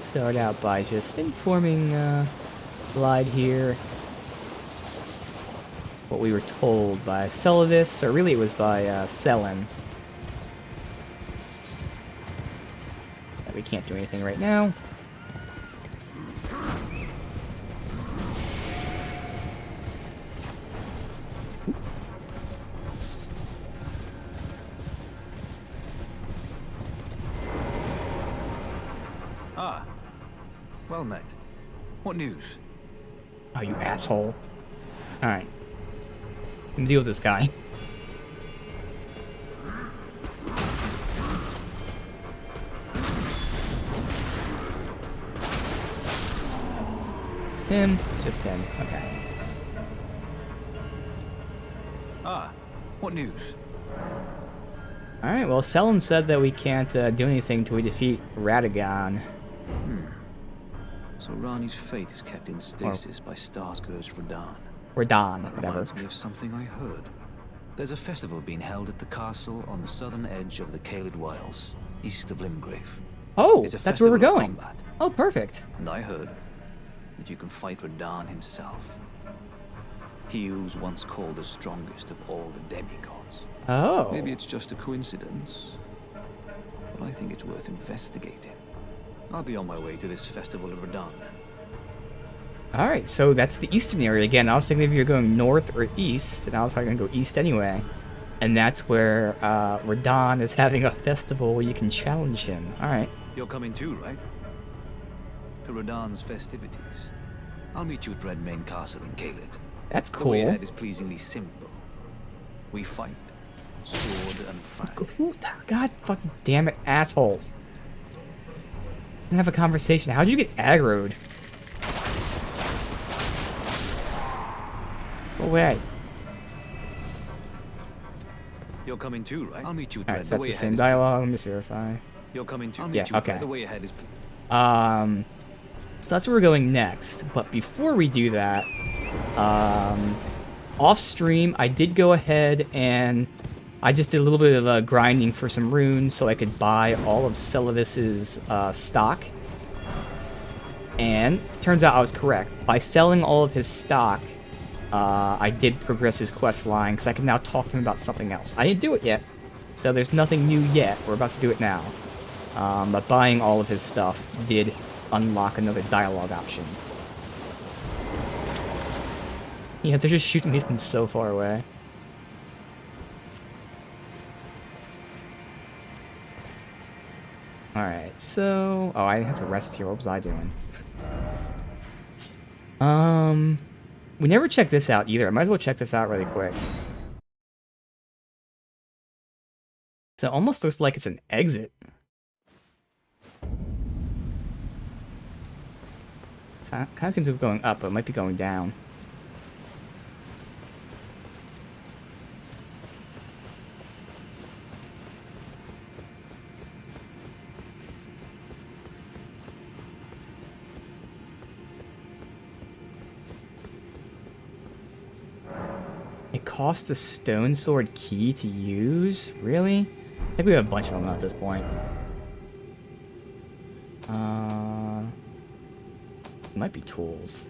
start out by just informing Glide here what we were told by Celavis, or really it was by Selin. That we can't do anything right now. Ah, well met. What news? Oh, you asshole. Alright. Let me deal with this guy. Just him. Just him. Okay. Ah, what news? Alright, well, Selin said that we can't do anything till we defeat Radagon. So Rani's fate is kept in stasis by Starscourge Radahn. Radahn, That whatever. reminds me of something I heard. There's a festival being held at the castle on the southern edge of the Caelid Wilds, east of Limgrave. Oh, It's a that's where we're festival of going. combat. Oh, perfect. And I heard that you can fight Radahn himself. He who's once called the strongest of all the demigods. Oh. Maybe it's just a coincidence, but I think it's worth investigating. I'll be on my way to this festival of Radahn then. Alright, so that's the eastern area. Again, I was thinking if you're going north or east, and I was probably going to go east anyway. And that's where Radahn is having a festival where you can challenge him. Alright. You're coming too, right? To Radahn's festivities. I'll meet you at Redmane Castle in Caelid. That's The way cool. ahead is pleasingly simple. We fight, sword and fang. God fucking damn it, assholes. And have a conversation. How'd you get aggroed? Go away. You're coming too, right? I'll meet you at Alright, so Red. that's the same dialogue. Let me just verify. You're coming too. I'll Yeah, meet you at okay. Red. The way ahead is. So that's where we're going next. But before we do that, off stream, I did go ahead and I just did a little bit of grinding for some runes so I could buy all of Celavis's stock. And turns out I was correct. By selling all of his stock, I did progress his quest line because I can now talk to him about something else. I didn't do it yet, so there's nothing new yet. We're about to do it now. But buying all of his stuff did unlock another dialogue option. Yeah, they're just shooting me from so far away. Alright, so... Oh, I have to rest here. What was I doing? We never checked this out either. I might as well check this out really quick. So it almost looks like it's an exit. So it kind of seems to be going up, but it might be going down. It costs a stone sword key to use? Really? I think we have a bunch of them at this point. It might be tools.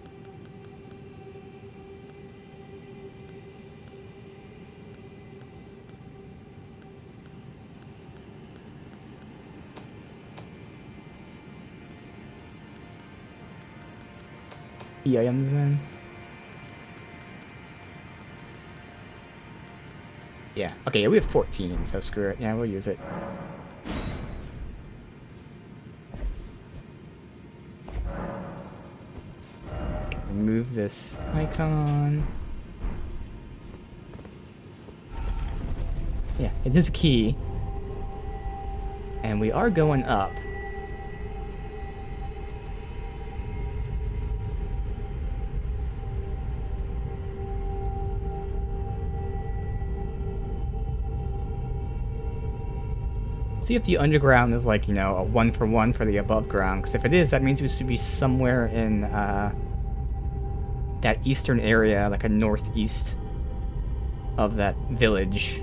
The items then? Yeah. Okay, yeah, we have 14, so screw it. Yeah, we'll use it. Remove this icon. Yeah, it is a key. And we are going up. See if the underground is like, you know, a 1-for-1 for the above ground. Because if it is, that means we should be somewhere in that eastern area, like a northeast of that village.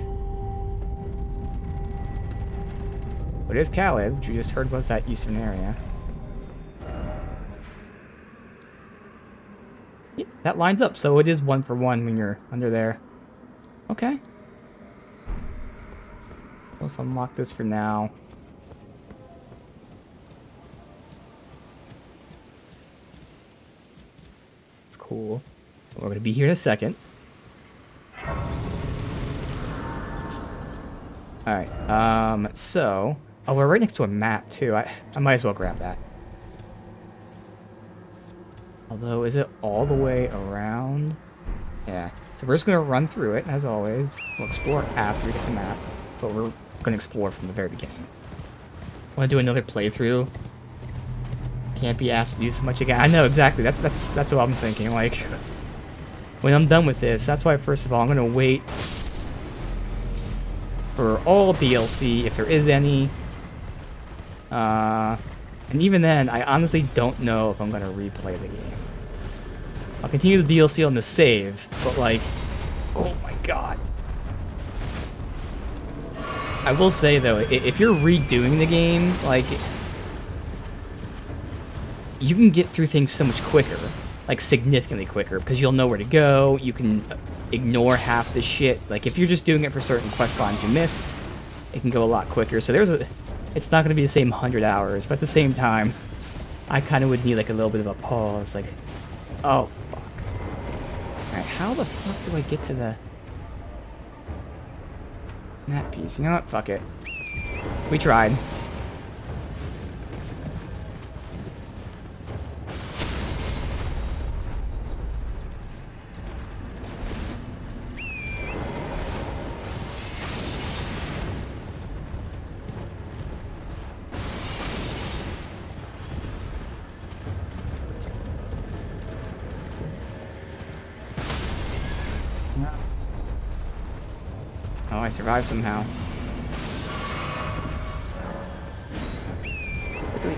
What is Caelid, which we just heard was that eastern area. That lines up, so it is 1-for-1 when you're under there. Okay. Let's unlock this for now. It's cool. We're gonna be here in a second. Alright, so... Oh, we're right next to a map, too. I might as well grab that. Although, is it all the way around? Yeah. So we're just gonna run through it, as always. We'll explore after we get the map. But we're gonna explore from the very beginning. Wanna do another playthrough? Can't be asked to do so much again. I know, exactly. That's what I'm thinking. Like, when I'm done with this, that's why, first of all, I'm gonna wait for all DLC, if there is any. And even then, I honestly don't know if I'm going to replay the game. I'll continue the DLC on the save, but like, oh my god. I will say though, if you're redoing the game, like, you can get through things so much quicker. Like, significantly quicker, because you'll know where to go, you can ignore half the shit. Like, if you're just doing it for certain quest lines you missed, it can go a lot quicker. So it's not going to be the same 100 hours, but at the same time, I kind of would need, like, a little bit of a pause. Like, oh, fuck. Alright, how the fuck do I get to the map piece? You know what? Fuck it. We tried. Oh, I survived somehow. Quickly.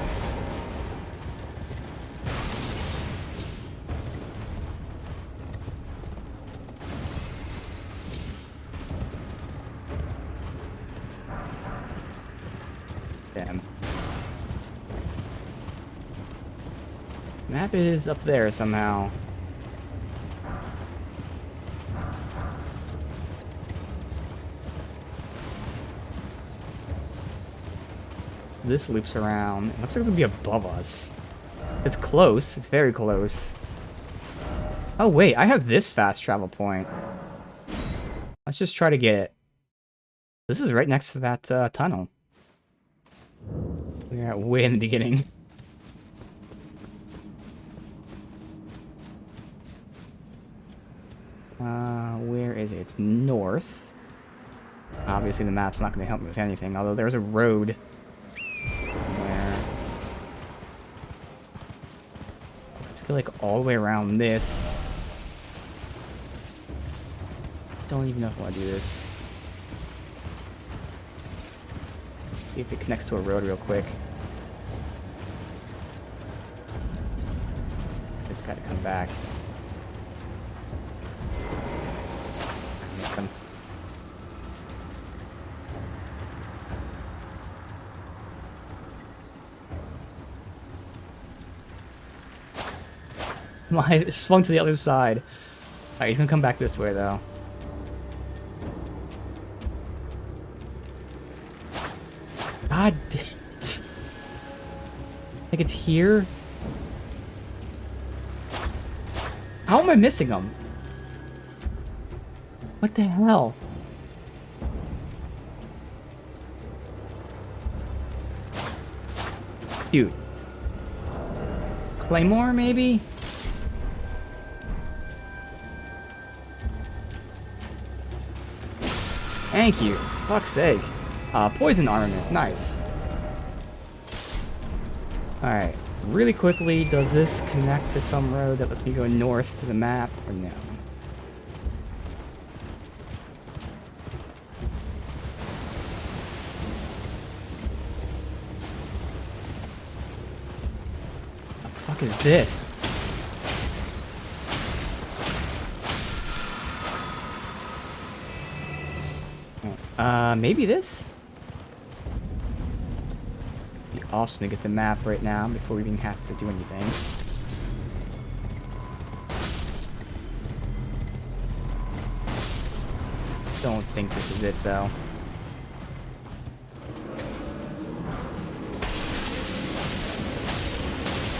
Damn. Map is up there somehow. This loops around. It looks like it's gonna be above us. It's close. It's very close. Oh, wait. I have this fast travel point. Let's just try to get it. This is right next to that tunnel. We're at way in the beginning. Where is it? It's north. Obviously, the map's not going to help me with anything, although there's a road. Go like all the way around this. Don't even know if I want to do this. See if it connects to a road real quick. Just gotta come back. I missed him. I swung to the other side. Alright, he's gonna come back this way, though. God damn it. Like, it's here? How am I missing him? What the hell? Dude. Claymore, maybe? Thank you. Fuck's sake. Poison armament. Nice. Alright. Really quickly, does this connect to some road that lets me go north to the map, or no? What the fuck is this? Maybe this? It'd be awesome to get the map right now before we even have to do anything. don't think this is it, though.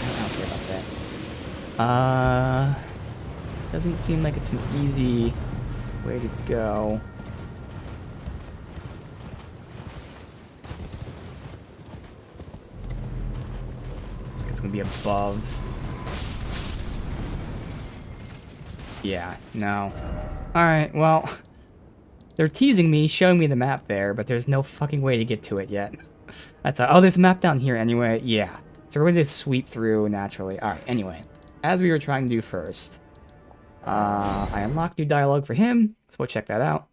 I don't care about that. Doesn't seem like it's an easy way to go. It's gonna be above. Yeah, no. Alright, well, they're teasing me, showing me the map there, but there's no fucking way to get to it yet. That's oh, there's a map down here anyway. Yeah. So we're gonna just sweep through naturally. Alright, anyway. As we were trying to do first, I unlocked new dialogue for him, so we'll check that out.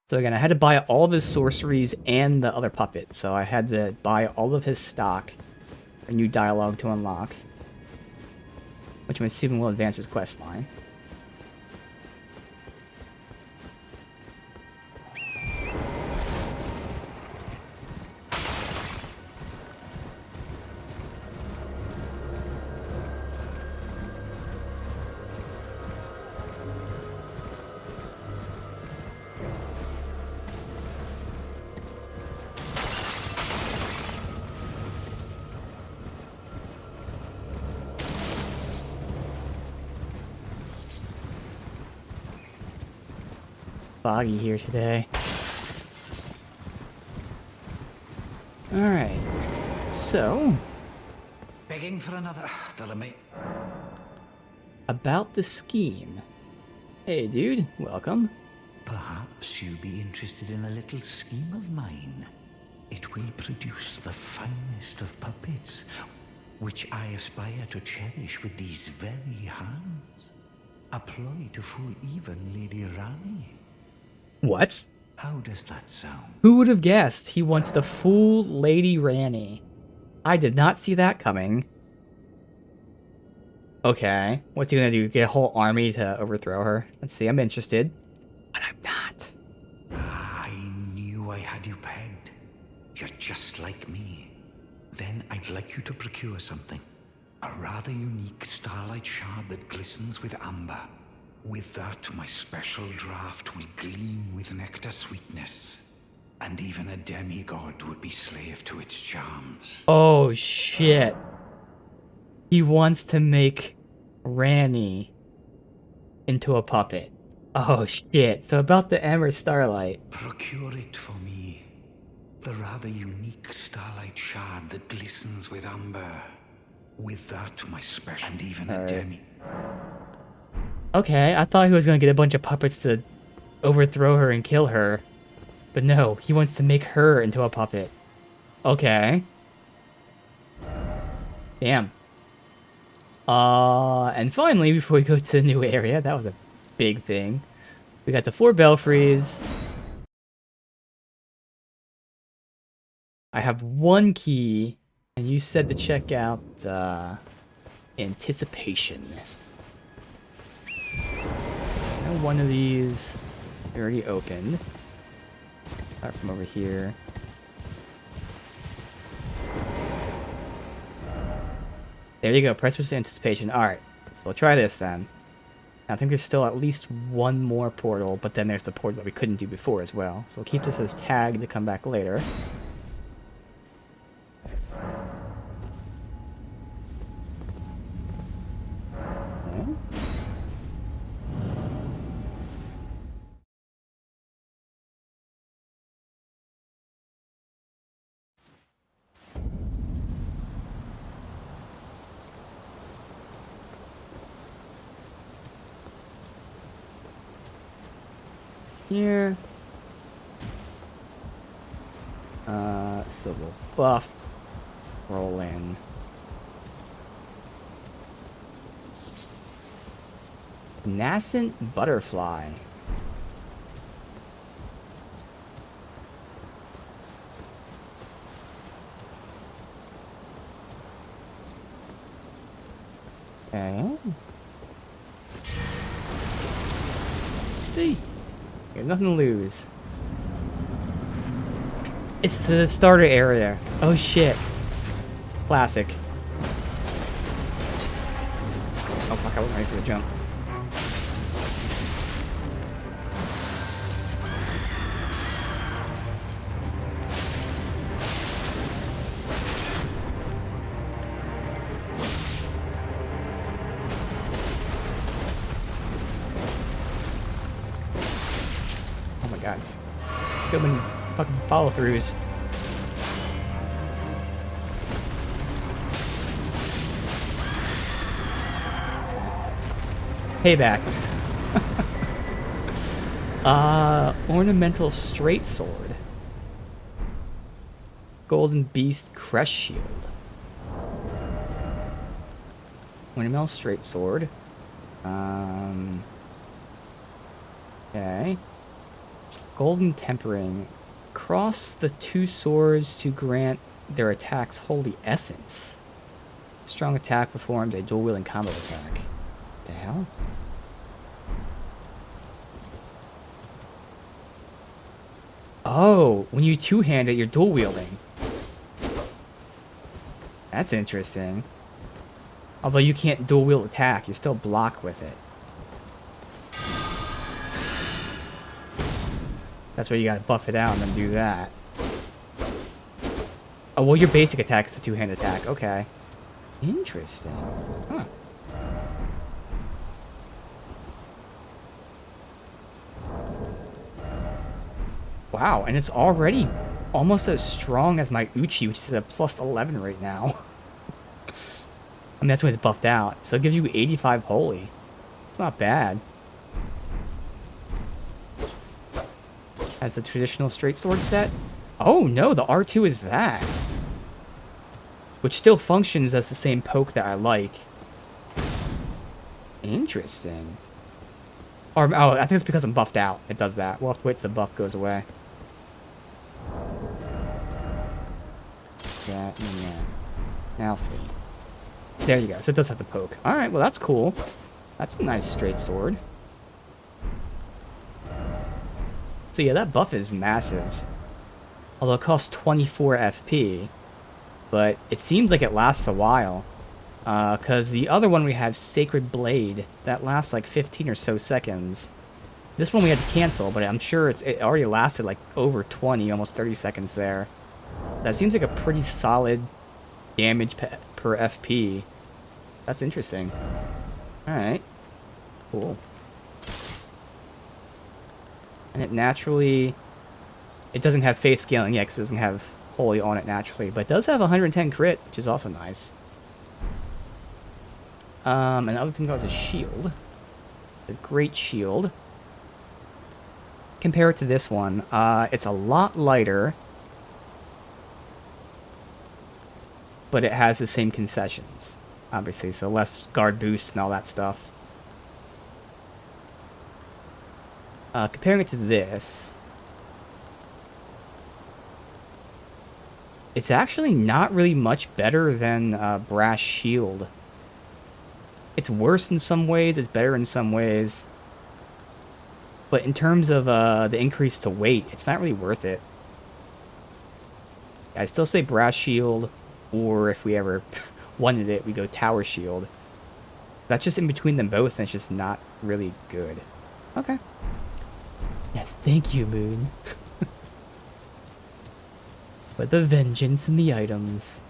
So again, I had to buy all of his sorceries and the other puppet, so I had to buy all of his stock for new dialogue to unlock, which I'm assuming will advance his quest line. Foggy here today. Alright. So, Begging for another, Delamay. about the scheme. Hey dude, welcome. Perhaps you'd be interested in a little scheme of mine. It will produce the finest of puppets, which I aspire to cherish with these very hands. A ploy to fool even Lady Rani. What? How does that sound? Who would have guessed he wants to fool Lady Rani? I did not see that coming. Okay, what's he gonna do? Get a whole army to overthrow her? Let's see, I'm interested. But I'm not. I knew I had you pegged. You're just like me. Then I'd like you to procure something. A rather unique starlight shard that glistens with amber. With that, my special draft will gleam with nectar sweetness. And even a demigod would be slave to its charms. Oh shit. He wants to make Rani into a puppet. Oh shit. So about the Ember Starlight. Procure it for me. The rather unique starlight shard that glistens with amber. With that, my special... And even a demi... Okay, I thought he was gonna get a bunch of puppets to overthrow her and kill her. But no, he wants to make her into a puppet. Okay. Damn. And finally, before we go to the new area, that was a big thing. We got the 4 belfries. I have 1 key, and you said to check out, Anticipation. So, I know one of these already opened. Start from over here. There you go, precipice anticipation. Alright, so we'll try this then. I think there's still at least 1 more portal, but then there's the portal that we couldn't do before as well. So we'll keep this as tagged to come back later. Okay. Here. So we'll buff, roll in. Nascent butterfly. Okay. See. You have nothing to lose. It's the starter area. Oh shit. Classic. Oh fuck, I wasn't ready for the jump. so many fucking follow-throughs. Payback. Ornamental straight sword. Golden Beast Crest Shield. Ornamental straight sword. Okay. Golden Tempering. Cross the two swords to grant their attacks holy essence. Strong attack performs a dual-wielding combo attack. The hell? Oh, when you two-hand it, you're dual-wielding. That's interesting. Although you can't dual-wield attack, you still block with it. That's where you gotta buff it out and then do that. Oh, well, your basic attack is a two-hand attack. Okay. Interesting. Huh. Wow, and it's already almost as strong as my Uchi, which is a plus 11 right now. I mean, that's when it's buffed out. So it gives you 85 holy. It's not bad. As the traditional straight sword set. Oh no, the R2 is that. Which still functions as the same poke that I like. Interesting. Or, oh, I think it's because I'm buffed out. It does that. We'll have to wait till the buff goes away. Yeah, yeah. Now I'll see. There you go. So it does have the poke. Alright, well that's cool. That's a nice straight sword. So yeah, that buff is massive. Although it costs 24 FP. But it seems like it lasts a while. Because the other one we have, Sacred Blade, that lasts like 15 or so seconds. This one we had to cancel, but I'm sure it already lasted like over 20, almost 30 seconds there. That seems like a pretty solid damage per FP. That's interesting. Alright. Cool. And it naturally... It doesn't have face scaling yet, because it doesn't have holy on it naturally. But it does have 110 crit, which is also nice. Another thing was a shield. A great shield. Compare it to this one. It's a lot lighter. But it has the same concessions. Obviously, so less guard boost and all that stuff. Comparing it to this... It's actually not really much better than Brass Shield. It's worse in some ways, it's better in some ways. But in terms of the increase to weight, it's not really worth it. I still say Brass Shield, or if we ever wanted it, we go Tower Shield. That's just in between them both, and it's just not really good. Okay. Yes, thank you, Moon. But the vengeance and the items.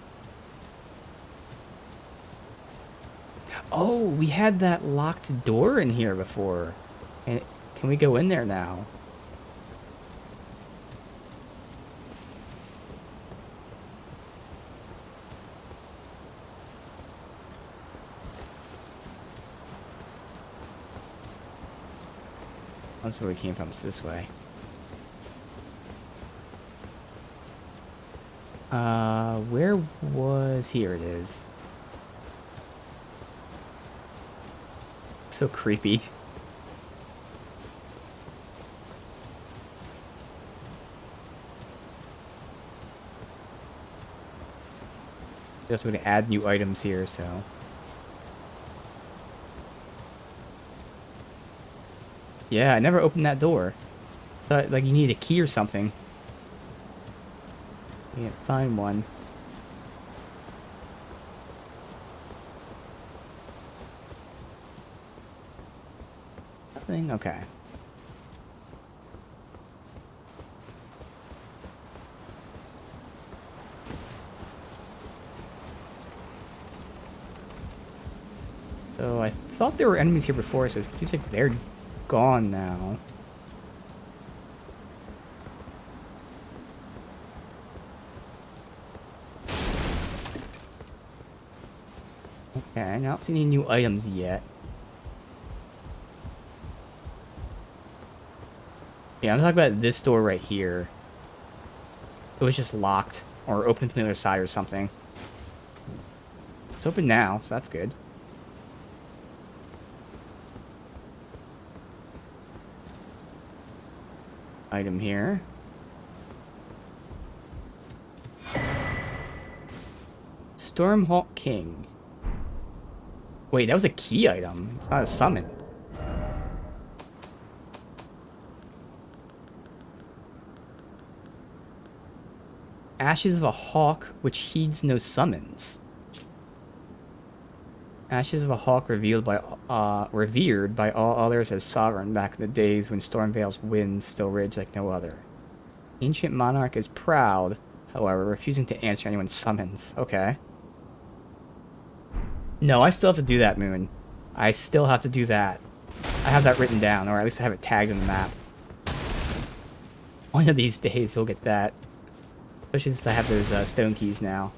Oh, we had that locked door in here before. And can we go in there now? That's where we came from. It's this way. Where was... Here it is. So creepy. Just going to add new items here, so... Yeah, I never opened that door. Thought, like, you need a key or something. Can't find one. Nothing? Okay. So I thought there were enemies here before, so it seems like they're gone now. Okay, I don't see any new items yet. Yeah, I'm talking about this door right here. It was just locked, or open from the other side or something. It's open now, so that's good. Item here. Stormhawk King. Wait, that was a key item. It's not a summon. Ashes of a Hawk which heeds no summons. Ashes of a Hawk revered by all others as sovereign back in the days when Stormvale's winds still raged like no other. Ancient monarch is proud, however, refusing to answer anyone's summons. Okay. No, I still have to do that, Moon. I still have to do that. I have that written down, or at least I have it tagged in the map. One of these days we'll get that. Especially since I have those stone keys now.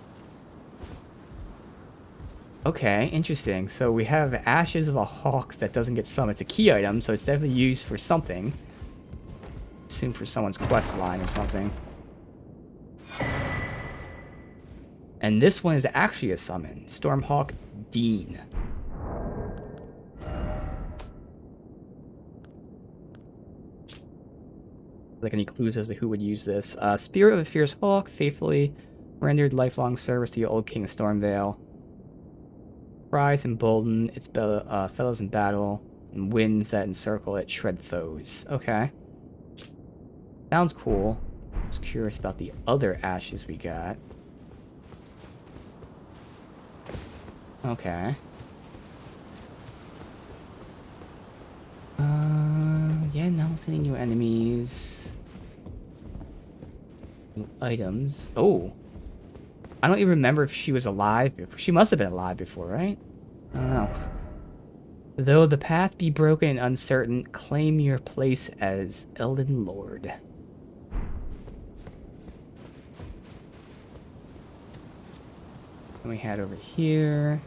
Okay, interesting. So we have Ashes of a Hawk that doesn't get summoned. It's a key item, so it's definitely used for something. Assume for someone's quest line or something. And this one is actually a summon. Stormhawk Dean. Like any clues as to who would use this. Spirit of a Fierce Hawk, faithfully rendered lifelong service to the old King of Stormvale. Rise and embolden its fellows in battle, and winds that encircle it shred foes. Okay. Sounds cool. Just curious about the other ashes we got. Okay. Yeah, not any new enemies. New items. Oh. I don't even remember if she was alive before. She must have been alive before, right? I don't know. Though the path be broken and uncertain, claim your place as Elden Lord. And we head over here.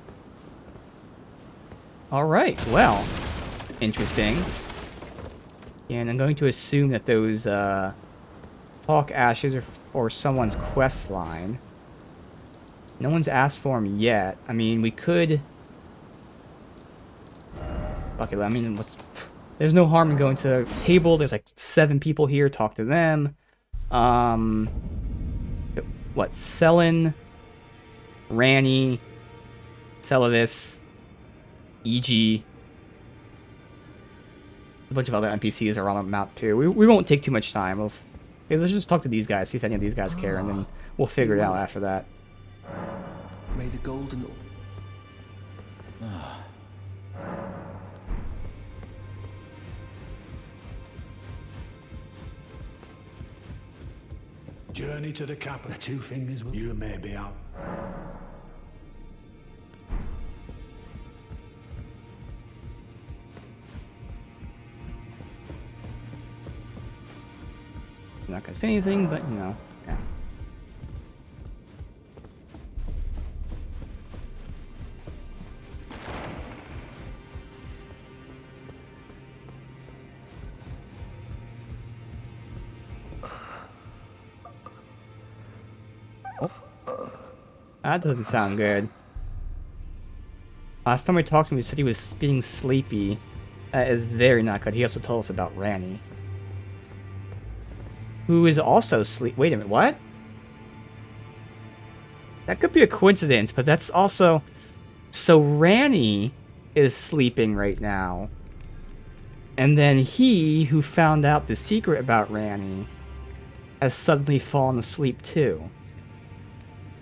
Alright, well. Interesting. And I'm going to assume that those Hawk Ashes are for someone's quest line. No one's asked for them yet. I mean, we could... Okay, I mean, there's no harm in going to the table. There's like 7 people here. Talk to them. What? Selin, Ranny, Celavis, EG. A bunch of other NPCs are on the map too. We won't take too much time. Let's just talk to these guys, see if any of these guys care, and then we'll figure it out after that. May the golden... Journey to the capital. The 2 fingers will... You may be out. I'm not gonna say anything, but you know, yeah. Oh. That doesn't sound good. Last time we talked to him, he said he was getting sleepy. That is very not good. He also told us about Ranny, who is also sleep. Wait a minute, what? That could be a coincidence, but that's also... So Ranny is sleeping right now. And then he, who found out the secret about Ranny, has suddenly fallen asleep too.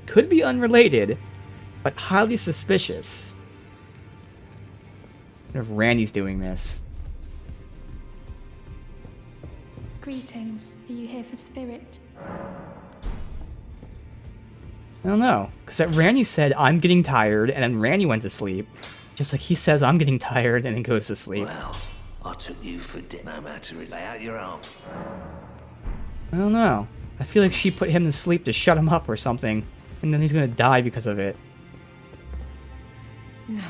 Could be unrelated, but highly suspicious. I wonder if Randy's doing this. Greetings. Are you here for spirit? I don't know, because Randy said, I'm getting tired, and then Randy went to sleep. Just like he says, I'm getting tired, and then goes to sleep. Well, I took you for dinner. No matter it. Lay out your arm. I don't know. I feel like she put him to sleep to shut him up or something, and then he's gonna die because of it. No.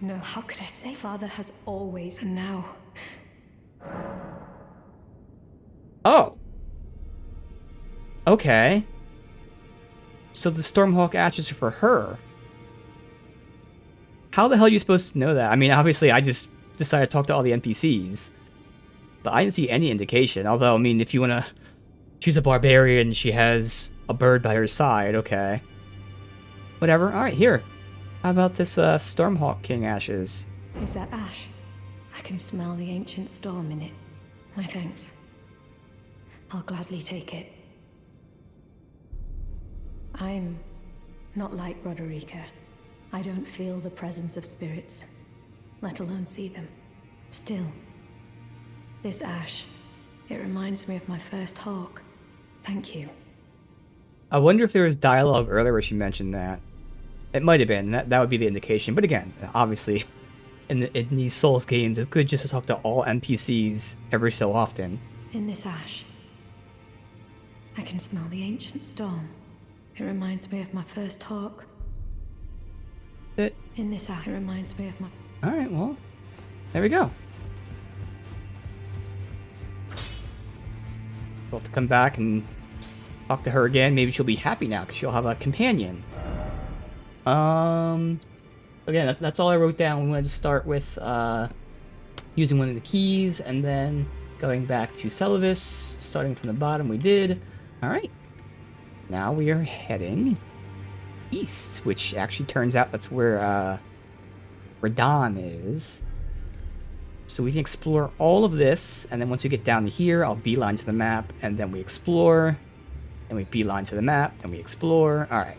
No, how could I say? Father has always, and now. Oh. Okay. So the Stormhawk ashes are for her. How the hell are you supposed to know that? I mean, obviously, I just decided to talk to all the NPCs. But I didn't see any indication. Although, I mean, if you want to... She's a barbarian, she has a bird by her side, okay. Whatever. Alright, here. How about this Stormhawk King ashes? Is that ash? I can smell the ancient storm in it. My thanks. I'll gladly take it. I'm not like Roderica. I don't feel the presence of spirits, let alone see them. Still, this ash, it reminds me of my first hawk. Thank you. I wonder if there was dialogue earlier where she mentioned that. It might have been. That would be the indication. But again, obviously, in these Souls games, it's good just to talk to all NPCs every so often. In this ash, I can smell the ancient storm. It reminds me of my first hawk. In this ash, it reminds me of my... Alright, well, there we go. We'll have to come back and talk to her again. Maybe she'll be happy now because she'll have a companion. Again, that's all I wrote down. We wanted to start with using one of the keys and then going back to Celavis. Starting from the bottom, we did. Alright. Now we are heading east, which actually turns out that's where Radahn is. So we can explore all of this, and then once we get down to here, I'll beeline to the map, and then we explore, and we beeline to the map, and we explore. Alright.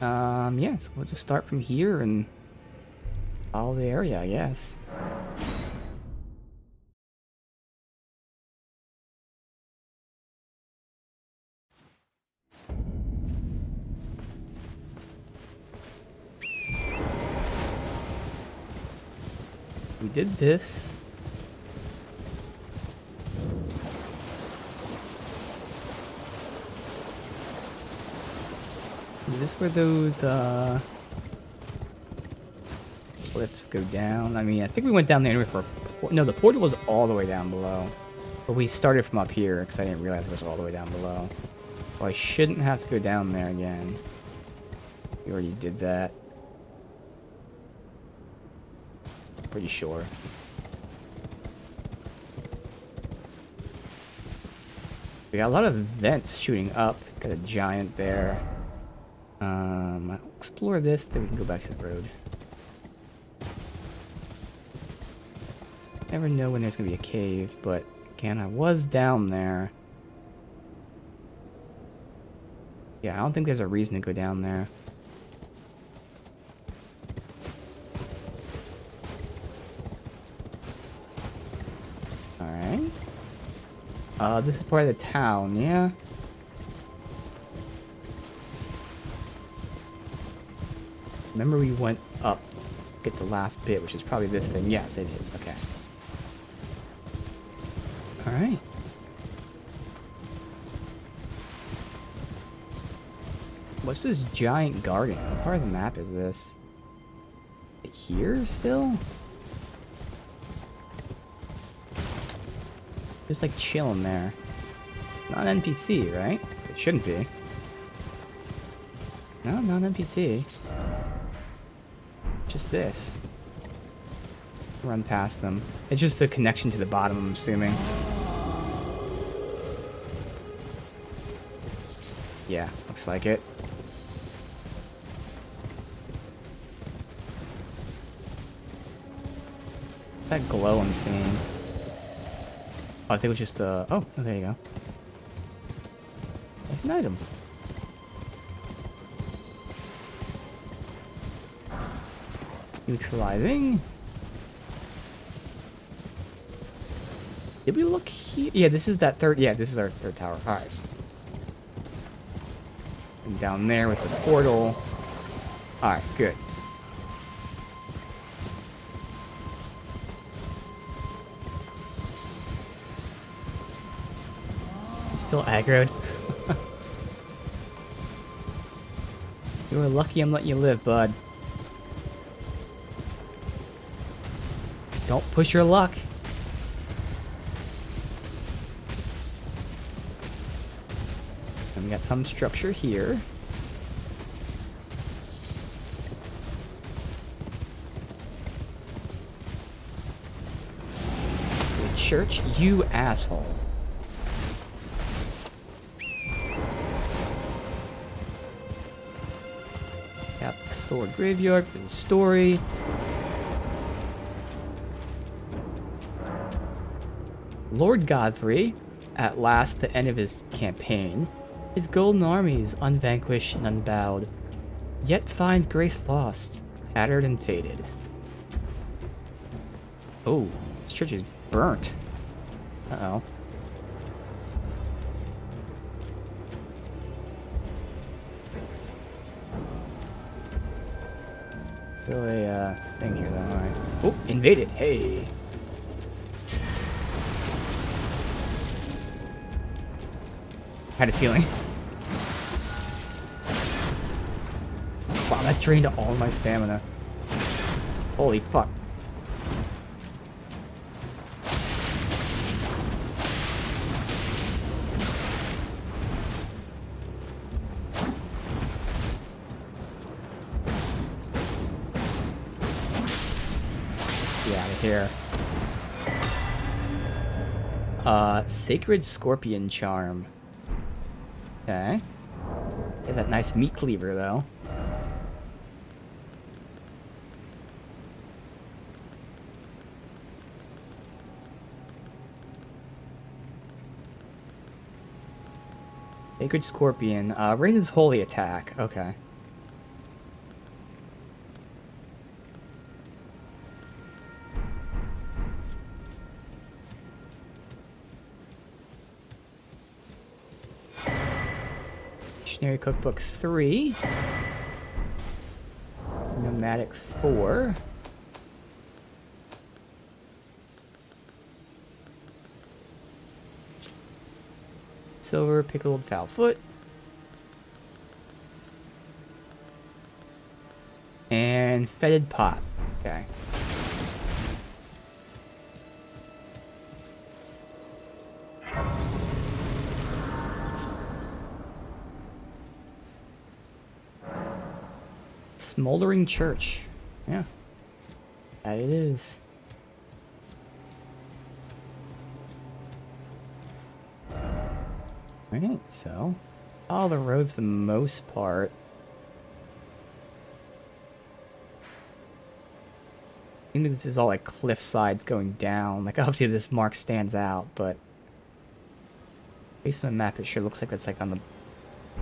Yeah, so we'll just start from here and follow the area, I guess. We did this. Is this where those, lifts go down? I mean, I think we went down there anyway for a... No, the portal was all the way down below. But we started from up here, because I didn't realize it was all the way down below. Well, I shouldn't have to go down there again. We already did that. Pretty sure. We got a lot of vents shooting up. Got a giant there. I'll explore this, then we can go back to the road. Never know when there's gonna be a cave, but again, I was down there. Yeah, I don't think there's a reason to go down there. Alright. This is part of the town, yeah? Remember we went up, get the last bit, which is probably this thing. Yes, it is. Okay. Alright. What's this giant garden? What part of the map is this? Here still? Just like chilling there. Not an NPC, right? It shouldn't be. No, not an NPC. Just this. Run past them. It's just the connection to the bottom, I'm assuming. Yeah, looks like it. That glow I'm seeing. Oh, I think it was just oh, there you go. That's an item. Neutralizing. Did we look here? Yeah, this is that third. Yeah, this is our third tower. All right. And down there was the portal. All right, good. It's still aggroed. You were lucky I'm letting you live, bud. Don't push your luck. And we got some structure here. Church, you asshole. Got the store graveyard for the story. Lord Godfrey, at last the end of his campaign, his golden army is unvanquished and unbowed, yet finds grace lost, tattered and faded. Oh, this church is burnt. Uh-oh. Really, thing here, though. Alright. Oh, invaded. Hey. Had a feeling. Wow, that drained all my stamina. Holy fuck. Here. Sacred Scorpion Charm. Okay. Get that nice meat cleaver, though. Sacred Scorpion. Raises holy attack. Okay. Dictionary Cookbook 3. Nomadic 4. Silver Pickled Foul Foot. And Fetid Pot. Okay. Smoldering Church. Yeah. That it is. Alright, so follow the road for the most part. I think this is all like cliff sides going down. Like obviously this mark stands out, but based on the map it sure looks like that's like on the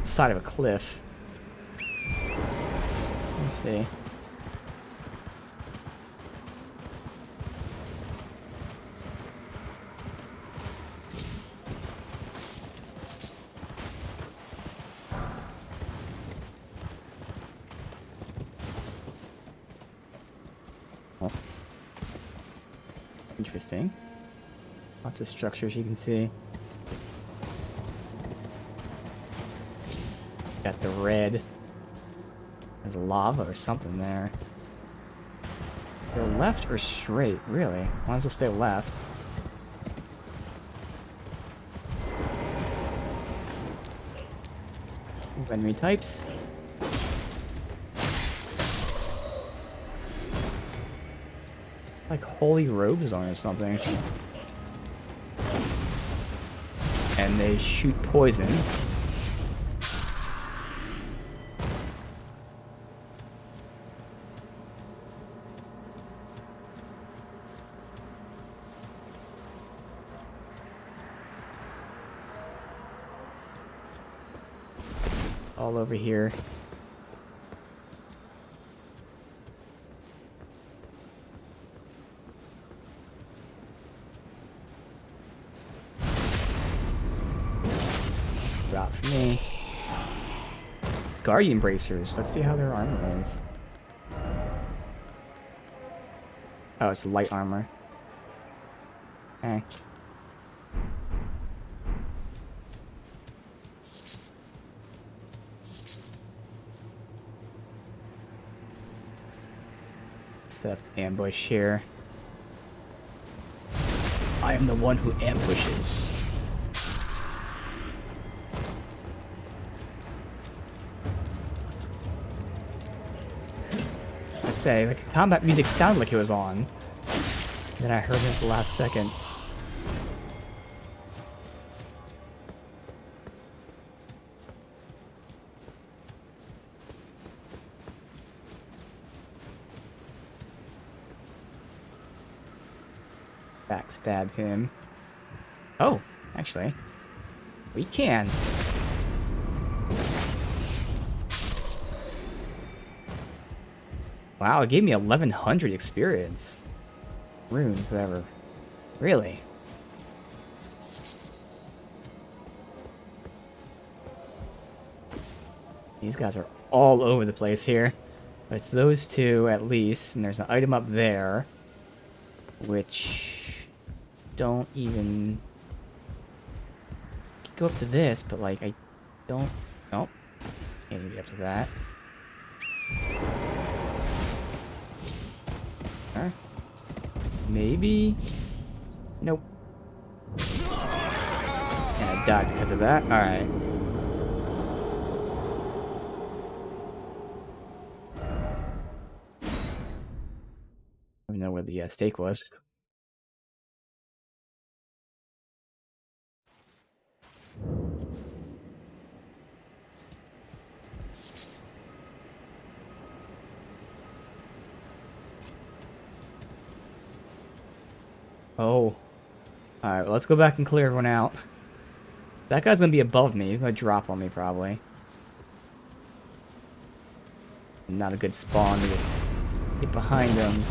side of a cliff. Let's see. Oh. Interesting. Lots of structures you can see. Got the red. There's lava or something there. Go left or straight, really? Might as well stay left. Enemy types. Like holy robes on or something. And they shoot poison. All over here. Drop for me. Guardian bracers. Let's see how their armor is. Oh, it's light armor. Okay. set up ambush here. I am the one who ambushes. I say, like, combat music sounded like it was on. Then I heard it at the last second. Backstab him. Oh, actually, we can. Wow, it gave me 1100 experience. Runes, whatever. Really? These guys are all over the place here. But it's those two at least, and there's an item up there. Which don't even go up to this, but like I don't. Nope. Can't even get up to that. Huh? Maybe. Nope. And I died because of that. All right. I don't know where the stake was. Oh. Alright, well, let's go back and clear everyone out. That guy's gonna be above me. He's gonna drop on me, probably. Not a good spawn to get behind him.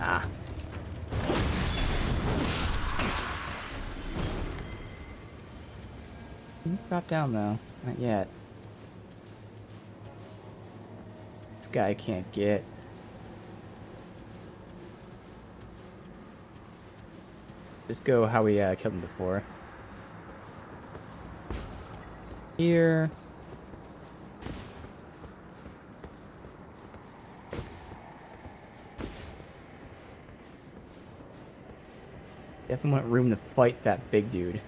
Ah. Didn't drop down, though. Not yet. This guy can't get. Just go how we killed him before. Here. Definitely want room to fight that big dude.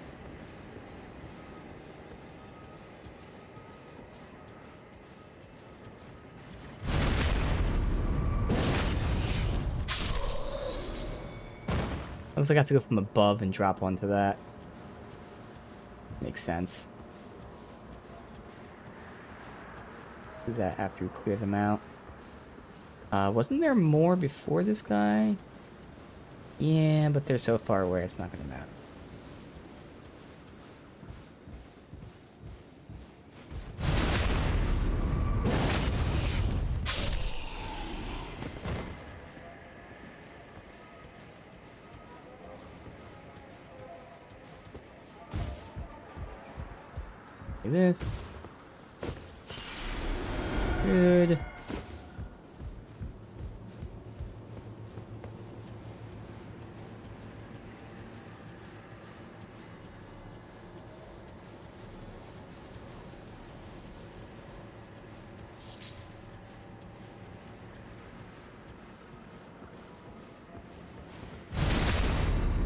Looks like I have to go from above and drop onto that. Makes sense. Do that after we clear them out. Wasn't there more before this guy? Yeah, but they're so far away, it's not gonna matter. This. Good.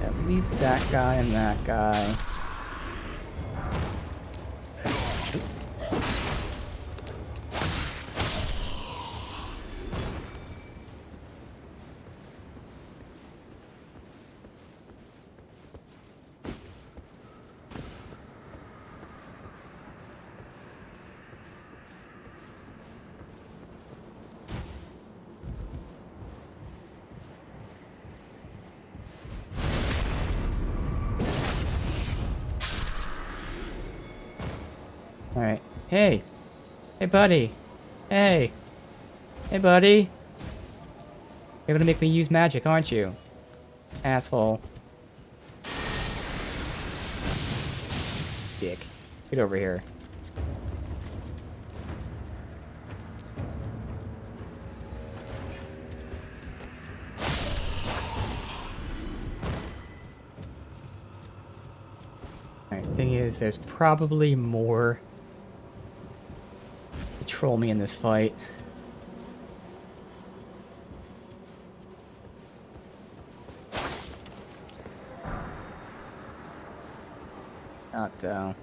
At least that guy and that guy. Alright. Hey! Hey, buddy! Hey! Hey, buddy! You're gonna make me use magic, aren't you? Asshole. Dick. Get over here. Alright, thing is, there's probably more control me in this fight. Not though.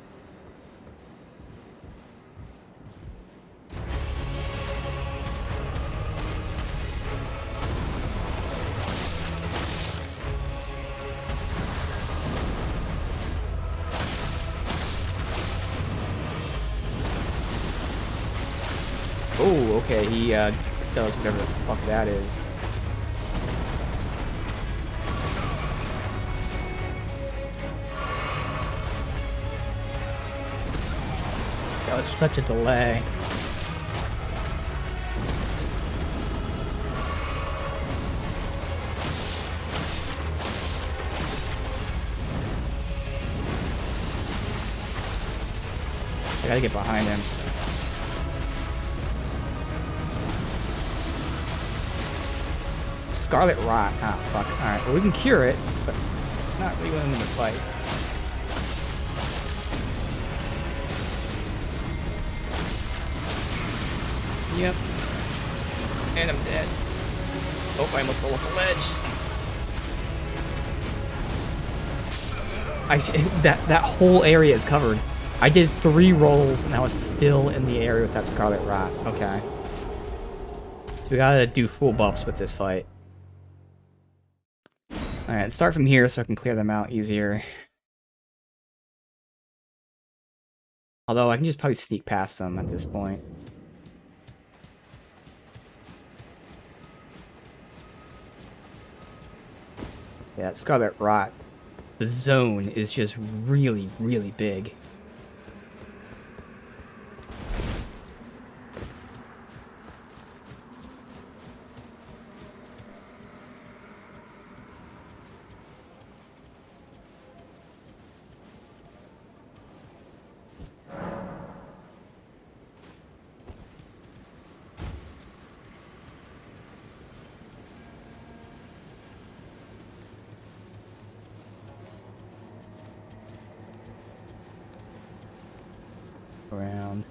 Oh, okay, he does whatever the fuck that is. That was such a delay. I gotta get behind him. Scarlet Rot. Ah, fuck. Alright, well, we can cure it, but not really willing to fight. Yep. And I'm dead. Oh, I almost fell off the ledge. That whole area is covered. I did 3 rolls and I was still in the area with that Scarlet Rot. Okay. So we gotta do full buffs with this fight. Alright, start from here so I can clear them out easier. Although I can just probably sneak past them at this point. Yeah, Scarlet Rot. The zone is just really, really big. Around.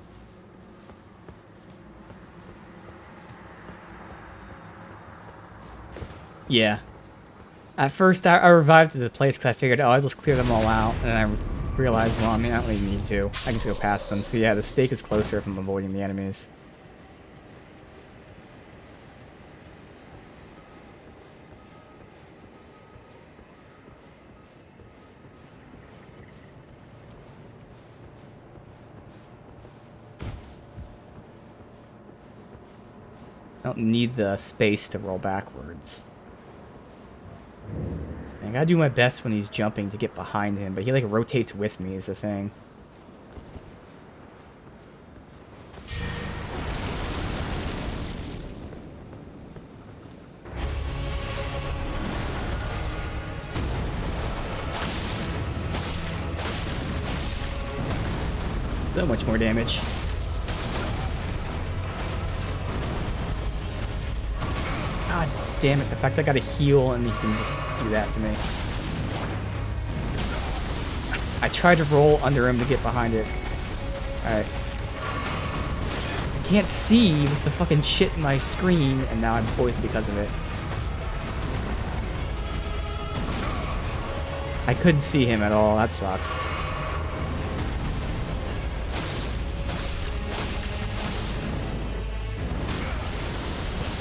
Yeah. At first, I revived the place because I figured, oh, I'll just clear them all out. And then I realized, well, I mean, I don't really need to. I can just go past them. So yeah, the stake is closer if I'm avoiding the enemies. I don't need the space to roll backwards. I gotta do my best when he's jumping to get behind him, but he like rotates with me is the thing. So much more damage. God damn it, the fact I gotta heal and he can just do that to me. I tried to roll under him to get behind it. Alright. I can't see with the fucking shit in my screen, and now I'm poisoned because of it. I couldn't see him at all, that sucks.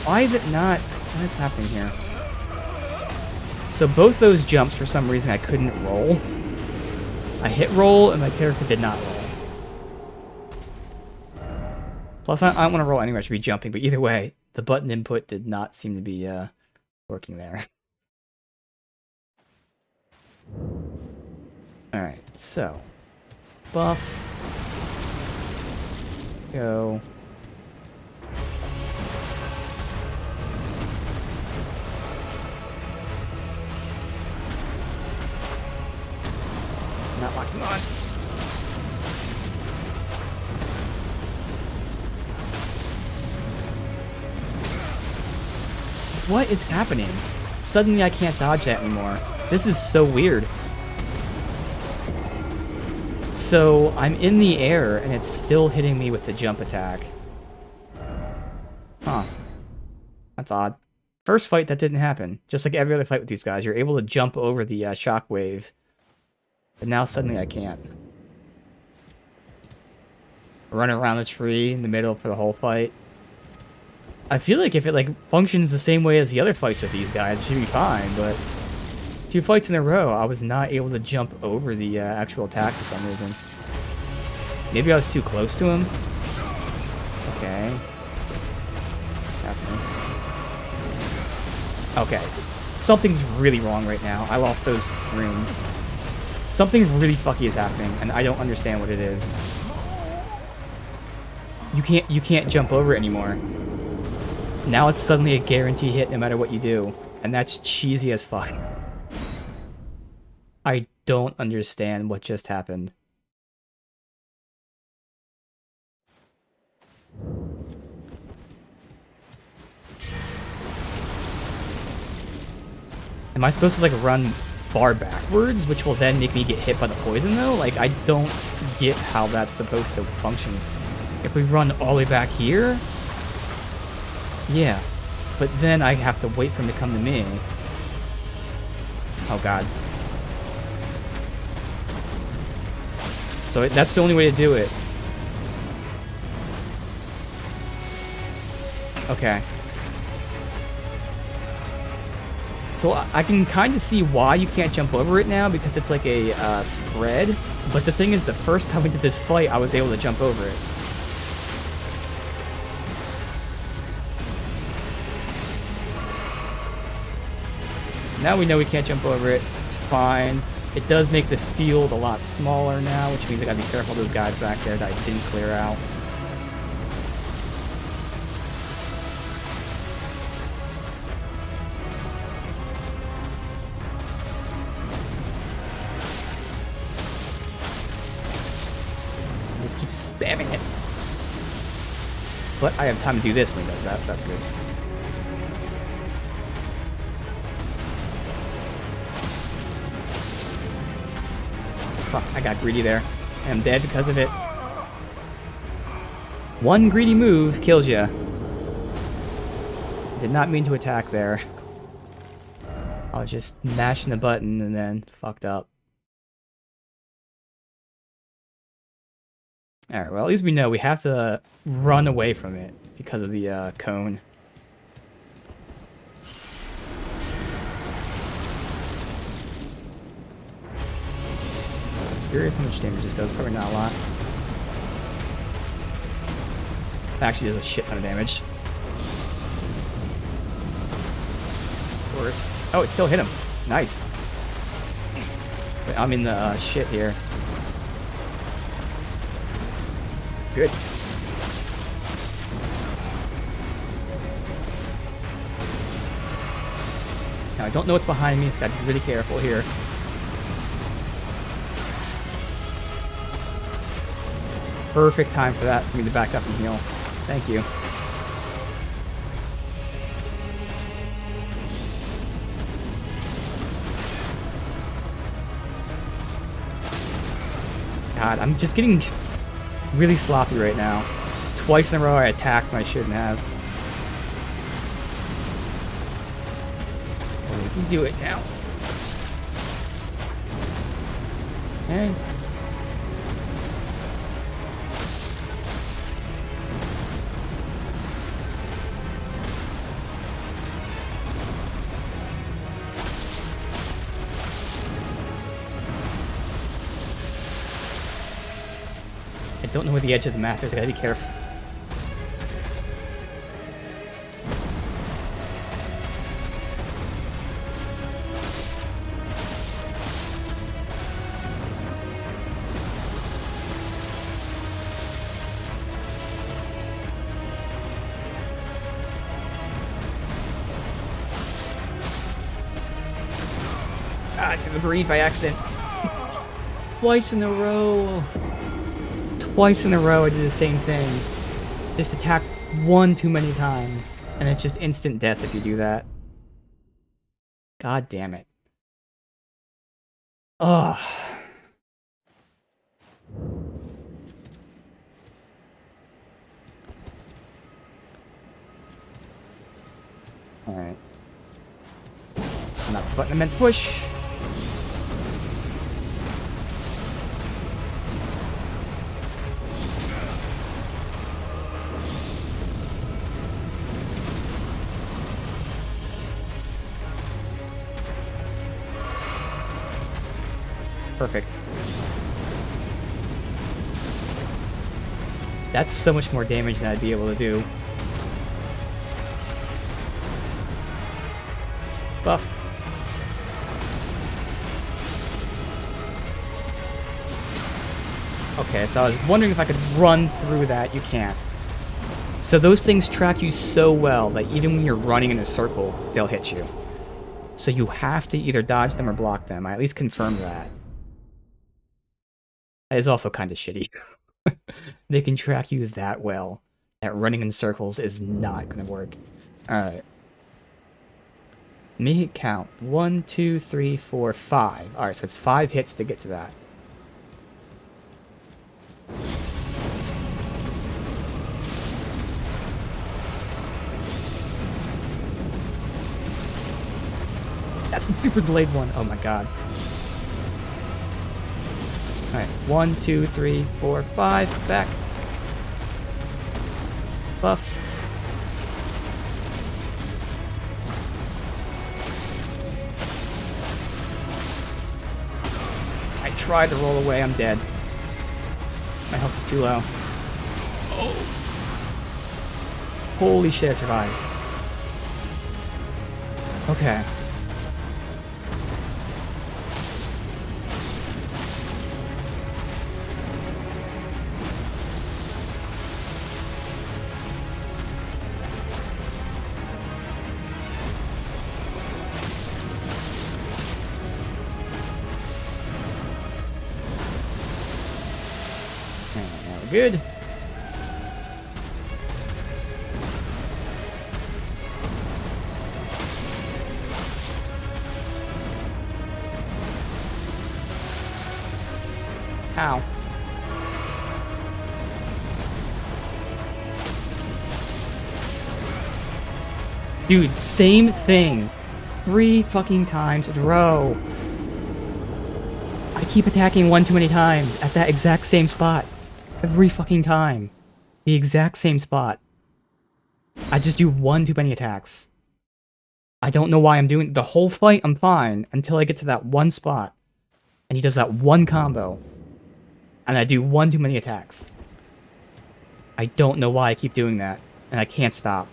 Why is it not... What is happening here? So both those jumps, for some reason, I couldn't roll. I hit roll, and my character did not roll. Plus, I don't want to roll anyway, I should be jumping, but either way, the button input did not seem to be working there. Alright, so... Buff. Go... Not locking on. What is happening? Suddenly I can't dodge that anymore. This is so weird. So I'm in the air and it's still hitting me with the jump attack. That's odd. First fight, that didn't happen. Just like every other fight with these guys, you're able to jump over the shockwave. But now suddenly I can't. Run around the tree in the middle for the whole fight. I feel like if it like functions the same way as the other fights with these guys, it should be fine, but 2 fights in a row, I was not able to jump over the actual attack for some reason. Maybe I was too close to him? Okay. What's happening? Okay. Something's really wrong right now. I lost those runes. Something really fucky is happening, and I don't understand what it is. You can't jump over it anymore. Now it's suddenly a guarantee hit no matter what you do. And that's cheesy as fuck. I don't understand what just happened. Am I supposed to like run far backwards, which will then make me get hit by the poison though? Like, I don't get how that's supposed to function. If we run all the way back here? Yeah. But then I have to wait for him to come to me. Oh god. So that's the only way to do it. Okay. So I can kind of see why you can't jump over it now, because it's like a spread. But the thing is, the first time we did this fight, I was able to jump over it. Now we know we can't jump over it. It's fine. It does make the field a lot smaller now, which means I gotta be careful of those guys back there that I didn't clear out. Just keep spamming it. But I have time to do this when he does that, so that's good. Fuck, I got greedy there. I am dead because of it. One greedy move kills you. Did not mean to attack there. I was just mashing the button and then fucked up. Alright, well at least we know we have to run away from it because of the cone. Curious how much damage this does, probably not a lot. It actually does a shit ton of damage. Of course. Oh, it still hit him. Nice. Wait, I'm in the shit here. Good. Now, I don't know what's behind me, so I gotta be really careful here. Perfect time for that, for me to back up and heal. Thank you. God, I'm just getting really sloppy right now. Twice in a row I attacked when I shouldn't have. Oh, we can do it now. Okay. I don't know where the edge of the map is, I gotta be careful. Ah, I did the breed by accident. Twice in a row. Twice in a row I did the same thing. Just attacked one too many times. And it's just instant death if you do that. God damn it. Ugh. button I meant to push. Perfect. That's so much more damage than I'd be able to do. Buff. Okay, so I was wondering if I could run through that. You can't. So those things track you so well that even when you're running in a circle, they'll hit you. So you have to either dodge them or block them. I at least confirmed that. That is also kind of shitty. They can track you that well that running in circles is not going to work. Alright. Make it count. 1, 2, 3, 4, 5. Alright, so it's 5 hits to get to that. That's the super delayed one. Oh my god. Alright, 1, 2, 3, 4, 5. Back. Buff. I tried to roll away, I'm dead. My health is too low. Oh. Holy shit, I survived. Okay. Good. Ow. Dude, same thing. 3 fucking times in a row. I keep attacking one too many times at that exact same spot. Every fucking time. The exact same spot. I just do one too many attacks. I don't know why I'm doing the whole fight. I'm fine until I get to that one spot. And he does that one combo. And I do one too many attacks. I don't know why I keep doing that. And I can't stop.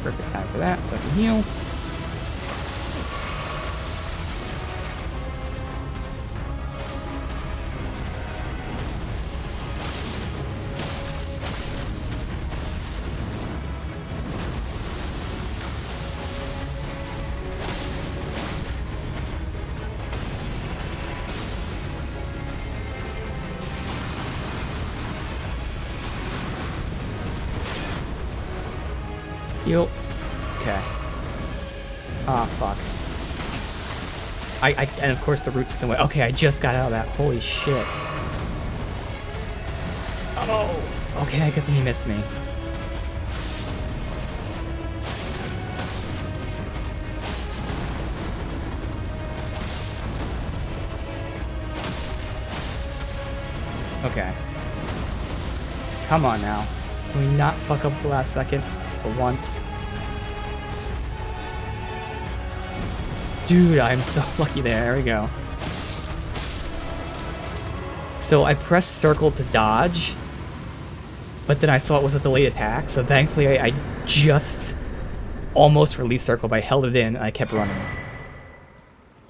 Perfect time for that, so I can heal. Heal. Okay. Ah, fuck. And of course the root's in the way. Okay, I just got out of that. Holy shit. Oh! Okay, I get that he missed me. Okay. Come on now. Can we not fuck up the last second? For once. Dude, I'm so lucky there. There we go. So I pressed circle to dodge, but then I saw it was a delayed attack, so thankfully I just almost released circle, but I held it in and I kept running.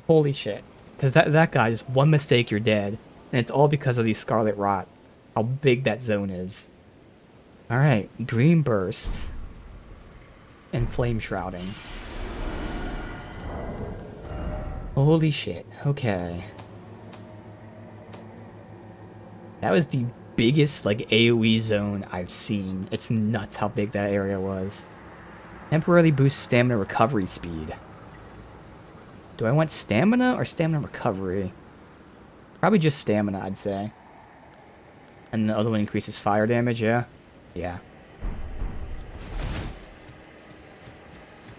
Holy shit. Because that guy, just one mistake, you're dead. And it's all because of the Scarlet Rot. How big that zone is. Alright, Green Burst. And Flame Shrouding. Holy shit. Okay. That was the biggest, like, AoE zone I've seen. It's nuts how big that area was. Temporarily boosts stamina recovery speed. Do I want stamina or stamina recovery? Probably just stamina, I'd say. And the other one increases fire damage, yeah? Yeah.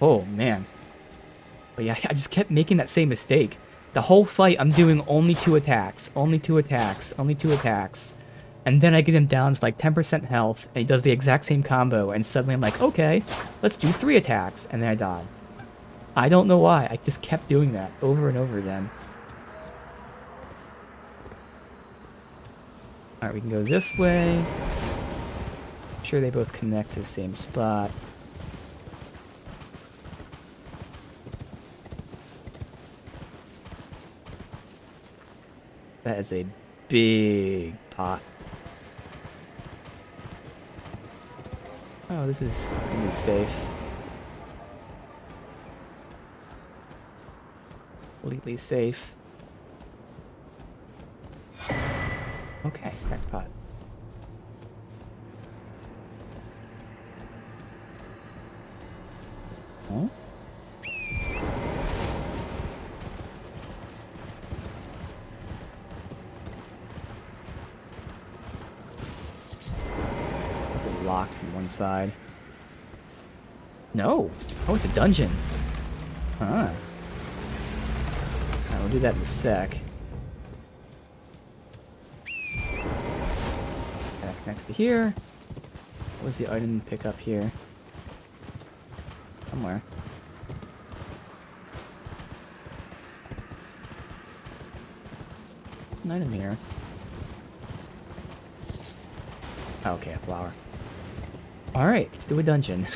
Oh, man. But yeah, I just kept making that same mistake. The whole fight, I'm doing only 2 attacks. Only 2 attacks. Only 2 attacks. And then I get him down to like 10% health, and he does the exact same combo, and suddenly I'm like, okay, let's do 3 attacks, and then I die. I don't know why, I just kept doing that over and over again. Alright, we can go this way. I'm sure they both connect to the same spot. That is a big pot. Oh, this is gonna be safe. Completely safe. Okay, crackpot. Huh? Locked from one side. No! Oh, it's a dungeon. Huh. Alright, we'll do that in a sec. Back next to here. What's the item pick up here? Somewhere. What's an item here? Oh, okay, a flower. Alright, let's do a dungeon.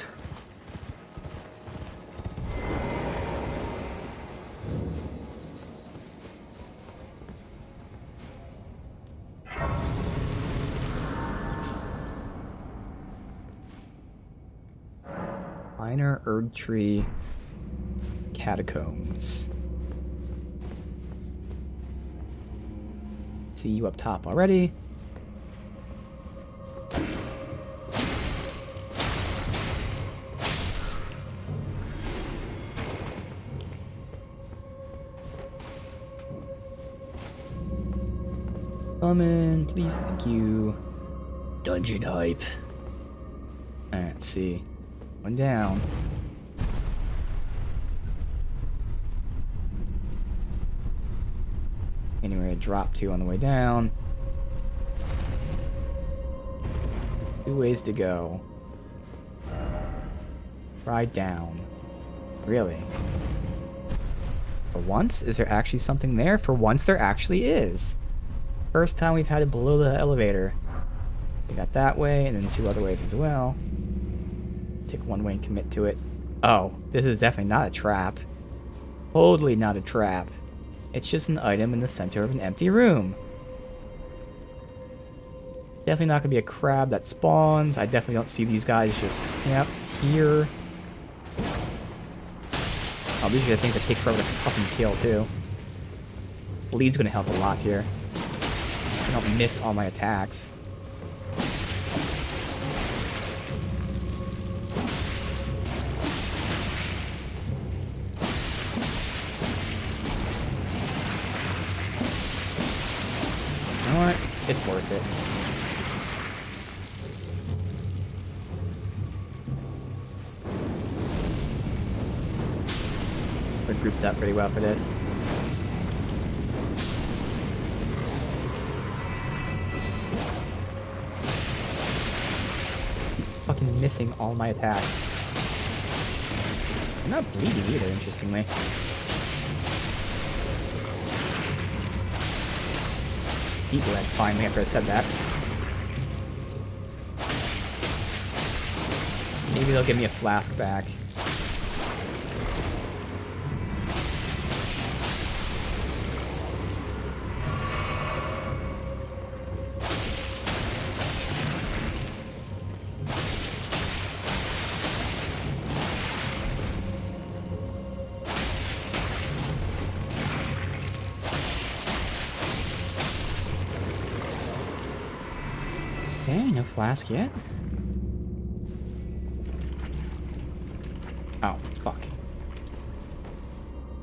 Minor Erd Tree Catacombs. See you up top already. Summon, please, thank you. Dungeon hype. Alright, let's see. One down. Anywhere to drop to on the way down. 2 ways to go. Try down. Really? For once? Is there actually something there? For once there actually is. First time we've had it below the elevator. We got that way, and then 2 other ways as well. Pick one way and commit to it. Oh, this is definitely not a trap. Totally not a trap. It's just an item in the center of an empty room. Definitely not gonna be a crab that spawns. I definitely don't see these guys just camp here. Oh, these are the things that take forever to fucking kill, too. Bleed's gonna help a lot here. I don't miss all my attacks. You know what? It's worth it. We're grouped up pretty well for this. Fucking missing all my attacks. I'm not bleeding either, interestingly. Deep red finally after I said that. Maybe they'll give me a flask back. Okay, no flask yet. Oh, fuck.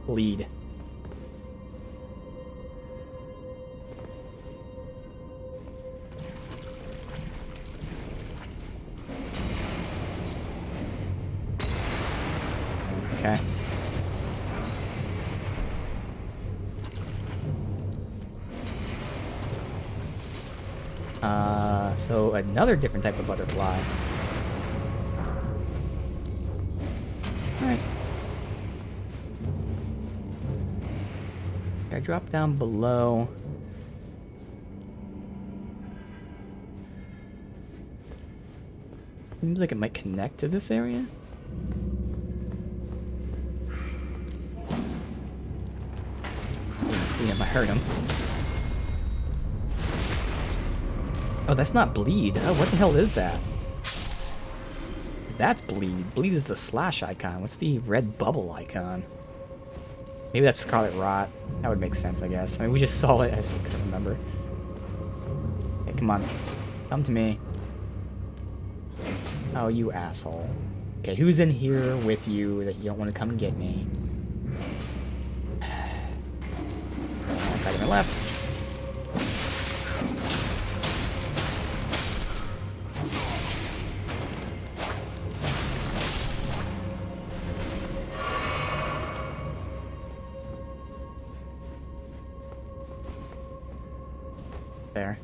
Bleed. Okay. So another different type of butterfly. Alright. I drop down below. Seems like it might connect to this area. I didn't see him, I heard him. Oh, that's not bleed. Oh, what the hell is that? That's bleed. Bleed is the slash icon. What's the red bubble icon? Maybe that's Scarlet Rot. That would make sense, I guess. I mean, we just saw it. I still couldn't remember. Hey, come on. Come to me. Oh, you asshole. Okay, who's in here with you that you don't want to come and get me? Guy to my left. There.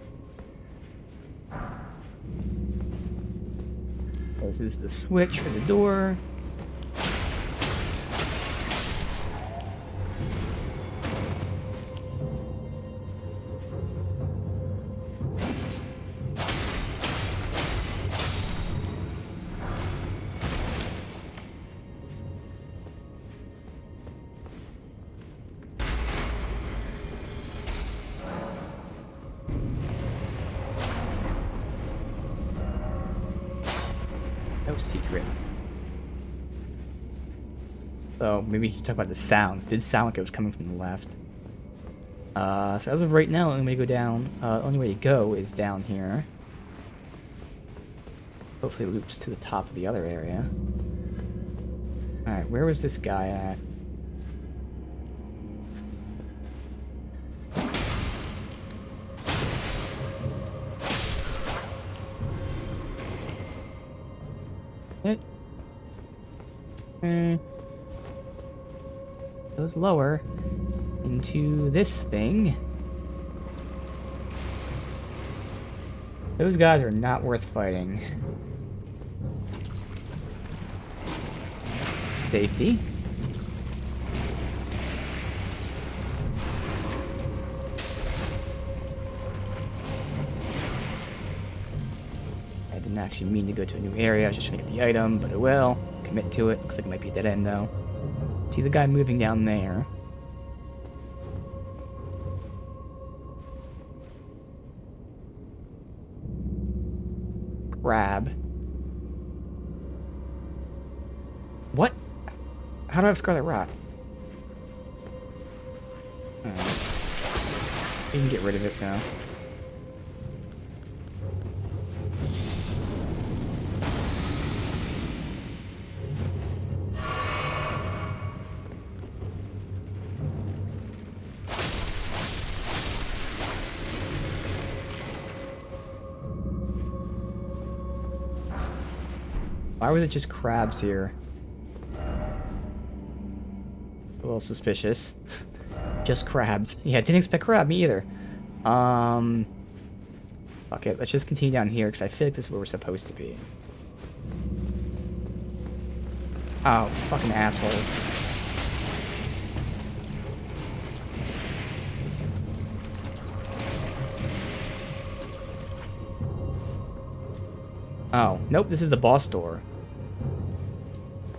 This is the switch for the door. No secret. So maybe we can talk about the sounds. It did sound like it was coming from the left. So as of right now, the only way to go down, only way to go is down here. Hopefully it loops to the top of the other area. Alright, where was this guy at? It goes lower into this thing. Those guys are not worth fighting. Safety. I didn't actually mean to go to a new area. I was just trying to get the item, but I will. Commit to it. Looks like it might be a dead end, though. See the guy moving down there. Crab. What? How do I have Scarlet Rot? You can get rid of it now. Why was it just crabs here? A little suspicious. Just crabs. Yeah, didn't expect crab, me either. Fuck it, let's just continue down here, because I feel like this is where we're supposed to be. Oh, fucking assholes. Oh, nope, this is the boss door.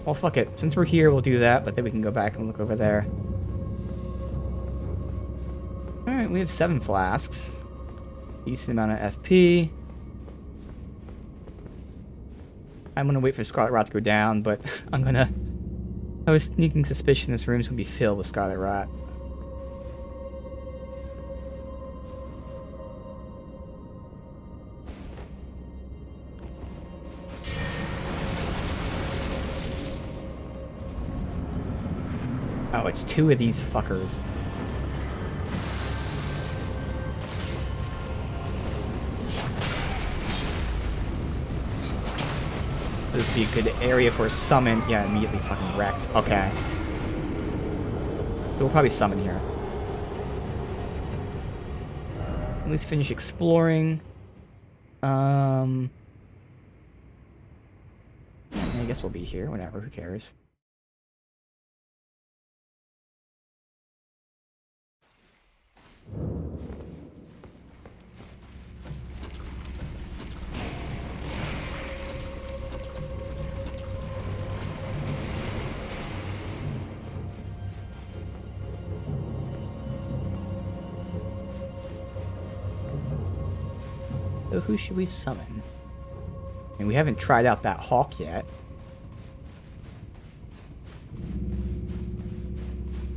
Well, fuck it. Since we're here, we'll do that, but then we can go back and look over there. Alright, we have 7 flasks. Decent amount of FP. I'm gonna wait for Scarlet Rot to go down, but I have a sneaking suspicion this room's gonna be filled with Scarlet Rot. Oh, it's two of these fuckers. This would be a good area for a summon. Yeah, immediately fucking wrecked. Okay. So we'll probably summon here. At least finish exploring. I guess we'll be here. Whatever. Who cares? So who should we summon? I mean, we haven't tried out that hawk yet.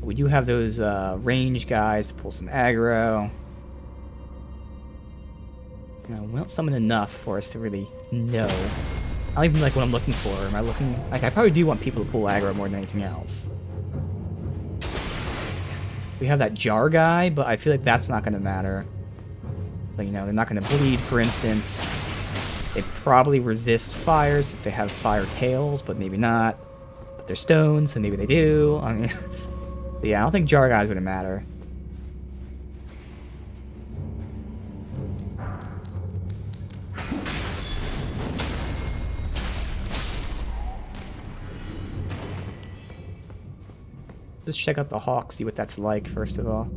We do have those range guys to pull some aggro. You know, we don't summon enough for us to really know. I don't even like what I'm looking for. Am I looking... Like, I probably do want people to pull aggro more than anything else. We have that jar guy, but I feel like that's not going to matter. Like, you know, they're not going to bleed, for instance. They probably resist fire since they have fire tails, but maybe not. But they're stones, so maybe they do. I mean... Yeah, I don't think jar guy's gonna matter. Just check out the hawk, see what that's like, first of all.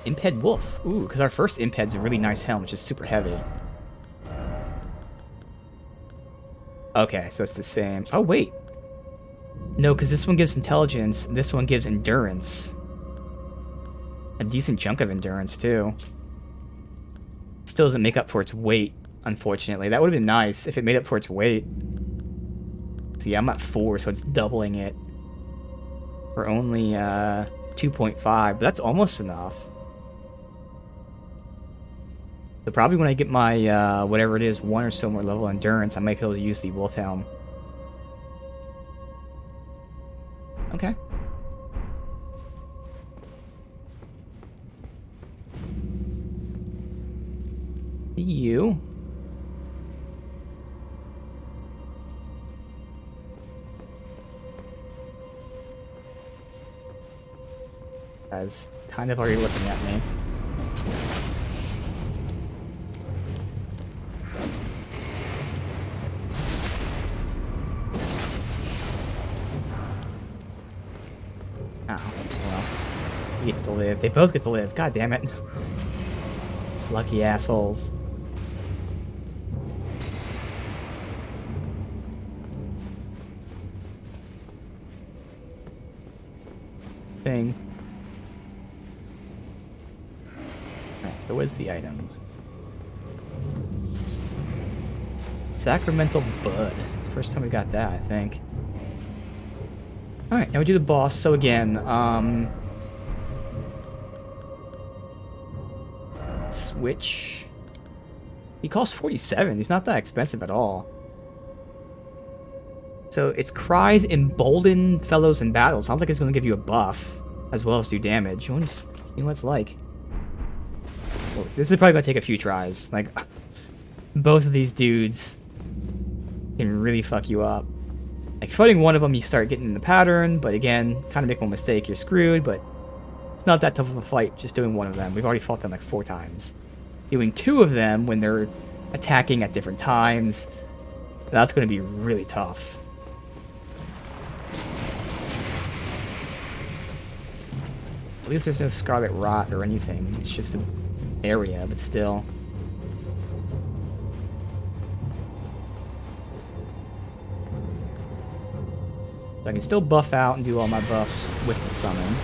Imped Wolf. Ooh, because our first Imped's a really nice helm, which is super heavy. Okay, so it's the same. Oh, wait. No, because this one gives intelligence, this one gives endurance. A decent chunk of endurance, too. Still doesn't make up for its weight, unfortunately. That would have been nice if it made up for its weight. See, I'm at 4, so it's doubling it. For only 2.5, but that's almost enough. So probably when I get my, whatever it is, 1 or so more level endurance, I might be able to use the Wolf Helm. Okay. You. As kind of already looking at me. He gets to live. They both get to live. God damn it. Lucky assholes. Thing. Alright, so what's the item? Sacramental Bud. It's the first time we got that, I think. Alright, now we do the boss. So again, switch. He costs 47. He's not that expensive at all. So it's cries embolden fellows in battle. Sounds like it's going to give you a buff as well as do damage. You know what it's like. Well, this is probably going to take a few tries. Like, both of these dudes can really fuck you up. Like, fighting one of them, you start getting in the pattern, but again, kind of make one mistake, you're screwed, but it's not that tough of a fight just doing one of them. We've already fought them like 4 times. Doing 2 of them when they're attacking at different times, that's going to be really tough. At least there's no Scarlet Rot or anything. It's just an area, but still. So I can still buff out and do all my buffs with the summon.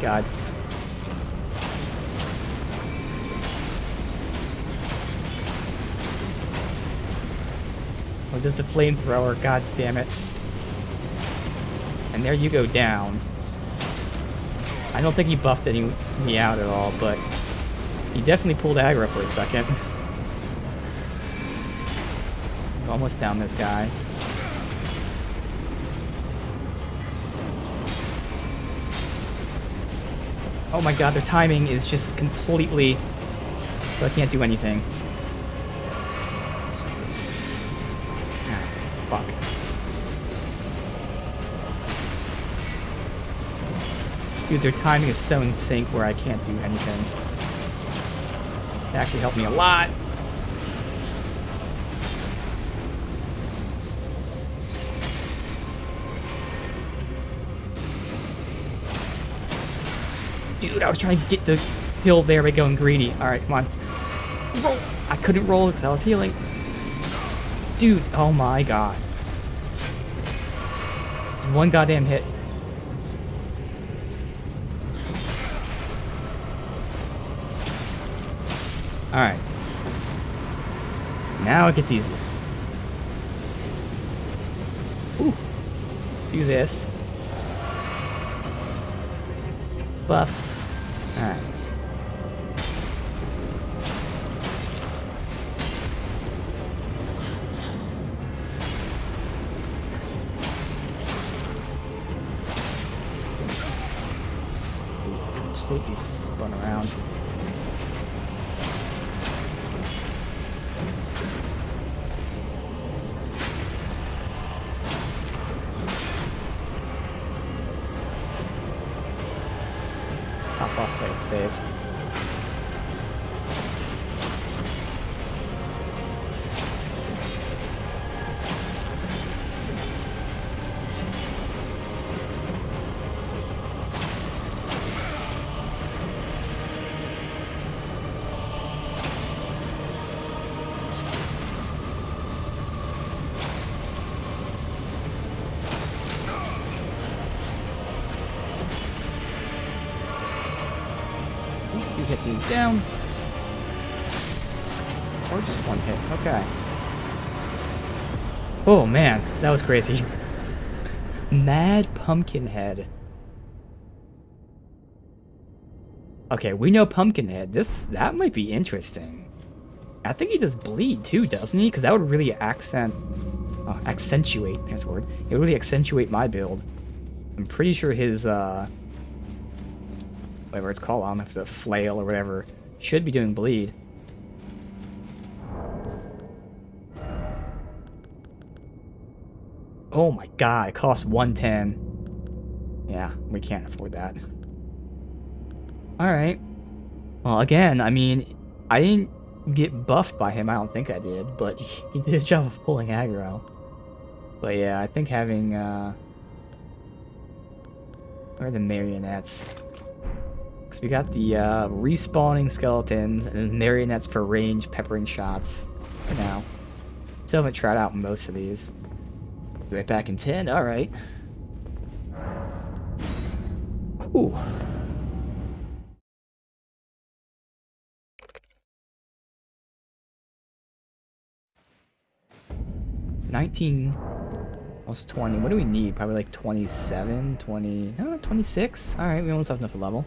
God. Or just a flamethrower, god damn it. And there you go down. I don't think he buffed me out at all, but he definitely pulled aggro for a second. Almost down this guy. Oh my god, their timing is just completely... So I can't do anything. Ah, fuck. Dude, their timing is so in sync where I can't do anything. It actually helped me a lot. Dude, I was trying to get the kill there by going greedy. Alright, come on. Roll! I couldn't roll because I was healing. Dude, oh my god. One goddamn hit. Alright. Now it gets easier. Ooh. Do this. Buff. Alright. He's completely spun around. Hop off, play it safe. Two hits and he's down. Or just one hit. Okay. Oh man, that was crazy. Mad Pumpkinhead. Okay, we know Pumpkinhead. That might be interesting. I think he does bleed too, doesn't he? Because that would really accentuate. There's a word. It would really accentuate my build. I'm pretty sure his whatever it's called, I don't know if it's a flail or whatever, should be doing bleed. Oh my god, it costs 110. Yeah, we can't afford that. Alright. Well, again, I mean, I didn't get buffed by him, I don't think I did, but he did his job of pulling aggro. But yeah, I think having, where are the marionettes? Because we got the respawning skeletons and then marionettes for range peppering shots for now. Still haven't tried out most of these. Be right back in 10, alright. Ooh. $19 almost 20. What do we need? Probably like 27, 20, 26? Alright, we almost have enough level.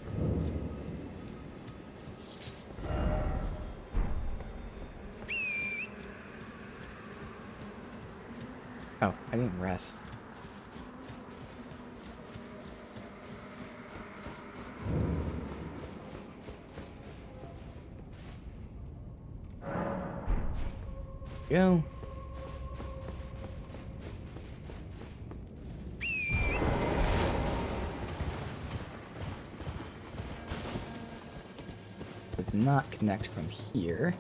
Oh, I didn't rest. Go. Does not connect from here.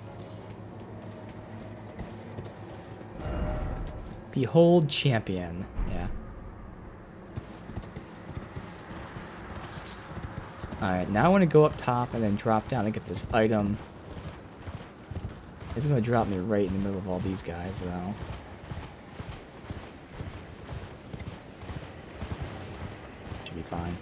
Behold champion. Yeah. Alright, now I want to go up top and then drop down and get this item. It's going to drop me right in the middle of all these guys, though. Should be fine.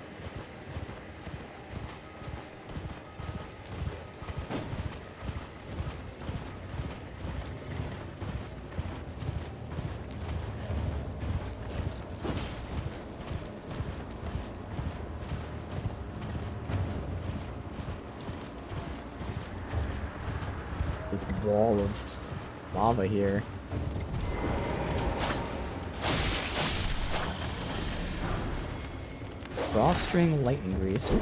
This wall of lava here. Drawstring lightning grease. Ooh.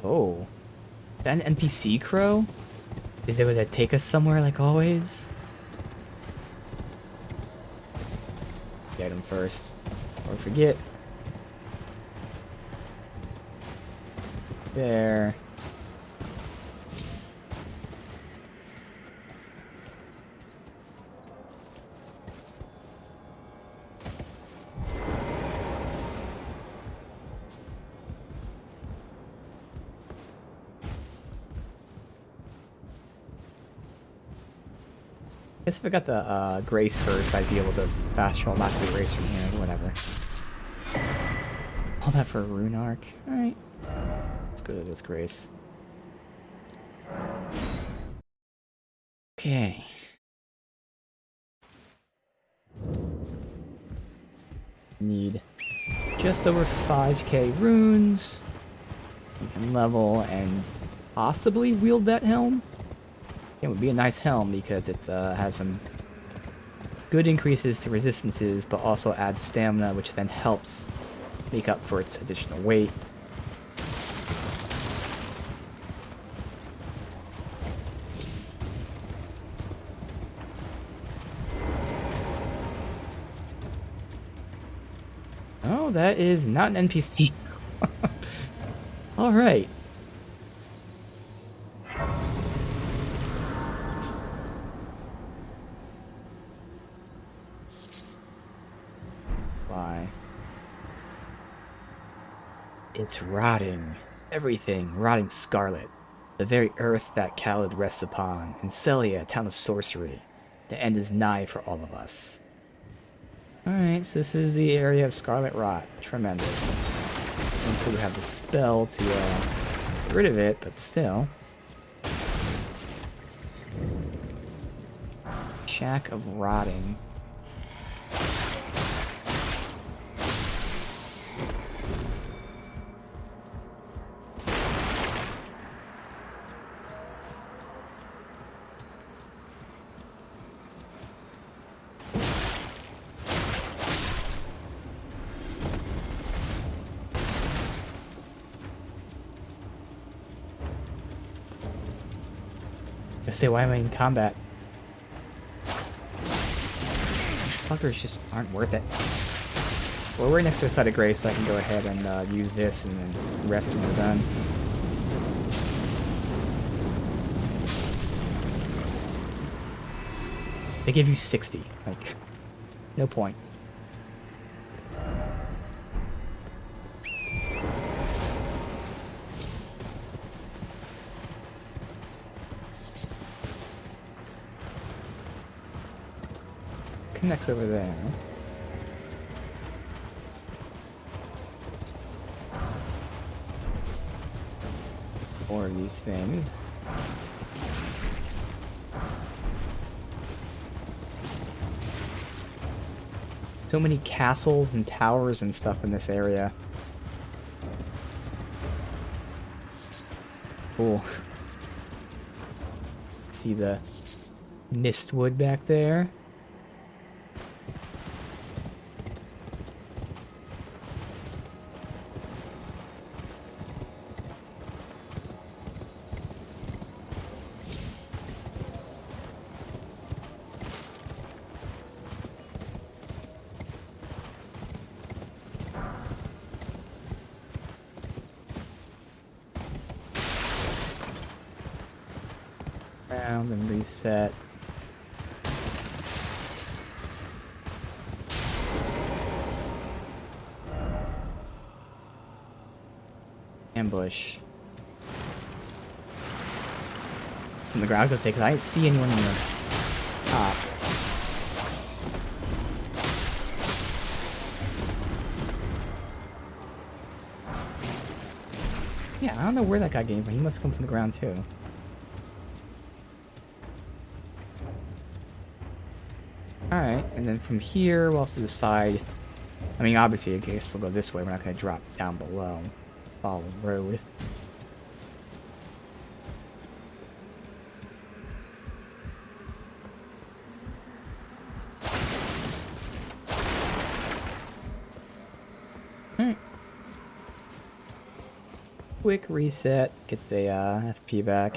Oh. Is that an NPC crow? Is it gonna take us somewhere like always? Get him first. Or forget. There. Guess if I got the Grace first, I'd be able to fast travel not to the Grace from here, whatever. All that for a rune arc. Alright. Let's go to this Grace. Okay. Need just over 5k runes. We can level and possibly wield that helm. It would be a nice helm because it has some good increases to resistances, but also adds stamina, which then helps make up for its additional weight. Oh, that is not an NPC. All right. Why? It's rotting. Everything rotting scarlet. The very earth that Khaled rests upon. And Celia, town of sorcery. The end is nigh for all of us. Alright, so this is the area of scarlet rot. Tremendous. I don't think we have the spell to get rid of it, but still. Shack of rotting. I say, why am I in combat? These fuckers just aren't worth it. Well, we're next to a side of grace, so I can go ahead and use this and then rest when we're done. They give you 60. Like, no point. Connects over there. More of these things. So many castles and towers and stuff in this area. Cool. See the mistwood back there? Around and reset. Ambush. From the ground, I was gonna say, because I didn't see anyone in the top. I don't know where that guy came from. He must come from the ground too. Alright, and then from here, we'll have to decide. I mean, obviously, I guess we'll go this way. We're not going to drop down below. Follow the road. Alright. Quick reset. Get the FP back.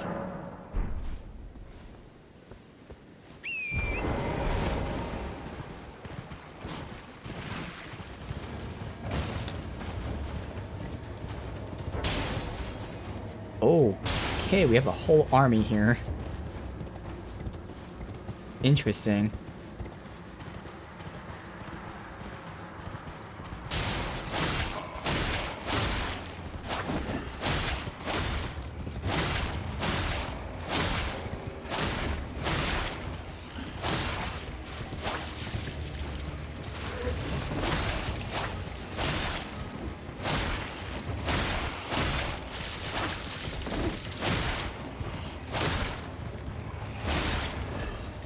Oh, okay, we have a whole army here. Interesting.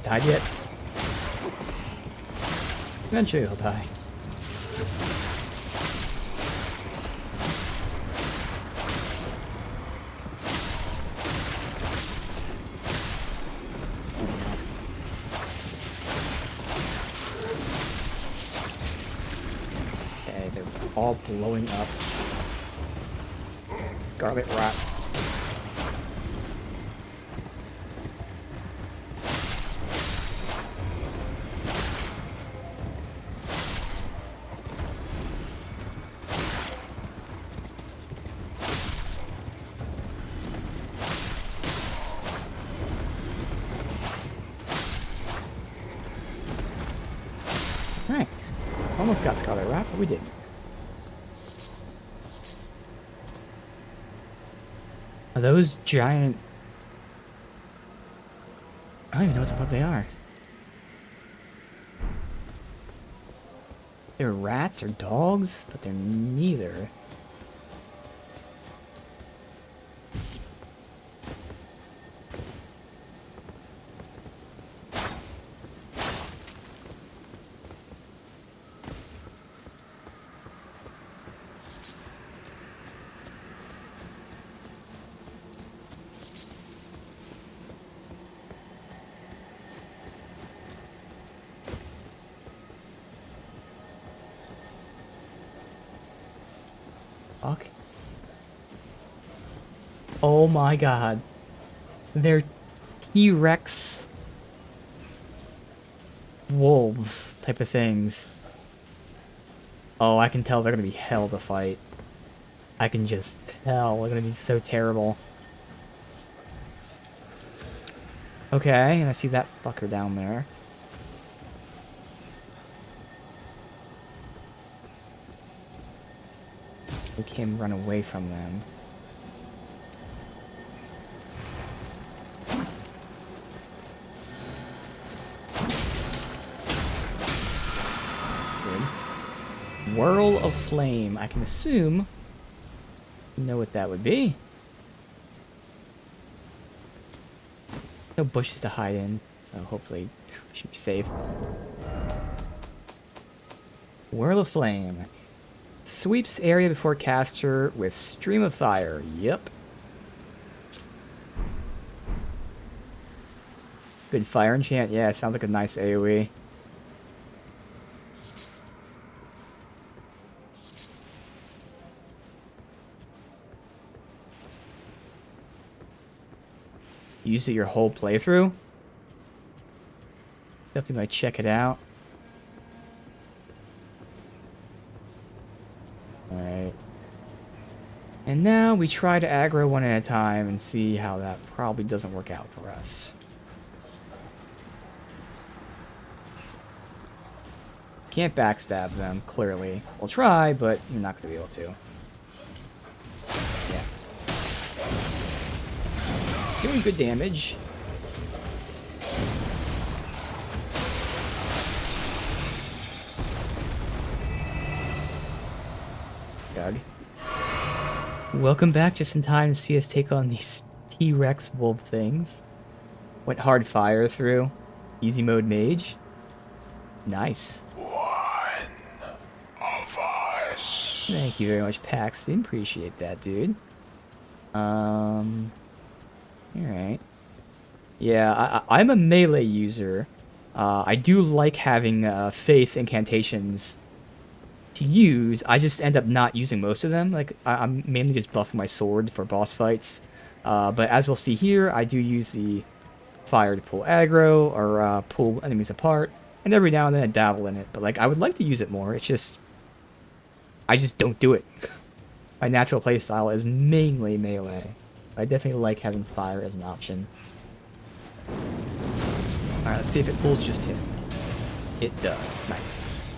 Died yet? Eventually he'll die. Okay, they're all blowing up. Scarlet Rot. Alright. Almost got Scarlet Rot, but we didn't. Are those giant... I don't even know what the fuck they are. They're rats or dogs, but they're neither. Fuck. Oh my god. They're T-Rex wolves type of things. Oh, I can tell they're gonna be hell to fight. I can just tell they're gonna be so terrible. Okay, and I see that fucker down there. We can run away from them. Good. Whirl of Flame. I can assume you know what that would be. No bushes to hide in, so hopefully we should be safe. Whirl of Flame. Sweeps area before caster with Stream of Fire. Yep. Good fire enchant. Yeah, sounds like a nice AoE. Use it your whole playthrough? Definitely might check it out. Alright. And now we try to aggro one at a time and see how that probably doesn't work out for us. Can't backstab them, clearly. We'll try, but you're not going to be able to. Yeah. Doing good damage. Doug. Welcome back just in time to see us take on these T-Rex wolf things. Went hard fire through. Easy mode mage. Nice. One of us. Thank you very much, Paxton. Appreciate that, dude. Alright. Yeah, I'm a melee user. I do like having faith incantations to use. I just end up not using most of them. Like, I'm mainly just buffing my sword for boss fights. But as we'll see here, I do use the fire to pull aggro or pull enemies apart. And every now and then I dabble in it. But, like, I would like to use it more. It's just... I just don't do it. My natural playstyle is mainly melee. I definitely like having fire as an option. Alright, let's see if it pulls just him. It does. Nice.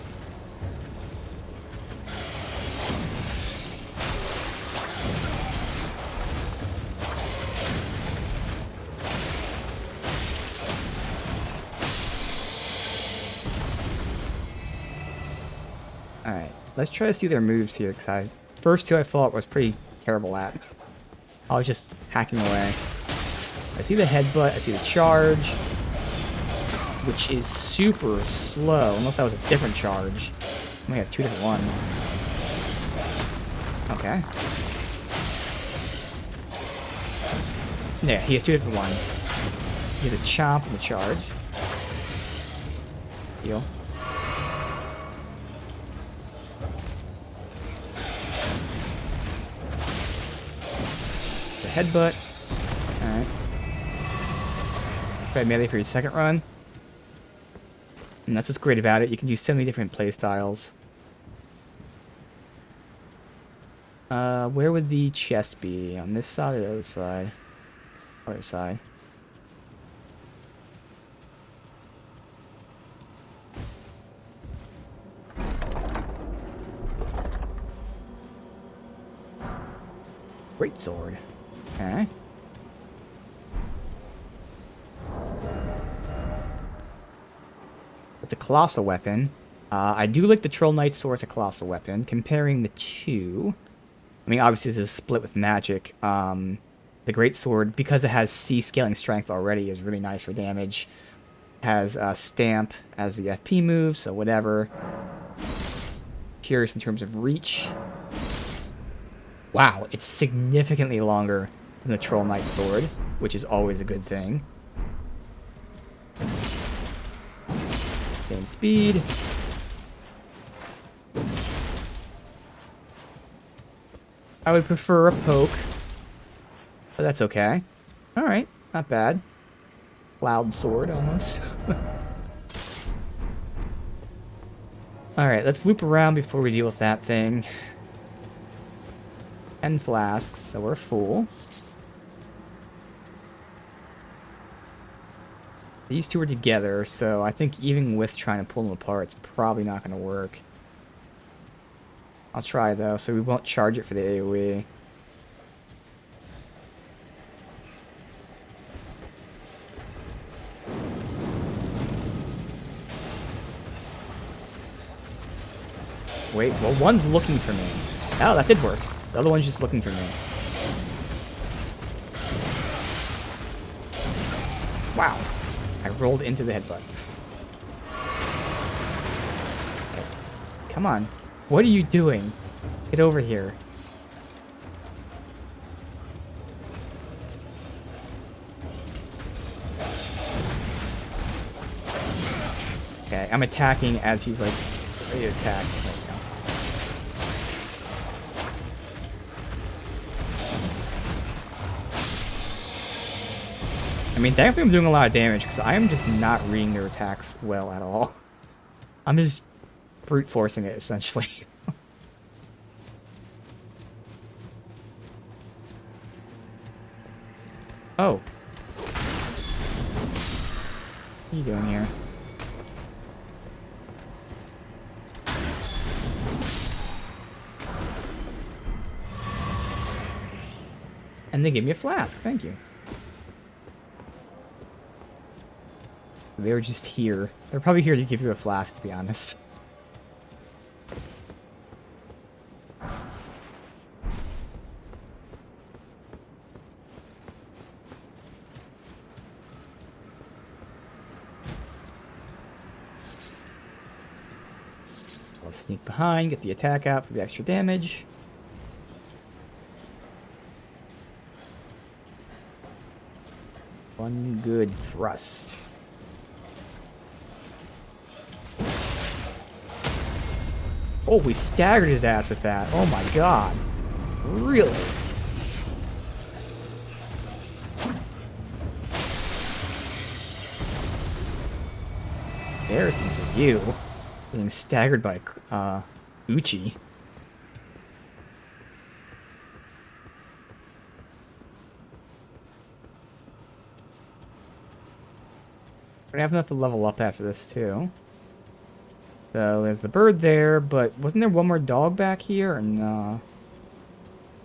Alright, let's try to see their moves here, because first two I fought was pretty terrible at. I was just hacking away. I see the headbutt, I see the charge, which is super slow, unless that was a different charge. We have two different ones. Okay. Yeah, he has two different ones. He has a chomp and a charge. Heal. The headbutt. Alright. Try melee for your second run. And that's what's great about it. You can do so many different playstyles. Where would the chest be? On this side or the other side? Other side. Great sword. Okay. It's a colossal weapon. I do like the Troll Knight sword as a colossal weapon. Comparing the two, I mean, obviously this is split with magic. The great sword, because it has C scaling strength already, is really nice for damage. Has stamp as the FP move, so whatever. Curious in terms of reach. Wow, it's significantly longer than the Troll Knight sword, which is always a good thing. Same speed. I would prefer a poke, but that's okay. Alright, not bad. Loud sword, almost. Alright, let's loop around before we deal with that thing. 10 flasks, so we're full. These two are together, so I think even with trying to pull them apart, it's probably not going to work. I'll try, though, so we won't charge it for the AoE. Wait, well, one's looking for me. Oh, that did work. The other one's just looking for me. Wow. I rolled into the headbutt. Okay. Come on. What are you doing? Get over here. Okay, I'm attacking as he's like ready to attack. There we go. I mean, thankfully I'm doing a lot of damage because I am just not reading their attacks well at all. I'm just brute forcing it, essentially. Oh. What are you doing here? And they gave me a flask, thank you. They were just here. They're probably here to give you a flask, to be honest. Let's sneak behind, get the attack out for the extra damage. One good thrust. Oh, we staggered his ass with that. Oh my god. Really? Embarrassing for you. Being staggered by, Uchi. We're gonna have enough to level up after this, too. So, there's the bird there, but wasn't there one more dog back here? Or no?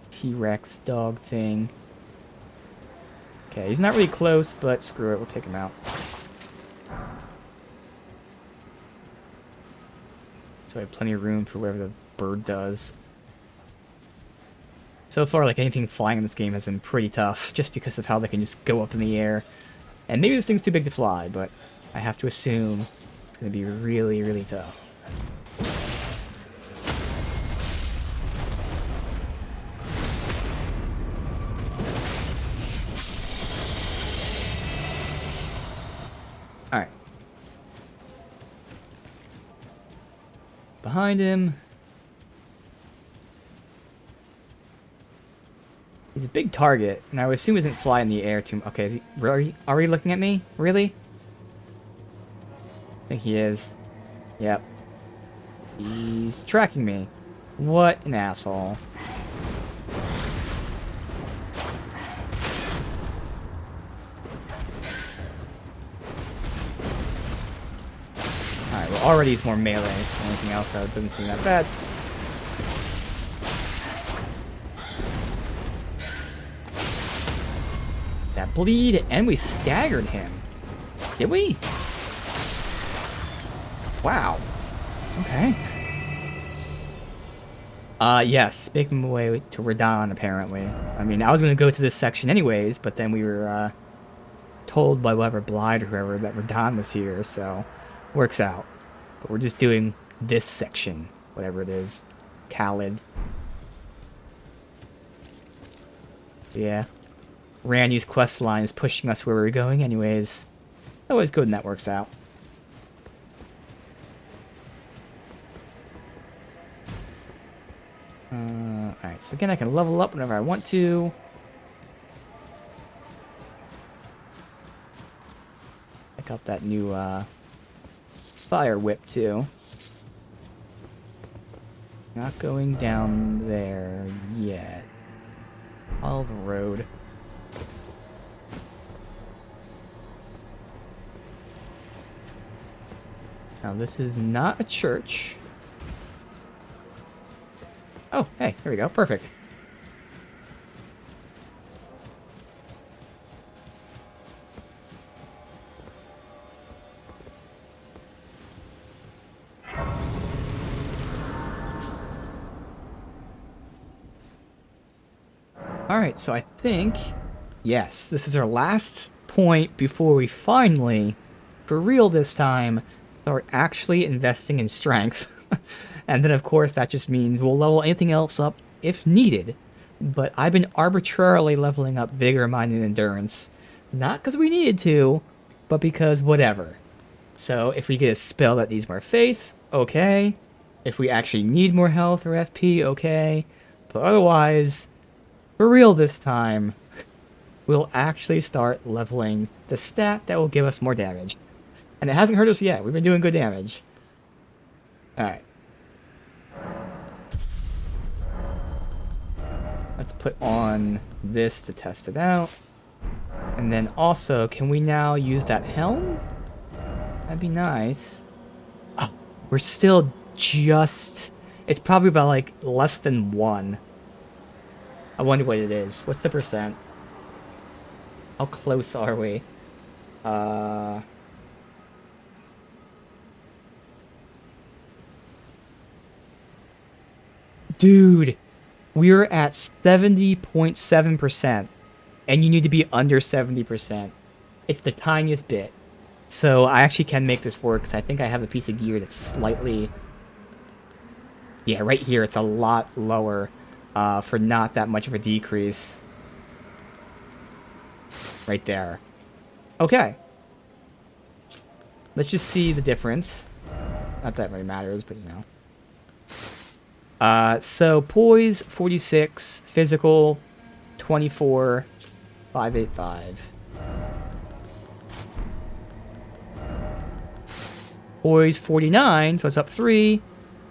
T-Rex dog thing. Okay, he's not really close, but screw it, we'll take him out. So I have plenty of room for whatever the bird does. So far, like, anything flying in this game has been pretty tough, just because of how they can just go up in the air. And maybe this thing's too big to fly, but I have to assume it's going to be really, really tough. Alright. Behind him. He's a big target, and I would assume he doesn't fly in the air too much. Okay, is he, are you looking at me? Really? I think he is. Yep. He's tracking me. What an asshole. Alright, well already he's more melee than anything else, so it doesn't seem that bad. That bleed, and we staggered him. Did we? Wow. Okay. Yes, making my way to Radon, apparently. I mean, I was going to go to this section anyways, but then we were, told by whoever, Blyde or whoever, that Radon was here, so works out. But we're just doing this section, whatever it is. Khalid. Yeah. Randy's quest line is pushing us where we're going anyways. Always good when that works out. Alright, so again I can level up whenever I want to. Check out that new fire whip too. Not going down there yet. Follow the road. Now this is not a church. Oh, hey, here we go. Perfect. Alright, so I think, yes, this is our last point before we finally, for real this time, start actually investing in strength. And then, of course, that just means we'll level anything else up if needed. But I've been arbitrarily leveling up Vigor, Mind, and Endurance. Not because we needed to, but because whatever. So if we get a spell that needs more faith, okay. If we actually need more health or FP, okay. But otherwise, for real this time, we'll actually start leveling the stat that will give us more damage. And it hasn't hurt us yet. We've been doing good damage. Alright. Let's put on this to test it out. And then also, can we now use that helm? That'd be nice. Oh, we're still just... It's probably about, like, less than 1. I wonder what it is. What's the percent? How close are we? Dude, we're at 70.7%, and you need to be under 70%. It's the tiniest bit. So I actually can make this work, because I think I have a piece of gear that's slightly Yeah, right here it's a lot lower for not that much of a decrease. Right there. Okay. Let's just see the difference. Not that really matters, but you know. So poise 46, physical 24, 585. Poise 49, so it's up 3.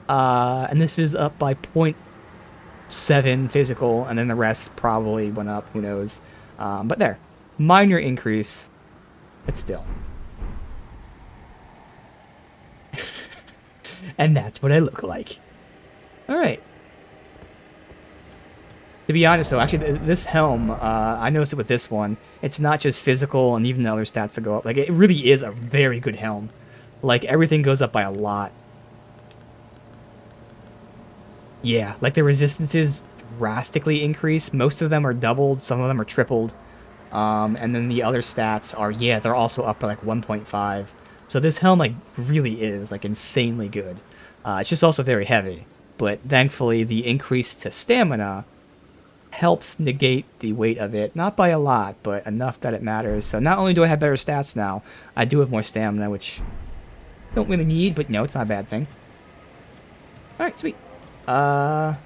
And this is up by 0.7 physical, and then the rest probably went up, who knows. But there. Minor increase, but still. And that's what I look like. Alright. To be honest, though, actually, this helm, I noticed it with this one. It's not just physical and even the other stats that go up. Like, it really is a very good helm. Like, everything goes up by a lot. Yeah, like, the resistances drastically increase. Most of them are doubled, some of them are tripled. And then the other stats are, yeah, they're also up by, like, 1.5. So this helm, like, really is, like, insanely good. It's just also very heavy. But thankfully, the increase to stamina helps negate the weight of it. Not by a lot, but enough that it matters. So not only do I have better stats now, I do have more stamina, which I don't really need, but no, it's not a bad thing. Alright, sweet. Whirl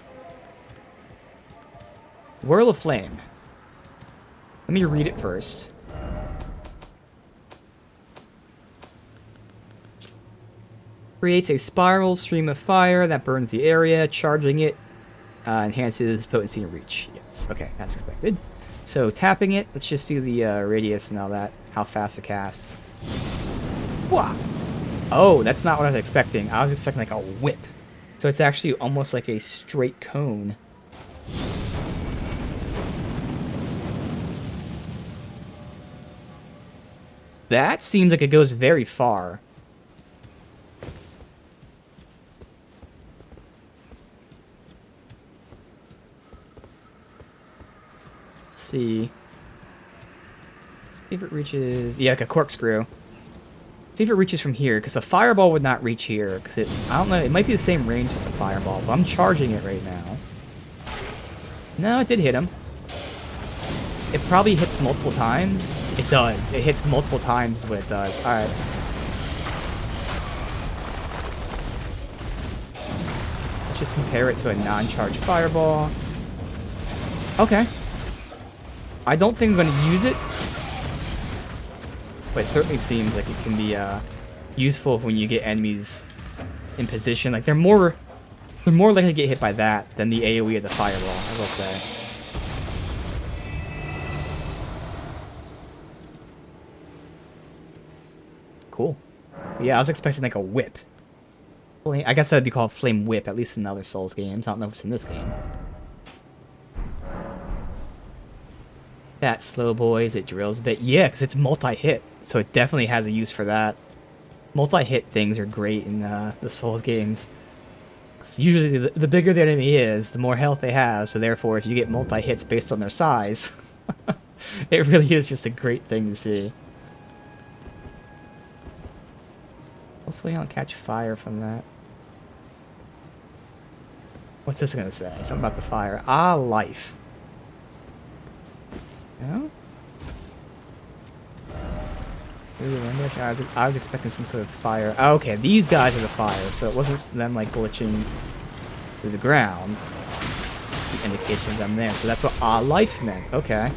of Flame. Let me read it first. Creates a spiral stream of fire that burns the area. Charging it enhances potency and reach. Yes, okay, that's expected. So tapping it, let's just see the radius and all that, how fast it casts. Wow. Oh, that's not what I was expecting. I was expecting like a whip. So it's actually almost like a straight cone. That seems like it goes very far. Let's see if it reaches, yeah, like a corkscrew. See if it reaches from here, because a fireball would not reach here, because it, I don't know, it might be the same range as the fireball, but I'm charging it right now. No, it did hit him. It probably hits multiple times. It does. It hits multiple times what it does. Alright. Let's just compare it to a non-charged fireball. Okay. I don't think I'm going to use it, but it certainly seems like it can be useful when you get enemies in position. Like they're more likely to get hit by that than the AoE of the fireball, I will say. Cool. Yeah, I was expecting like a whip. I guess that'd be called Flame Whip, at least in other Souls games. I don't know if it's in this game. That slow boys, it drills a bit. Yeah, because it's multi-hit, so it definitely has a use for that. Multi-hit things are great in the Souls games. 'Cause usually the bigger the enemy is, the more health they have, so therefore if you get multi-hits based on their size, it really is just a great thing to see. Hopefully I don't catch fire from that. What's this gonna say? Something about the fire. Ah, life. No? I was expecting some sort of fire. Oh, okay, these guys are the fire, so it wasn't them like glitching through the ground. The indications I'm there, so that's what life meant. Okay.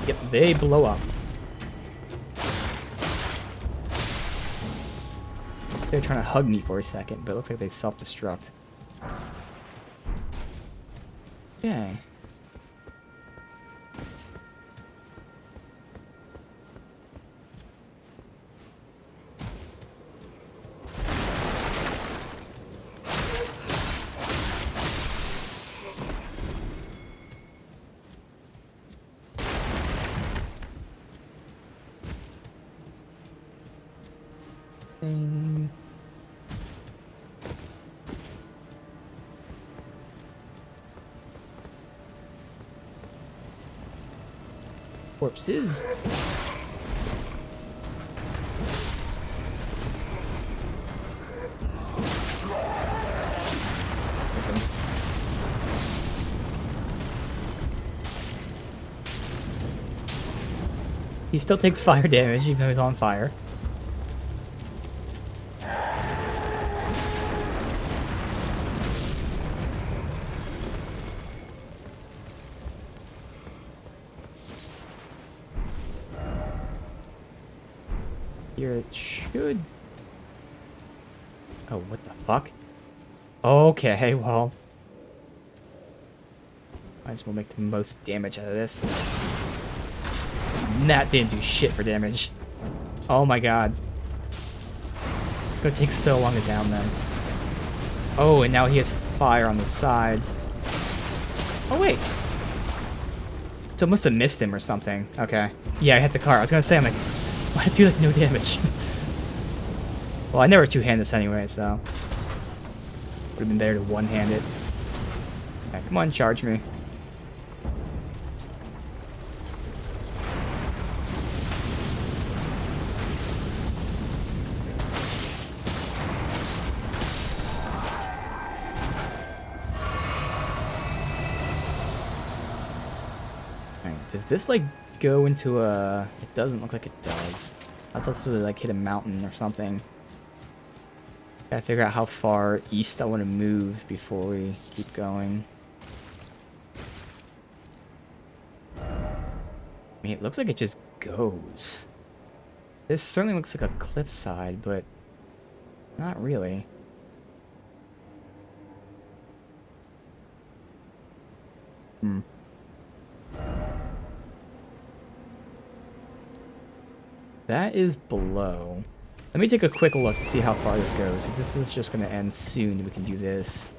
Yep, they blow up. They're trying to hug me for a second, but it looks like they self-destruct. Okay. corpses. He still takes fire damage even though he's on fire. Here it should... Oh, what the fuck? Okay, well... Might as well make the most damage out of this. And that didn't do shit for damage. Oh my god. It's gonna take so long to down them. Oh, and now he has fire on the sides. Oh, wait. So it must have missed him or something. Okay. Yeah, I hit the car. I was gonna say, I'm like, why do like no damage? Well, I never two-hand this anyway, so... Would have been better to one-hand it. Okay, come on, charge me. Does this, like, go into a... It doesn't look like it does. I thought this would, like, hit a mountain or something. Gotta figure out how far east I want to move before we keep going. I mean, it looks like it just goes. This certainly looks like a cliffside, but not really. That is below. Let me take a quick look to see how far this goes. If this is just going to end soon, we can do this.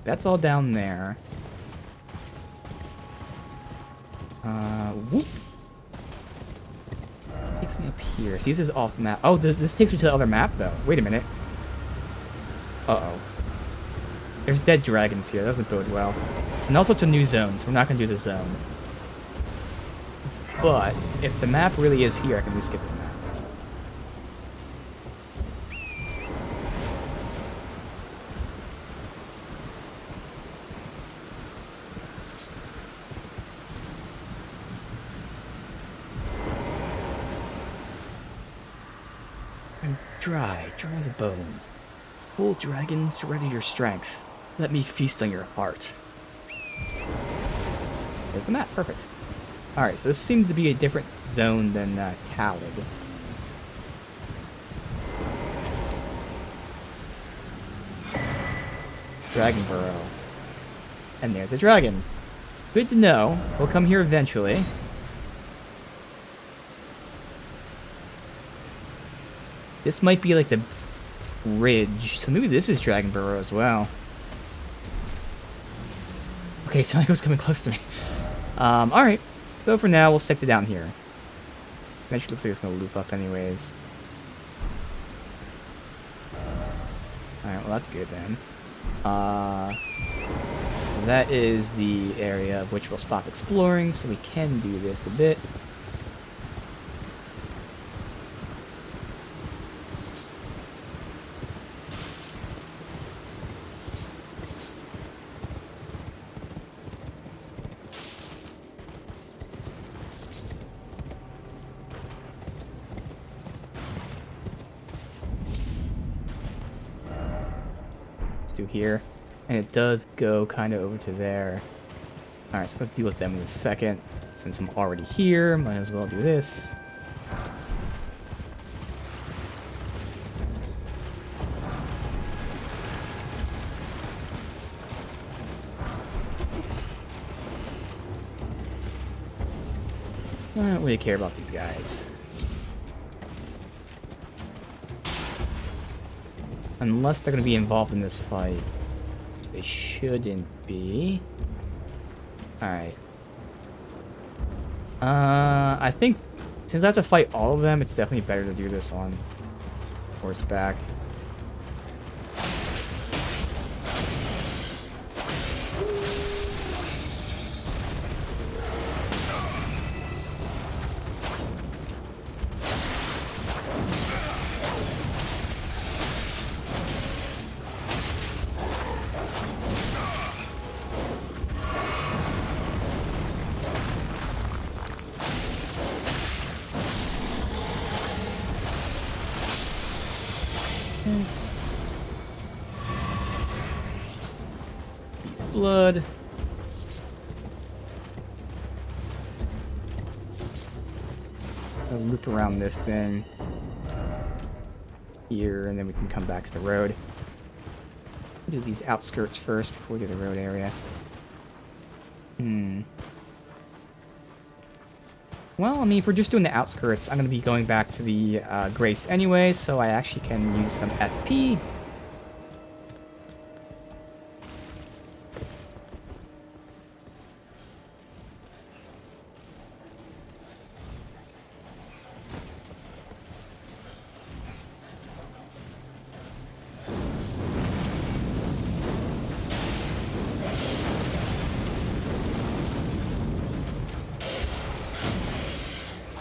That's all down there. Whoop. Takes me up here. See, this is off map. Oh, this takes me to the other map, though. Wait a minute. Uh-oh. There's dead dragons here. That doesn't bode well. And also it's a new zone, so we're not going to do the zone. But, if the map really is here, I can at least get the map. I'm dry as a bone. Full dragon, surrender your strength. Let me feast on your heart. There's the map, perfect. Alright, so this seems to be a different zone than Khalid. Dragon Burrow. And there's a dragon. Good to know. We'll come here eventually. This might be like the ridge, so maybe this is Dragon Burrow as well. Okay, sounded like it was coming close to me. Alright. So for now, we'll stick to down here. Eventually looks like it's going to loop up anyways. Alright, well that's good then. So that is the area of which we'll stop exploring, so we can do this a bit. Here, and it does go kind of over to there. Alright, so let's deal with them in a second. Since I'm already here, might as well do this. I don't really care about these guys. Unless they're going to be involved in this fight. Which they shouldn't be. Alright. I think since I have to fight all of them, it's definitely better to do this on horseback. Beast blood. I'll loop around this thing here, and then we can come back to the road. Do these outskirts first before we do the road area. Well, I mean, if we're just doing the outskirts, I'm going to be going back to the Grace anyway, so I actually can use some FP.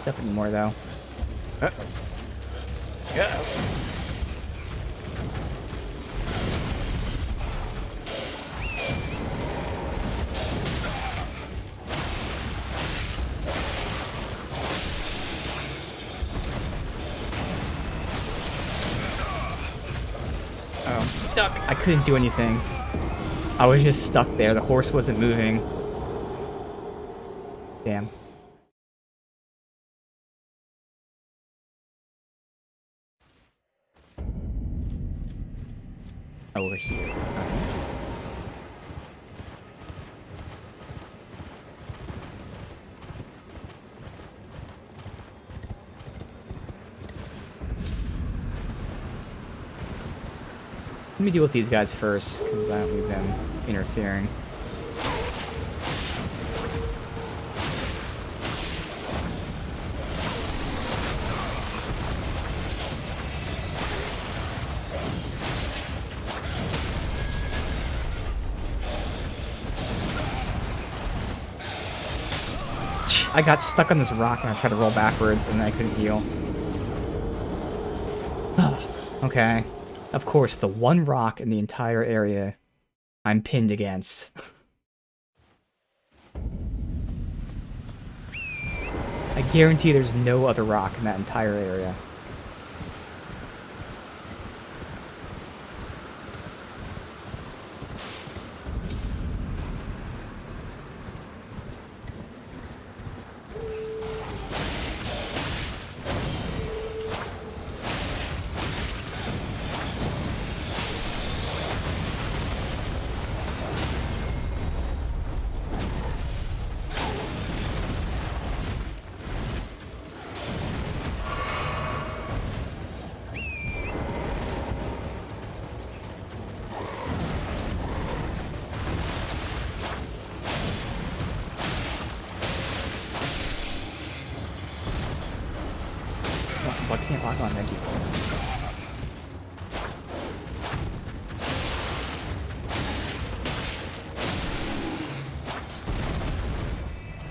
Nothing more though. Yeah. Oh, I'm stuck. I couldn't do anything. I was just stuck there. The horse wasn't moving. Damn. Over here. Let me deal with these guys first, because I don't need them interfering. I got stuck on this rock and I tried to roll backwards and I couldn't heal. Okay. Of course, the one rock in the entire area I'm pinned against. I guarantee there's no other rock in that entire area. I can't lock on, thank you.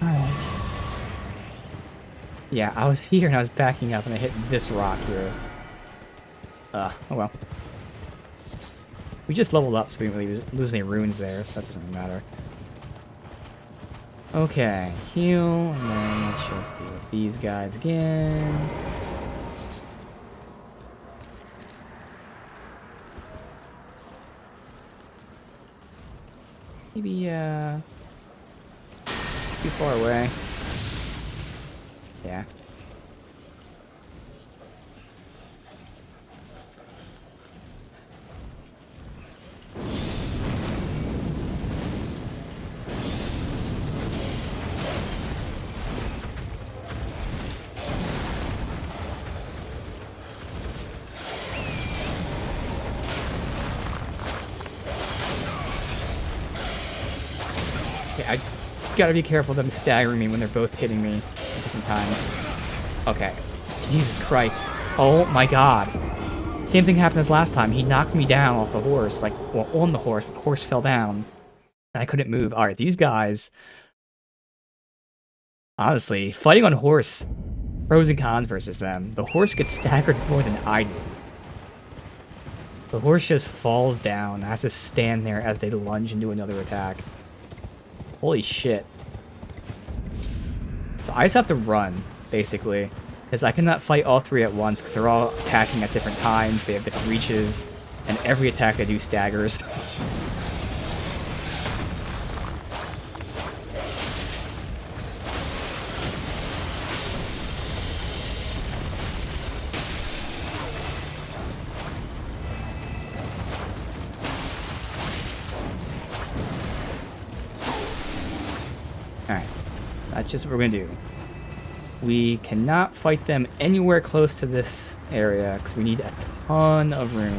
Alright. Yeah, I was here and I was backing up and I hit this rock here. Oh well. We just leveled up so we didn't really lose any runes there, so that doesn't really matter. Okay, heal, and then let's just deal with these guys again. Maybe, too far away. Yeah. Okay, I gotta be careful of them staggering me when they're both hitting me at different times. Okay. Jesus Christ. Oh my god. Same thing happened as last time. He knocked me down off the horse, like, well, on the horse, but the horse fell down. And I couldn't move. Alright, these guys... Honestly, fighting on horse, pros and cons versus them. The horse gets staggered more than I do. The horse just falls down. I have to stand there as they lunge into another attack. Holy shit. So I just have to run, basically. Because I cannot fight all three at once because they're all attacking at different times, they have different reaches, and every attack I do staggers. Alright, that's just what we're gonna do. We cannot fight them anywhere close to this area because we need a ton of room.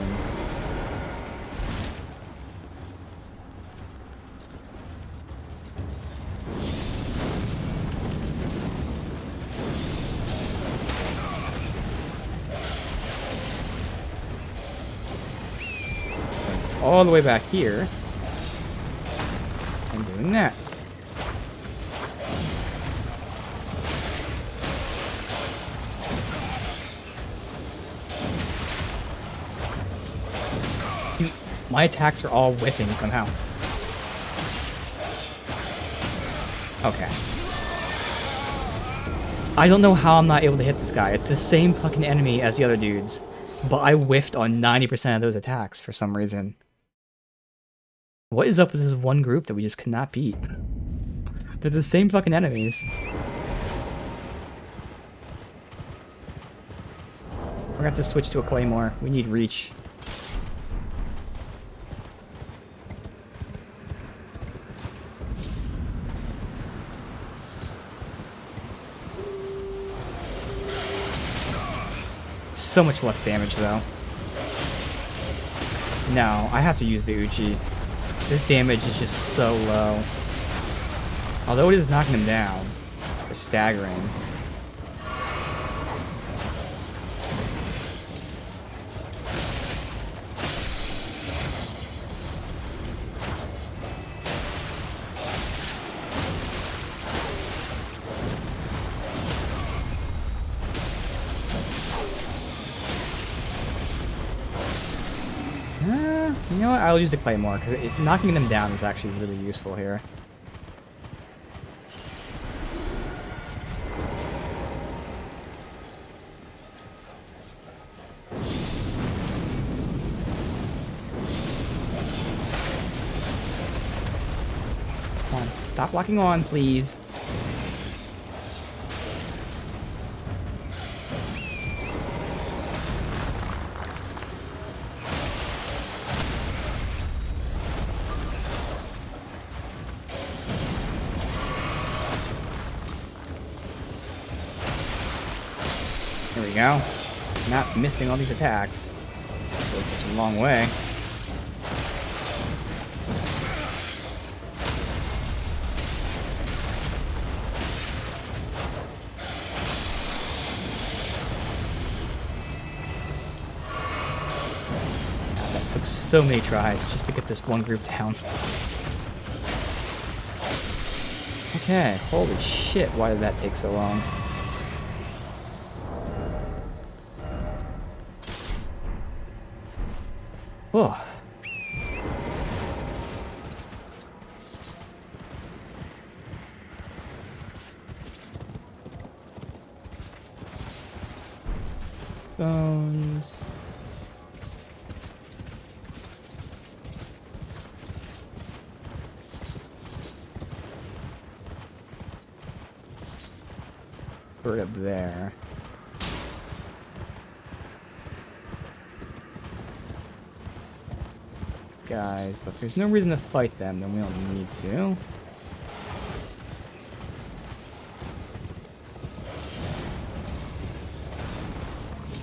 All the way back here and doing that. My attacks are all whiffing somehow. Okay. I don't know how I'm not able to hit this guy. It's the same fucking enemy as the other dudes, but I whiffed on 90% of those attacks for some reason. What is up with this one group that we just cannot beat? They're the same fucking enemies. We're gonna have to switch to a claymore. We need reach. So much less damage though. No, I have to use the Uchi. This damage is just so low. Although it is knocking him down, or staggering. You know what? I'll use the claymore because knocking them down is actually really useful here. Come on, stop locking on, please. There we go. Not missing all these attacks. It goes such a long way. That took so many tries just to get this one group down. Okay, holy shit, why did that take so long? Oh. Bones. Put it up there. Guys, but if there's no reason to fight them, then we don't need to.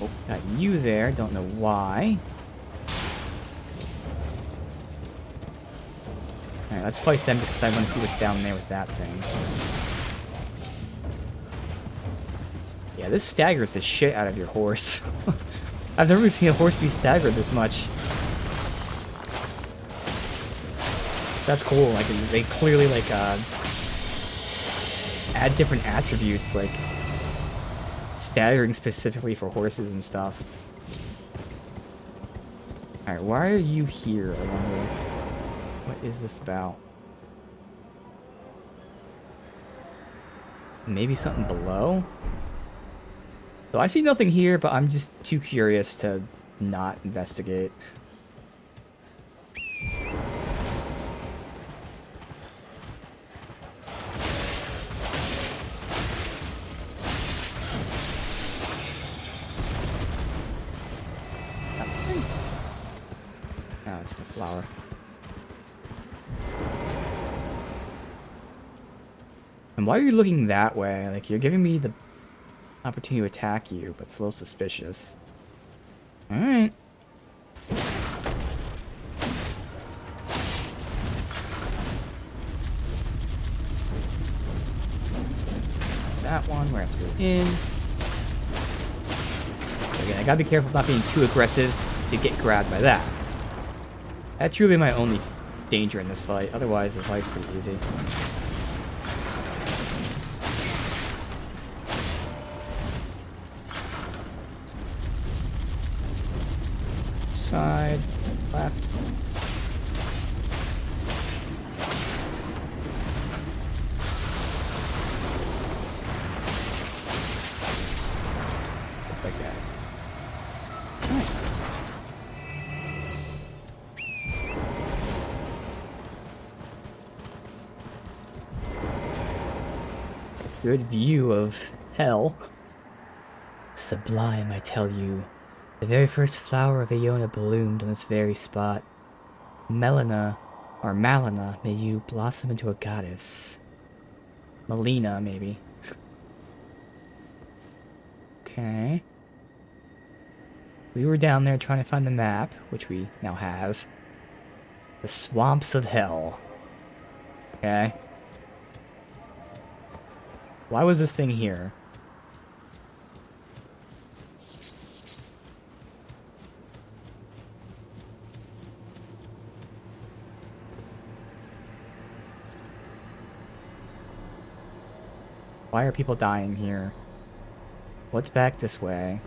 Oh, got you there, don't know why. Alright, let's fight them just because I want to see what's down there with that thing. Yeah, this staggers the shit out of your horse. I've never seen a horse be staggered this much. That's cool. Like they clearly like add different attributes, like staggering specifically for horses and stuff. All right, why are you here? I wonder. What is this about? Maybe something below? So I see nothing here, but I'm just too curious to not investigate. That's pretty. No, it's the flower. And why are you looking that way? Like, you're giving me the opportunity to attack you, but it's a little suspicious. Alright. That one, we're gonna have to go in. Again, I gotta be careful not being too aggressive to get grabbed by that. That's really my only danger in this fight. Otherwise, the fight's pretty easy. Side, left. Just like that. Nice. Good view of hell. Sublime, I tell you. The very first flower of Iona bloomed on this very spot. Melina, or Malina, may you blossom into a goddess. Melina, maybe. Okay. We were down there trying to find the map, which we now have. The Swamps of Hell. Okay. Why was this thing here? Why are people dying here? What's back this way?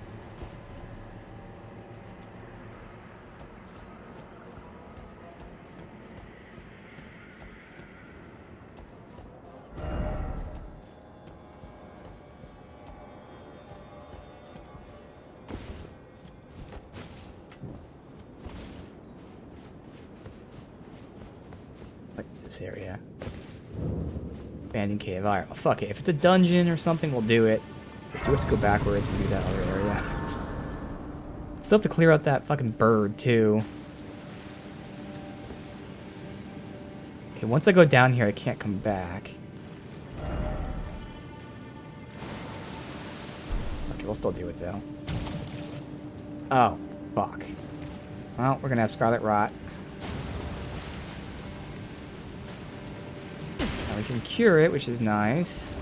What is this area? Abandoned cave. Alright, well, fuck it. If it's a dungeon or something, we'll do it. We do have to go backwards and do that other area. Still have to clear out that fucking bird, too. Okay, once I go down here, I can't come back. Okay, we'll still do it, though. Oh, fuck. Well, we're gonna have Scarlet Rot. Now we can cure it, which is nice.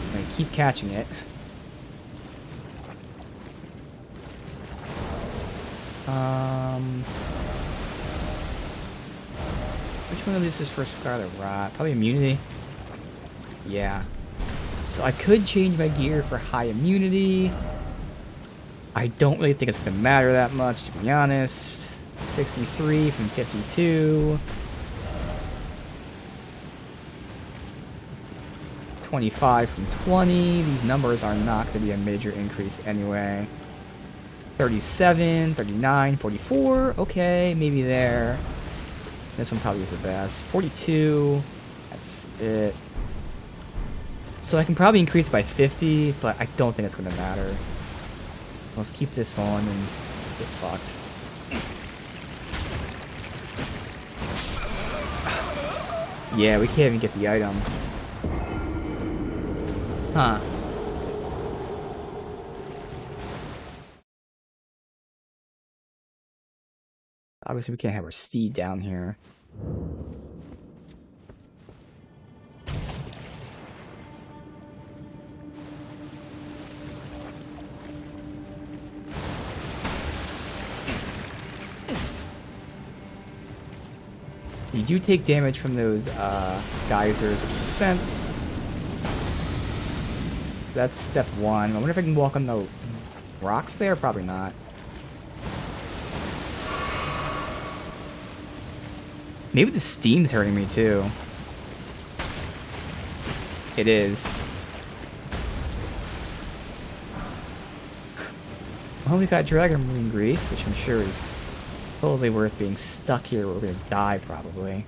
I'm gonna keep catching it. Which one of these is for Scarlet Rot? Probably immunity. Yeah. So I could change my gear for high immunity. I don't really think it's gonna matter that much, to be honest. 63 from 52. 25 from 20. These numbers are not gonna be a major increase anyway. 37, 39, 44. Okay, maybe there. This one probably is the best. 42. That's it. So I can probably increase by 50, but I don't think it's going to matter. Let's keep this on and get fucked. Yeah, we can't even get the item. Huh. Obviously, we can't have our steed down here. You do take damage from those geysers, which makes sense. That's step one. I wonder if I can walk on the rocks there? Probably not. Maybe the steam's hurting me too. It is. Well, we got Dragon Marine Grease, which I'm sure is totally worth being stuck here where we're gonna die probably.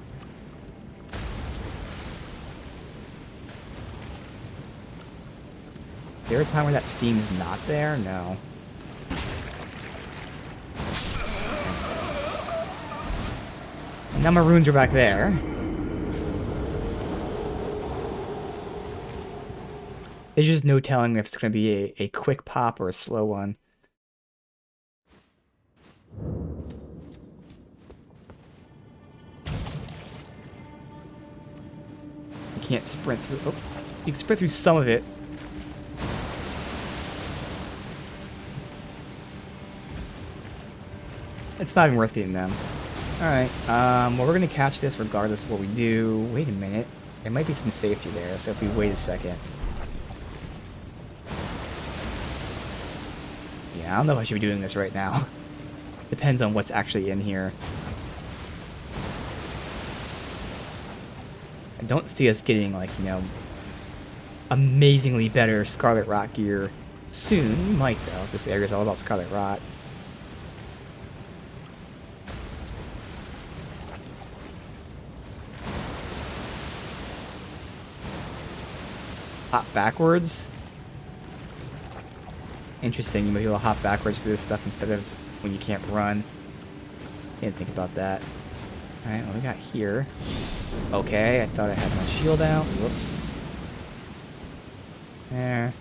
Is there a time where that steam's not there? No. And now my runes are back there. There's just no telling if it's going to be a quick pop or a slow one. You can't sprint through. Oh, you can sprint through some of it. It's not even worth getting them. Alright, well, we're going to catch this regardless of what we do. Wait a minute. There might be some safety there, so if we wait a second. Yeah, I don't know if I should be doing this right now. Depends on what's actually in here. I don't see us getting, like, you know, amazingly better Scarlet Rot gear soon. We might, though. This area is all about Scarlet Rot. Hop backwards. Interesting, you might be able to hop backwards through this stuff instead of when you can't run. Didn't think about that. Alright, what we got here? Okay, I thought I had my shield out. Whoops. There.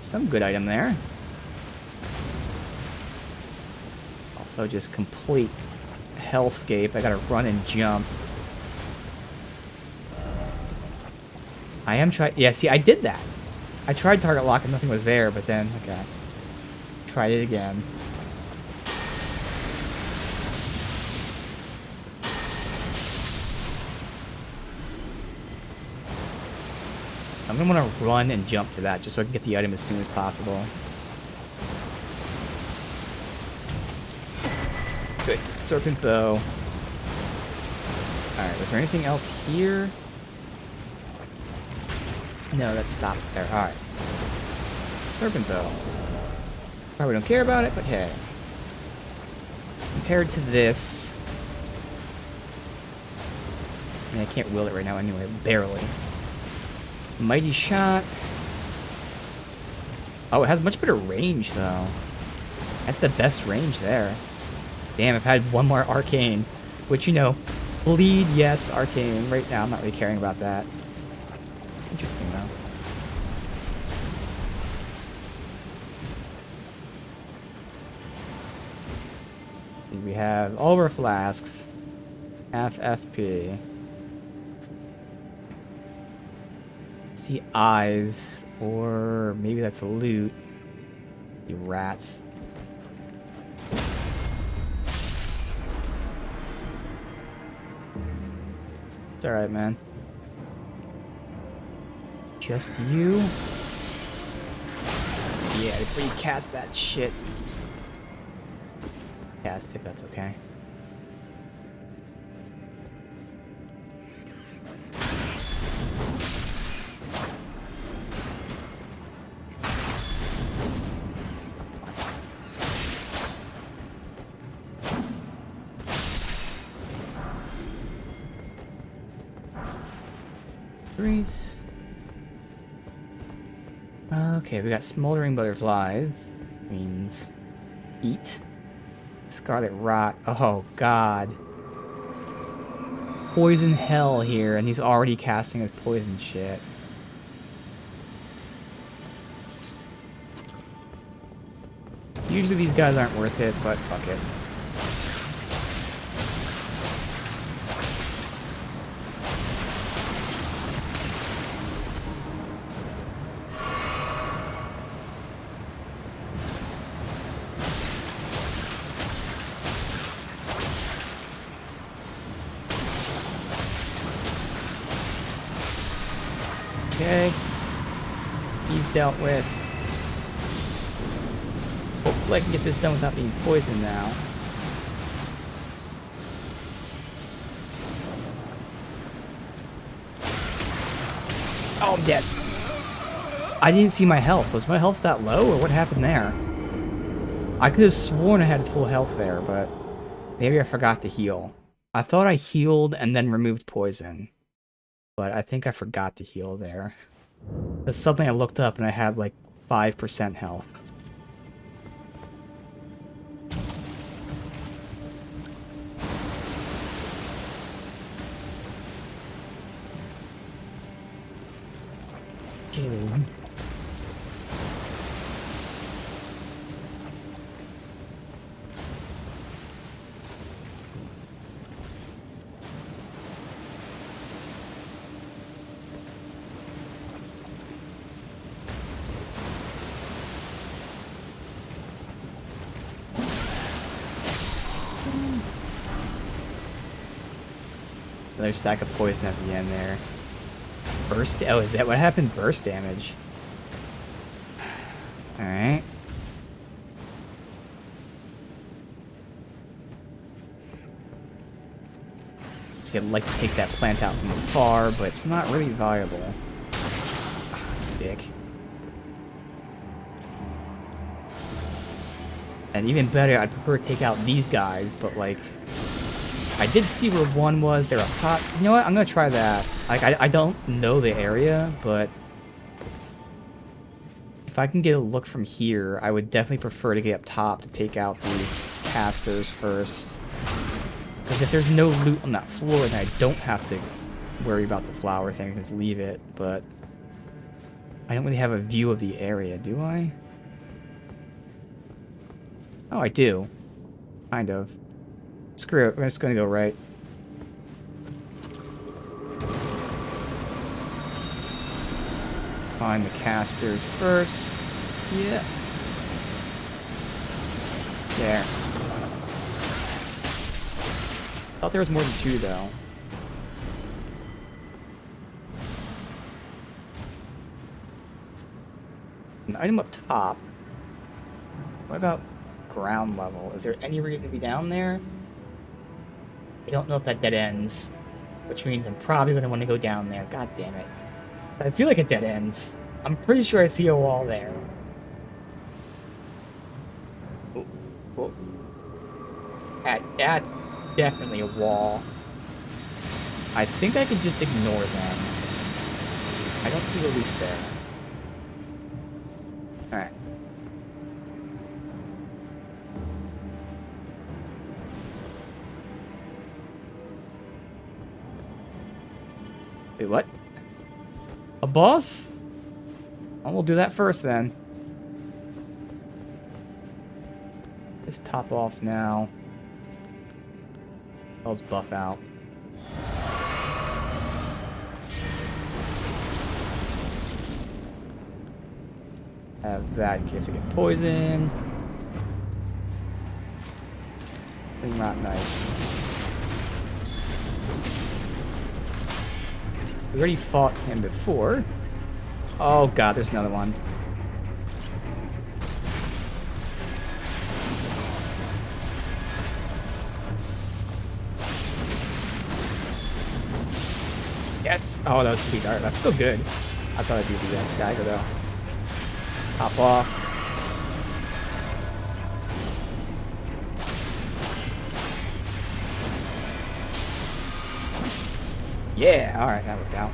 Some good item there. Also just complete hellscape. I gotta run and jump. I am trying. Yeah, see, I did that. I tried target lock and nothing was there, but then, okay. Tried it again. I'm gonna want to run and jump to that just so I can get the item as soon as possible. Good. Serpent bow. Alright, was there anything else here? No, that stops there. Alright. Serpent bow. Probably don't care about it, but hey. Compared to this... I mean, I can't wield it right now anyway, barely. Mighty shot. Oh, it has much better range, though. That's the best range there. Damn, if I had one more arcane. Which, you know, bleed, yes, arcane. Right now, I'm not really caring about that. Interesting, though. We have all of our flasks. Half FP. See eyes, or maybe that's loot. The rats. It's alright, man. Just you? Yeah, before you cast that shit. Cast it, that's okay. Okay, we got smoldering butterflies. Means eat. Scarlet rot. Oh god. Poison hell here, and he's already casting his poison shit. Usually these guys aren't worth it, but fuck it. Okay. He's dealt with. Hopefully I can get this done without being poisoned now. Oh, I'm dead. I didn't see my health. Was my health that low, or what happened there? I could have sworn I had full health there, but maybe I forgot to heal. I thought I healed and then removed poison, but I think I forgot to heal there. That's something I looked up and I had like 5% health. Okay. Another stack of poison at the end there. Burst? Oh, is that what happened? Burst damage. Alright. See, I'd like to take that plant out from afar, but it's not really viable. Dick. And even better, I'd prefer to take out these guys, but like... I did see where one was. They're up top. You know what? I'm gonna try that. Like, I don't know the area, but if I can get a look from here, I would definitely prefer to get up top to take out the casters first. Because if there's no loot on that floor, then I don't have to worry about the flower thing. I can just leave it. But I don't really have a view of the area, do I? Oh, I do. Kind of. Screw it, we're just gonna go right. Find the casters first. Yeah. There. Thought there was more than two, though. An item up top. What about ground level? Is there any reason to be down there? I don't know if that dead ends, which means I'm probably going to want to go down there. God damn it. I feel like it dead ends. I'm pretty sure I see a wall there. Oh, oh. That's definitely a wall. I think I could just ignore them. I don't see a loop there. Alright. Wait, what? A boss? Well, we'll do that first then. Just top off now. Let's buff out. Have that in case I get poison. Thing rot knife. We already fought him before. Oh god, there's another one. Yes! Oh, that was pretty dark. That's still good. I thought I'd do the stagger though. Hop off. Yeah, alright, that worked out.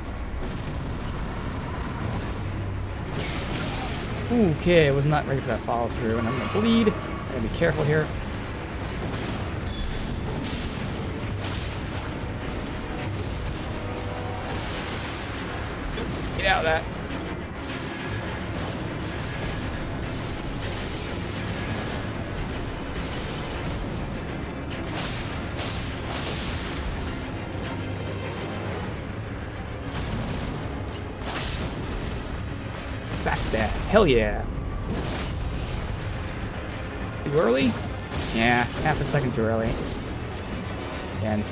Okay, I was not ready for that follow through, and I'm gonna bleed. So I gotta be careful here. Get out of that. Backstab. Hell yeah. Too early? Yeah, half a second too early. And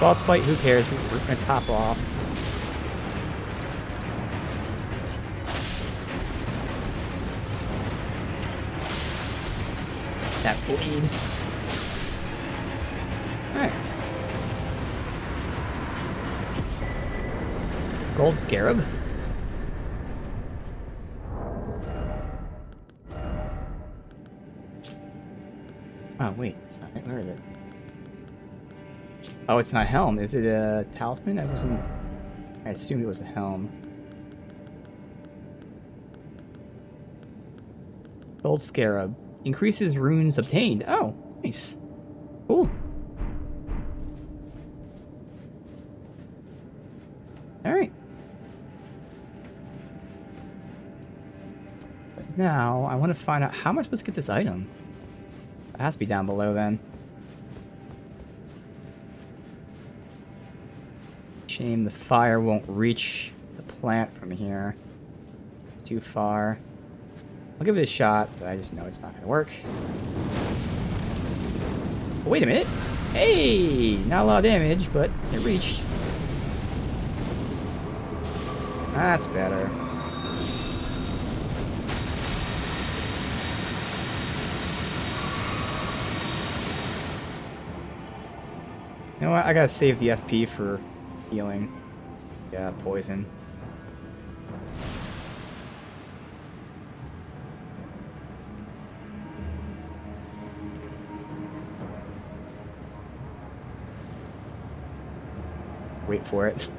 boss fight, who cares? We're gonna top off. That blade. Alright. Gold scarab. Oh, wait. It's not it. Where is it? Oh, it's not helm. Is it a talisman? I assumed it was a helm. Gold scarab. Increases runes obtained. Oh, nice. Cool. Alright. But now, I want to find out how am I supposed to get this item? It has to be down below then. Shame the fire won't reach the plant from here. It's too far. I'll give it a shot, but I just know it's not going to work. Oh, wait a minute. Hey! Not a lot of damage, but it reached. That's better. You know what? I gotta save the FP for healing. Yeah, poison. Wait for it.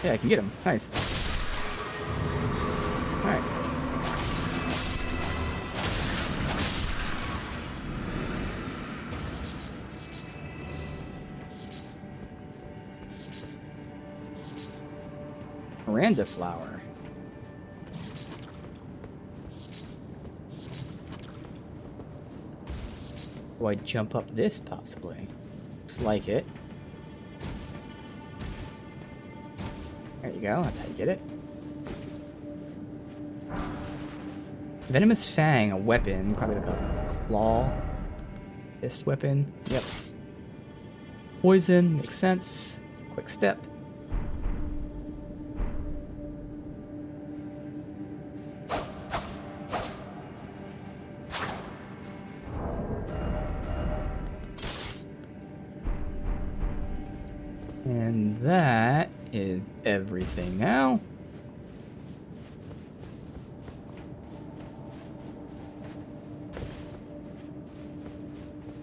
Yeah, I can get him. Nice. Alright. Miranda flower. Do I jump up this, possibly? Looks like it. There you go, that's how you get it. Venomous Fang, a weapon, probably like a claw. Fist weapon, yep. Poison, makes sense. Quick step. And that is everything now.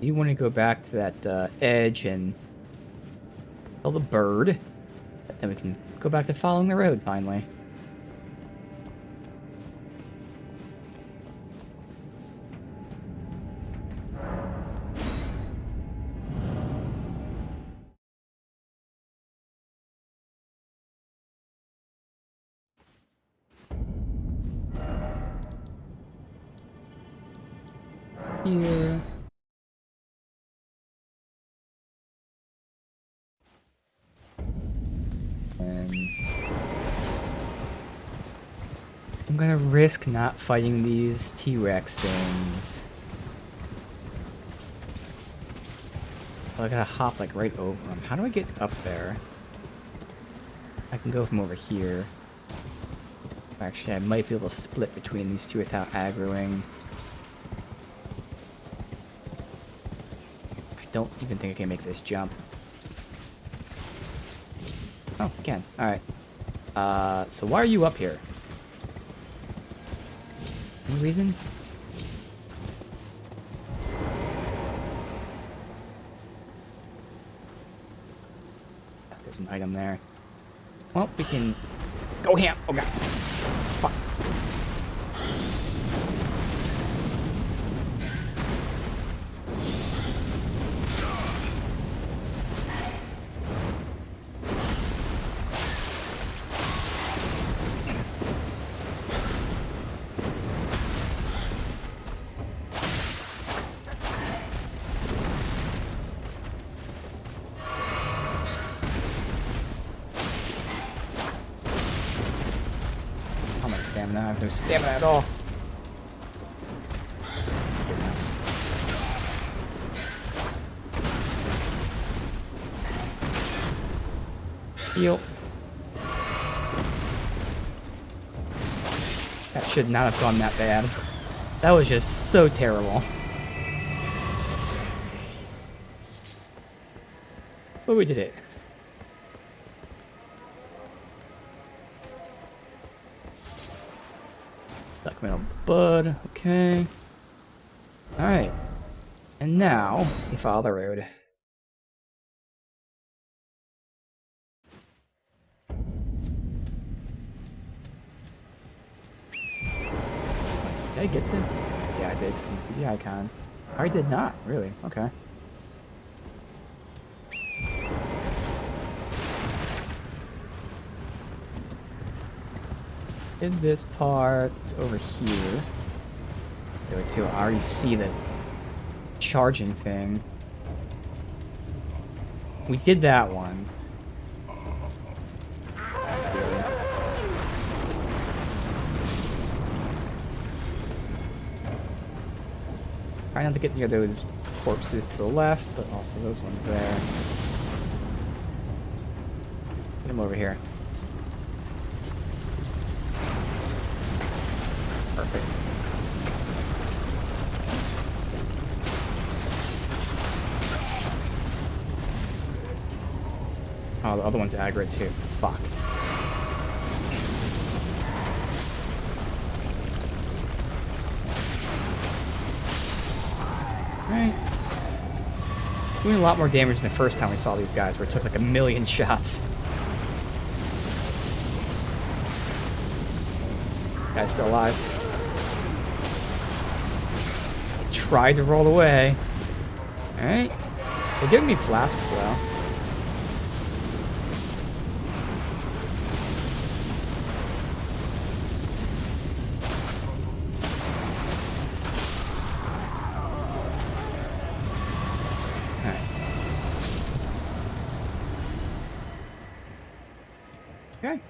You want to go back to that edge and kill the bird. But then we can go back to following the road finally. Here. And I'm gonna risk not fighting these T-Rex things. Oh, I gotta hop like right over them. How do I get up there? I can go from over here. Actually, I might be able to split between these two without aggroing. I don't even think I can make this jump. Oh, I can. Alright. So why are you up here? Any reason? If there's an item there. Well, we can go ham. Oh god. Fuck. stamina. I have no stamina at all. Heal. That should not have gone that bad. That was just so terrible. But we did it. Documental bud, okay. Alright. And now, we follow the road. Did I get this? Yeah, I did. You can see the icon. I did not, really. Okay. Did this part. It's over here. There too. I already see the charging thing. We did that one. Try not to get near those corpses to the left, but also those ones there. Get them over here. Perfect. Oh, the other one's aggro too. Fuck. Alright. Doing a lot more damage than the first time we saw these guys, where it took like 1,000,000 shots. Guy's still alive. Tried to roll away. Alright. They're giving me flasks though. Okay.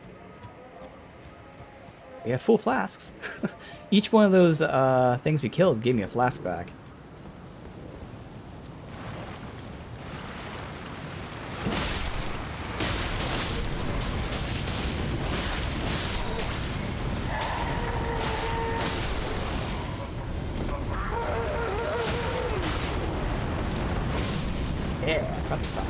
We have full flasks. Each one of those things we killed gave me a flask back. Yeah, got the fire.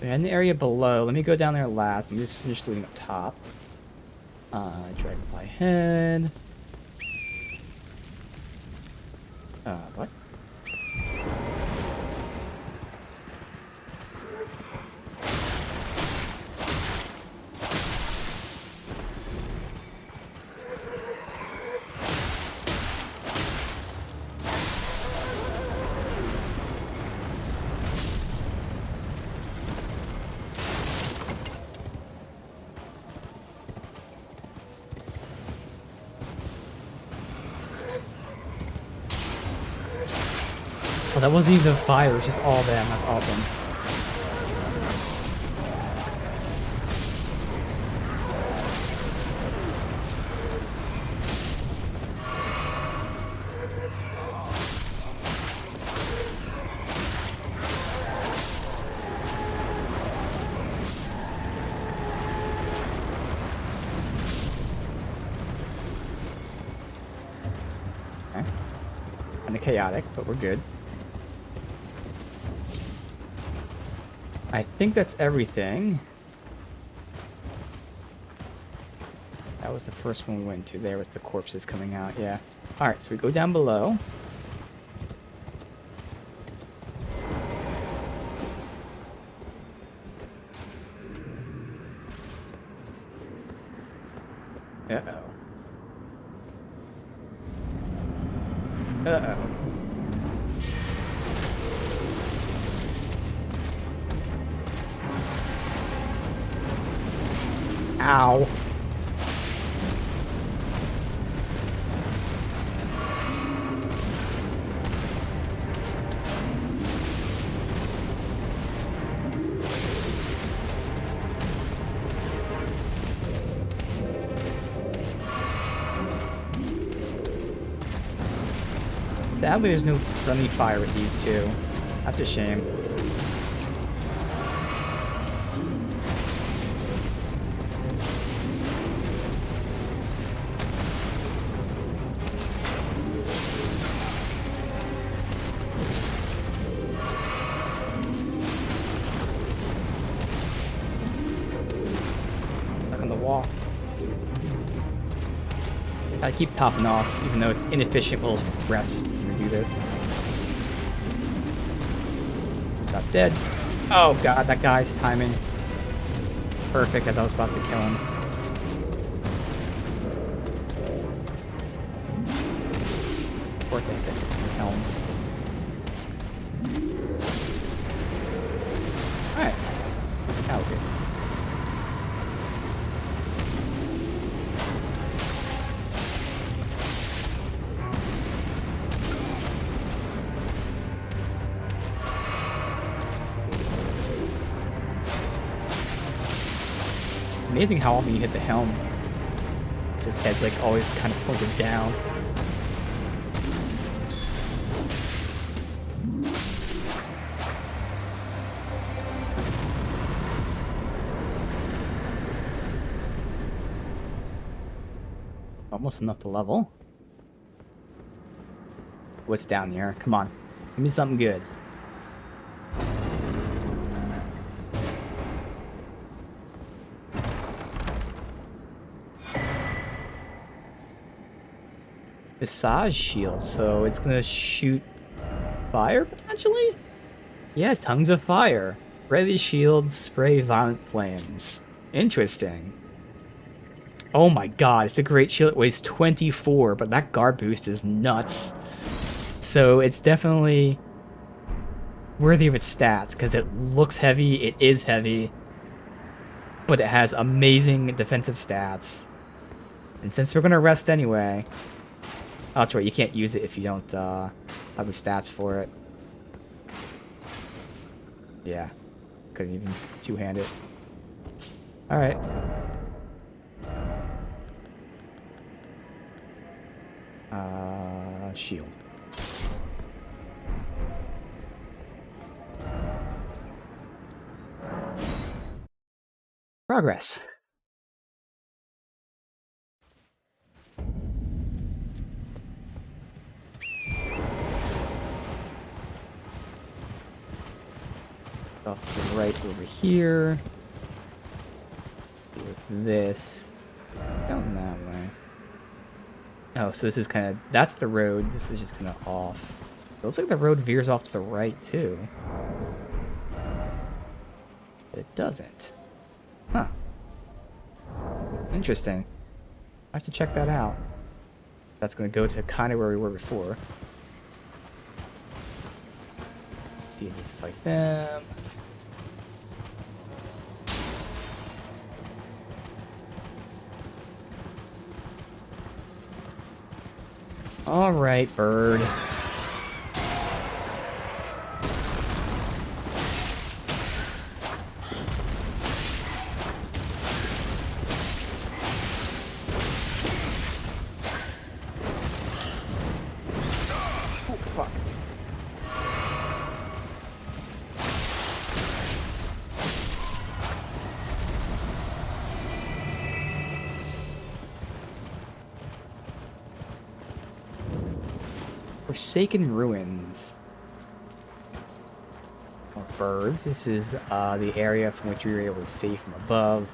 In the area below, let me go down there last. Let me just finish looting up top. Dragonfly head. What? Oh, that wasn't even fire, it was just all them. That's awesome. Okay. Kinda chaotic, but we're good. I think that's everything. That was the first one we went to there with the corpses coming out, yeah. Alright, so we go down below. Uh-oh. Uh-oh. Ow. Sadly, there's no friendly fire with these two. That's a shame. Stuck on the wall. Gotta keep topping off, even though it's inefficient. We'll rest when we do this. Not dead. Oh god, that guy's timing. Perfect as I was about to kill him. Of course I hit the helm. Alright. Now we're good. Amazing how often you hit the helm. His head's like always kind of pointed down. Almost enough to level. What's down here? Come on. Give me something good. Visage shield, so it's gonna shoot fire potentially? Yeah, tongues of fire. Ready shields spray violent flames. Interesting. Oh my god, it's a great shield. It weighs 24, but that guard boost is nuts. So it's definitely worthy of its stats because it looks heavy, it is heavy, but it has amazing defensive stats. And since we're gonna rest anyway, oh, that's right, you can't use it if you don't have the stats for it. Yeah, couldn't even two-hand it. Alright. Shield. Progress. Off to the right over here. With this. Down that way. Oh, so this is kind of... That's the road. This is just kind of off. It looks like the road veers off to the right, too. It doesn't. Huh. Interesting. I have to check that out. That's going to go to kind of where we were before. See, I need to fight them. All right, bird. Oh, fuck. Forsaken Ruins. More birds. This is the area from which we were able to see from above.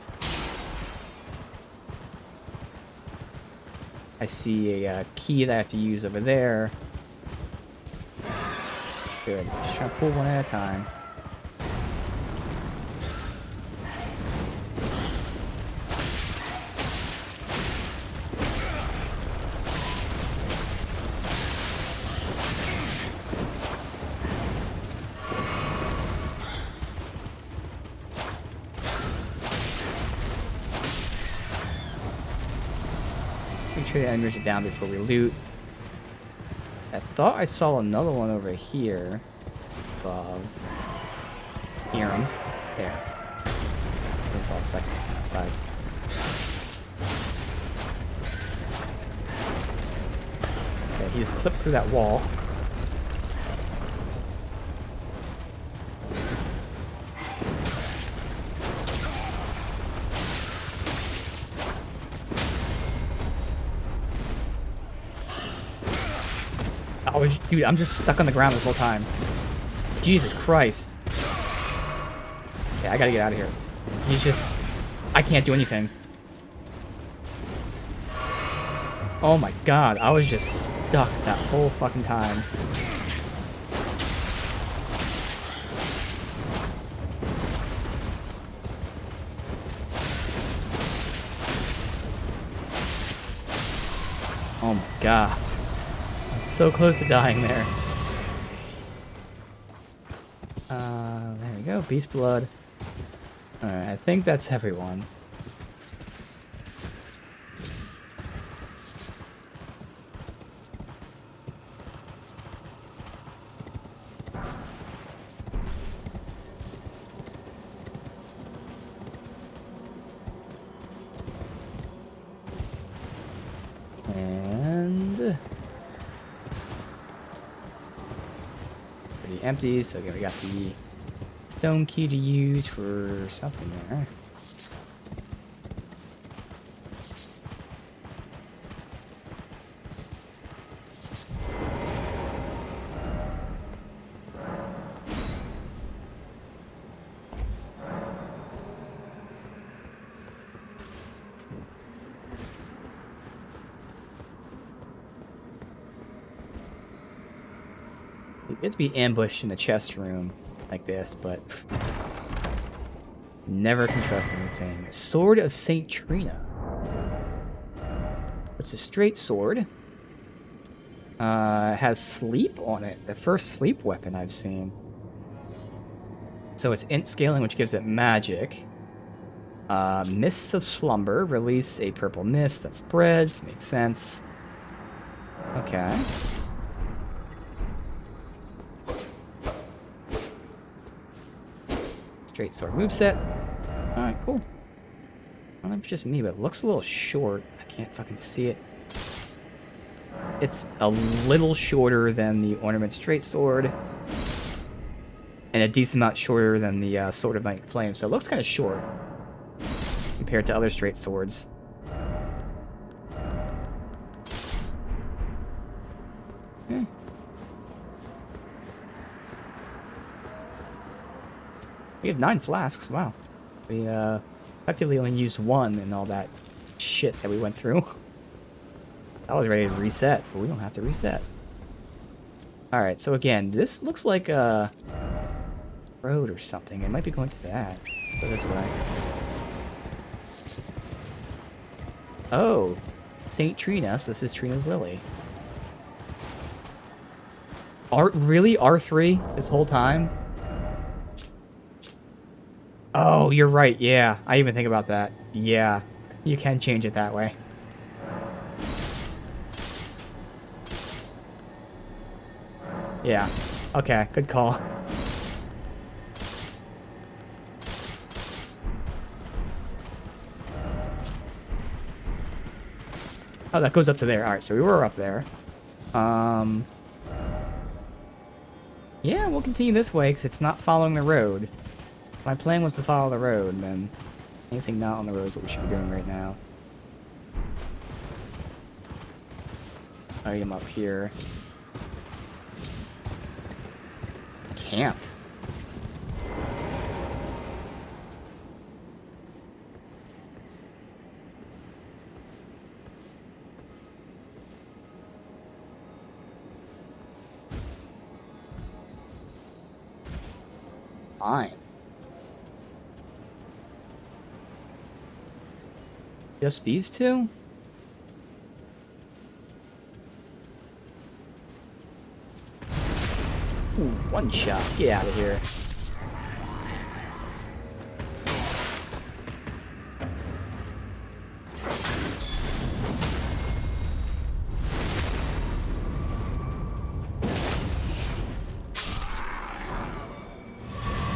I see a key that I have to use over there. Good. Just try to pull one at a time. Make sure the enemies are down before we loot. I thought I saw another one over here. Above. Hear him. There. I saw a second on that side. Okay, he's clipped through that wall. Dude, I'm just stuck on the ground this whole time. Jesus Christ. Yeah, I gotta get out of here. He's just... I can't do anything. Oh my god, I was just stuck that whole fucking time. Oh my god. I'm so close to dying there. There we go, beast blood. Alright, I think that's everyone. And pretty empty, so okay, we got the stone key to use for something there. You get to be ambushed in the chest room like this, but never can trust anything. Sword of Saint Trina. It's a straight sword. Has sleep on it. The first sleep weapon I've seen. So it's int scaling, which gives it magic. Mists of Slumber. Release a purple mist that spreads. Makes sense. Okay. Straight sword moveset. Alright, cool. I don't know if it's just me, but it looks a little short. I can't fucking see it. It's a little shorter than the Ornament Straight Sword. And a decent amount shorter than the Sword of Might and Flame. So it looks kind of short compared to other straight swords. Okay. We have 9 flasks. Wow. We effectively only used 1 in all that shit that we went through. I was ready to reset, but we don't have to reset. Alright, so again, this looks like a road or something. It might be going to that. Let's go this way. Oh, Saint Trina. So this is Trina's Lily. Really? R3 this whole time? Oh, you're right. Yeah, I even think about that. Yeah, you can change it that way. Yeah. Okay, good call. Oh, that goes up to there. Alright, so we were up there. Yeah, we'll continue this way because it's not following the road. My plan was to follow the road, and then anything not on the road is what we should be doing right now. Item up here. Camp. Fine. Just these two? Ooh, one shot. Get out of here.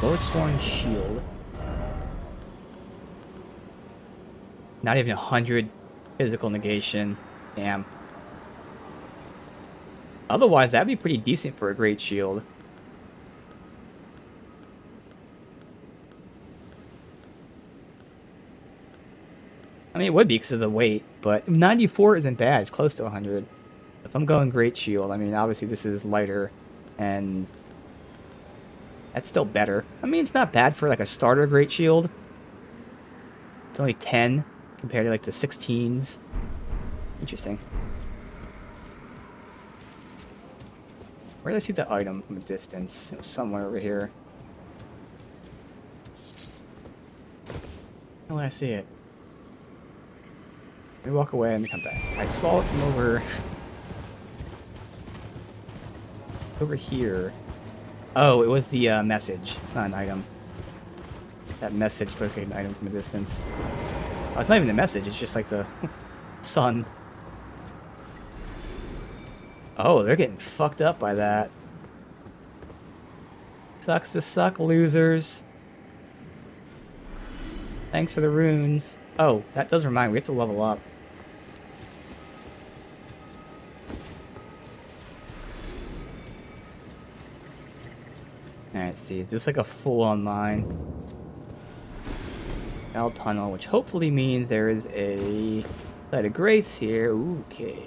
Lordsworn Shield. Not even 100 physical negation. Damn. Otherwise, that'd be pretty decent for a great shield. I mean, it would be because of the weight, but 94 isn't bad. It's close to 100. If I'm going Great Shield, I mean, obviously this is lighter, and that's still better. I mean, it's not bad for like a starter Great Shield. It's only 10 compared to like the 16s. Interesting. Where did I see the item from a distance? It was somewhere over here. Where did I see it? Let me walk away and come back. I saw it from over here. Oh, it was the message. It's not an item. That message located an item from a distance. Oh, it's not even the message. It's just like the sun. Oh, they're getting fucked up by that. Sucks to suck, losers. Thanks for the runes. Oh, that does remind me. We have to level up. Alright, see. Is this like a full online Bell Tunnel, which hopefully means there is a Light of Grace here. Okay.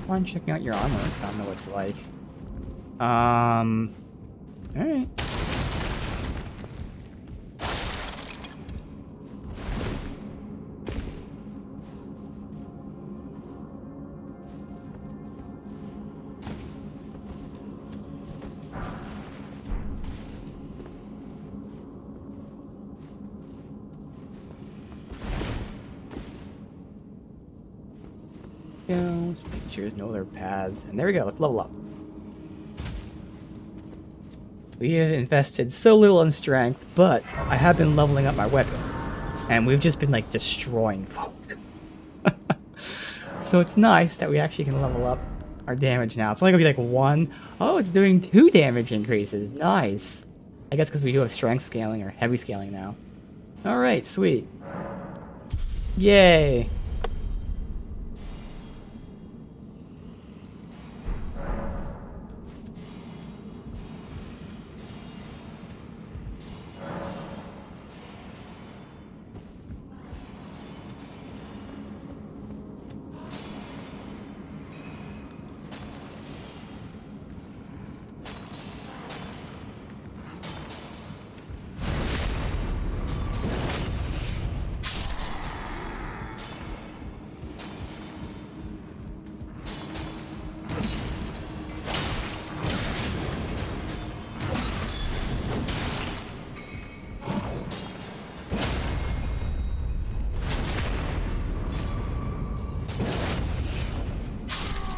Fun checking out your armor, because I don't know what it's like. Alright. Just making sure there's no other paths. And there we go, let's level up. We have invested so little in strength, but I have been leveling up my weapon. And we've just been like destroying foes. So it's nice that we actually can level up our damage now. It's only gonna be like 1. Oh, it's doing 2 damage increases. Nice. I guess because we do have strength scaling or heavy scaling now. Alright, sweet. Yay.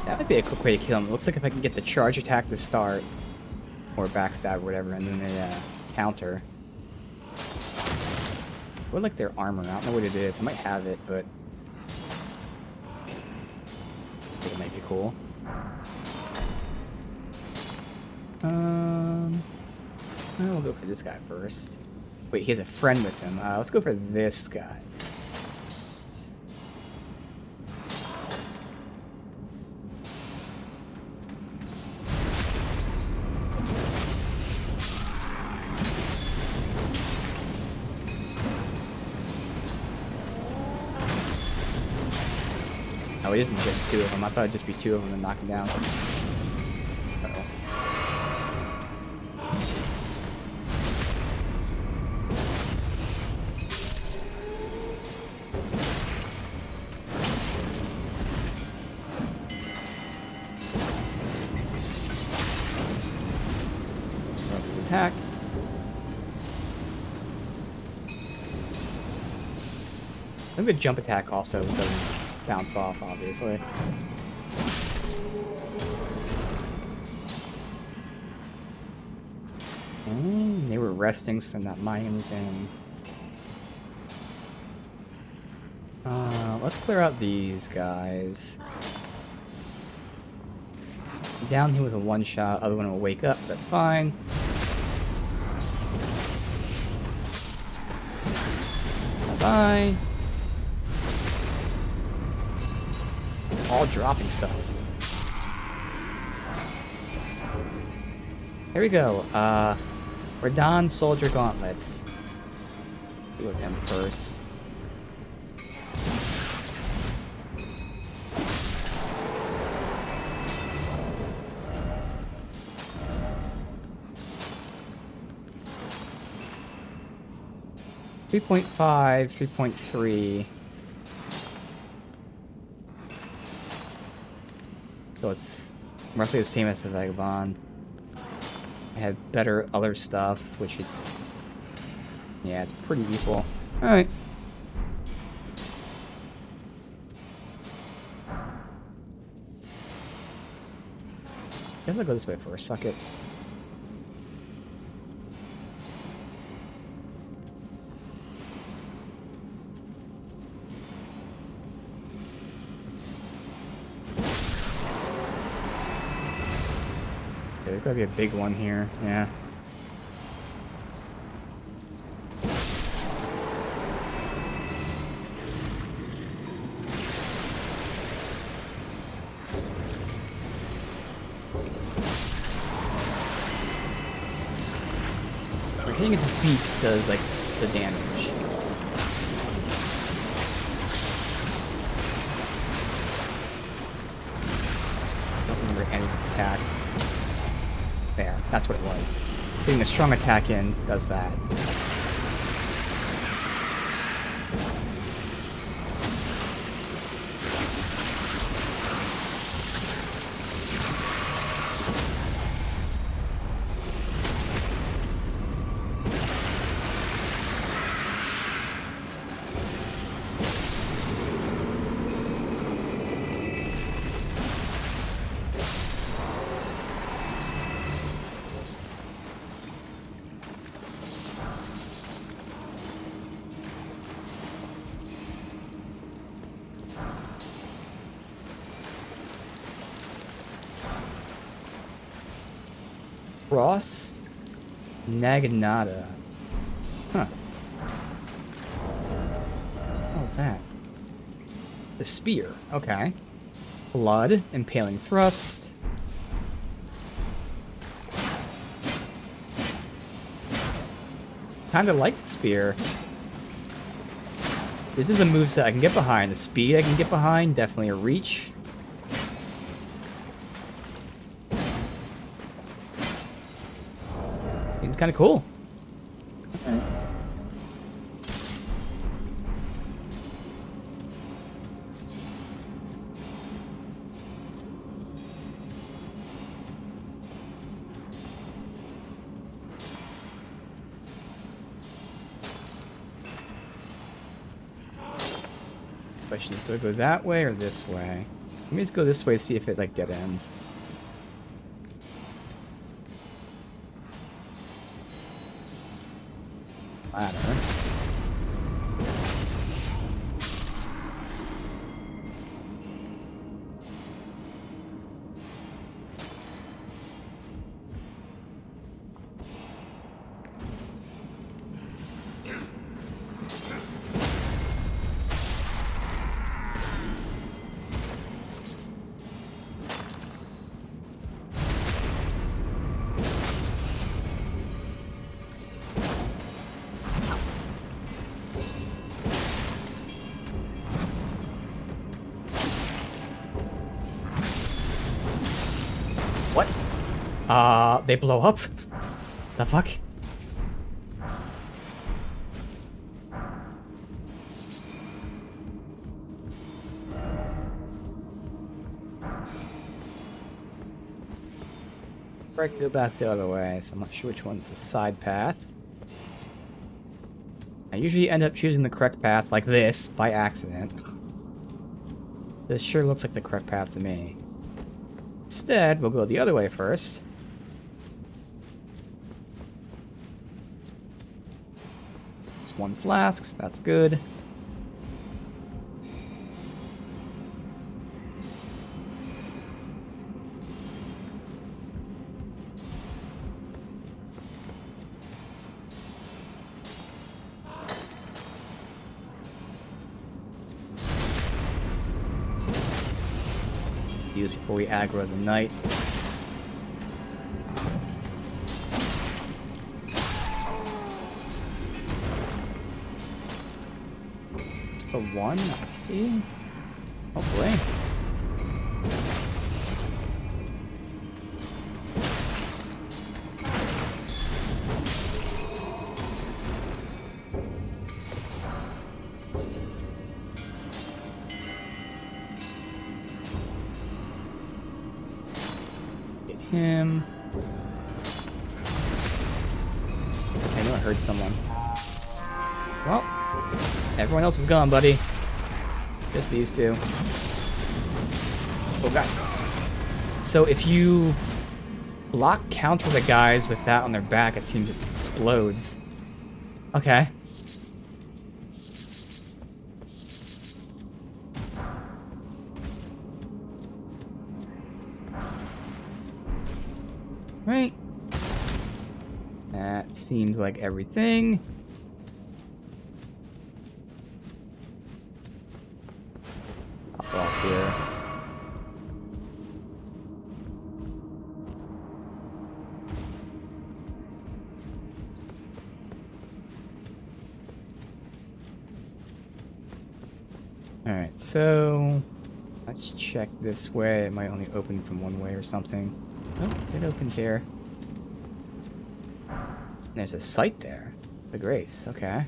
That might be a quick way to kill him. It looks like if I can get the charge attack to start, or backstab or whatever, and then a counter. I would like their armor. I don't know what it is. I might have it, but I think it might be cool. We'll go for this guy first. Wait, he has a friend with him. Let's go for this guy. Oh, it isn't just 2 of them. I thought it'd just be 2 of them and knock them down. Uh-oh. Attack. I think the jump attack also doesn't bounce off, obviously. They were resting, so they're not mining anything. Let's clear out these guys. Down here with a one-shot, other one will wake up, that's fine. Bye. All dropping stuff. Here we go. Radon Soldier Gauntlets. Deal with him first. .5, 3.3. So it's roughly the same as the Vagabond. I have better other stuff, which it... Yeah, it's pretty equal. Alright. Guess I'll go this way first, fuck it. There's gotta be a big one here, yeah. We're hitting its beak does like the damage. Don't remember any of its attacks. There, that's what it was. Getting a strong attack in does that. Cross Naginata. Huh. What was that? The spear. Okay. Blood. Impaling thrust. Kinda like the spear. This is a moveset I can get behind. The speed I can get behind. Definitely a reach. Seems kind of cool. Okay. Question is, do I go that way or this way? Let me just go this way, see if it like dead ends. Ladder. What? They blow up? The fuck? I can go back the other way, so I'm not sure which one's the side path. I usually end up choosing the correct path like this by accident. This sure looks like the correct path to me. Instead, we'll go the other way first. There's 1 flask, so that's good. use before we aggro the knight. It's the one I see. Oh boy. Him. Guess I know I heard someone. Well, everyone else is gone, buddy. Just these two. Oh god. So if you block counter the guys with that on their back, it seems it explodes. Okay. Right. That seems like everything. Hop off here. Alright, so let's check this way. It might only open from one way or something. Oh, it opens here. There's a site there. The Grace, okay.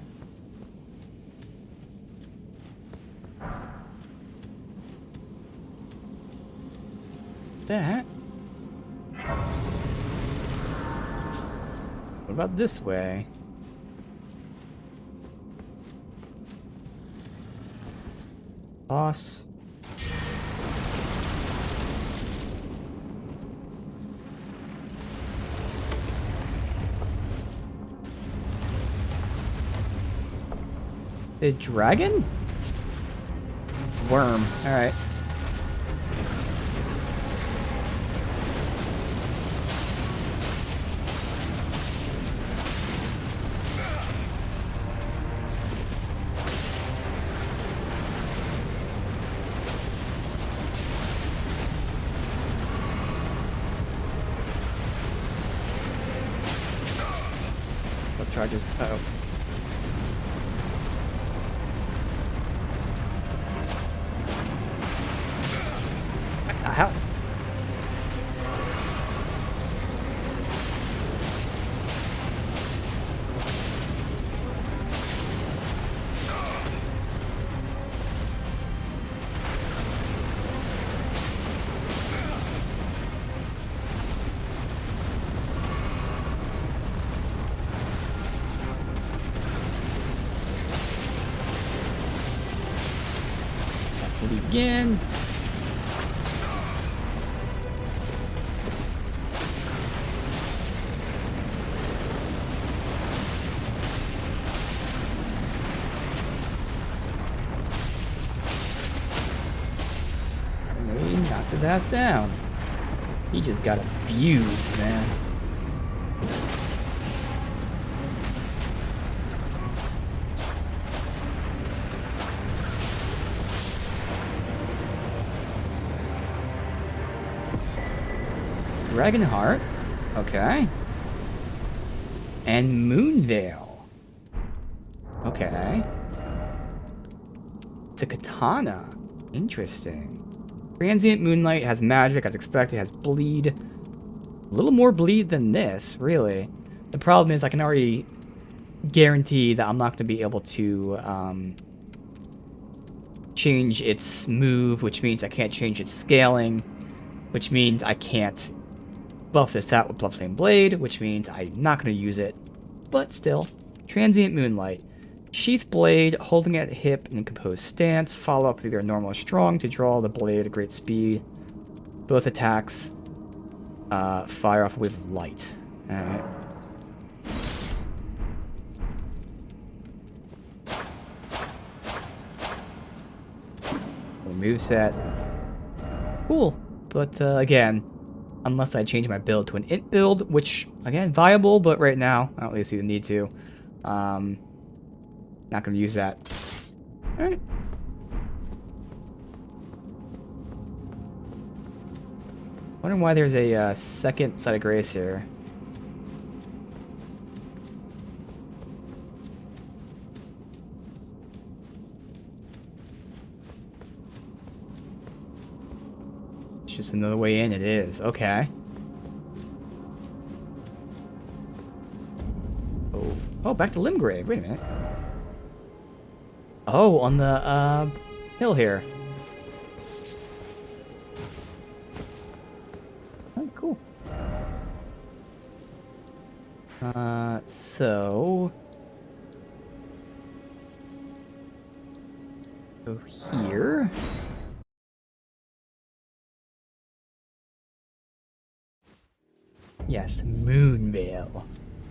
That. What about this way? Boss. The dragon? Worm. Alright. Spell charges. Uh-oh. How? Again. He knocked his ass down. He just got abused, man. Dragonheart. Okay. And Moonveil. Okay. It's a katana. Interesting. Transient Moonlight has magic, as expected, has bleed. A little more bleed than this, really. The problem is I can already guarantee that I'm not going to be able to change its move, which means I can't change its scaling, which means I can't buff this out with Bloodflame Blade, which means I'm not going to use it. But still, Transient Moonlight. Sheath Blade, holding at hip in a composed stance. Follow up with either normal or strong to draw the blade at great speed. Both attacks fire off with light. Alright. Moveset. Cool. But again, unless I change my build to an int build, which, again, viable, but right now, I don't really see the need to. Not going to use that. Alright. Wondering why there's a second site of grace here. It's just another way in. It is. Okay. Oh, back to Limgrave. Wait a minute. Oh, on the hill here. Oh, cool. So go here. Yes, Moonvale.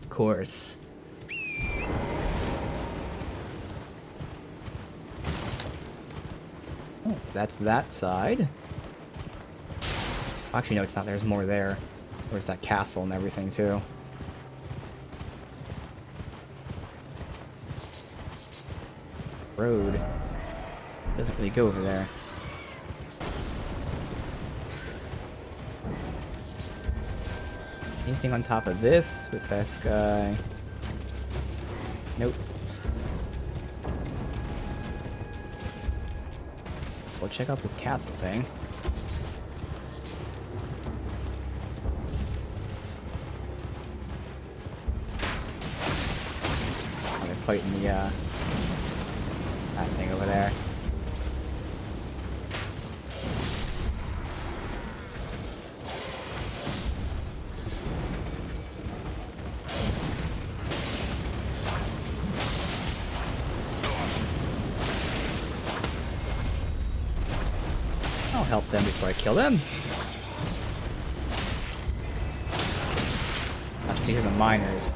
Of course. Oh, so that's that side. Actually, no, it's not. There's more there. There's that castle and everything, too. Road. Doesn't really go over there. Anything on top of this with this guy? Nope. So we'll check out this castle thing. Oh, they're fighting the, that thing over there. I'll help them before I kill them. That's these are the miners.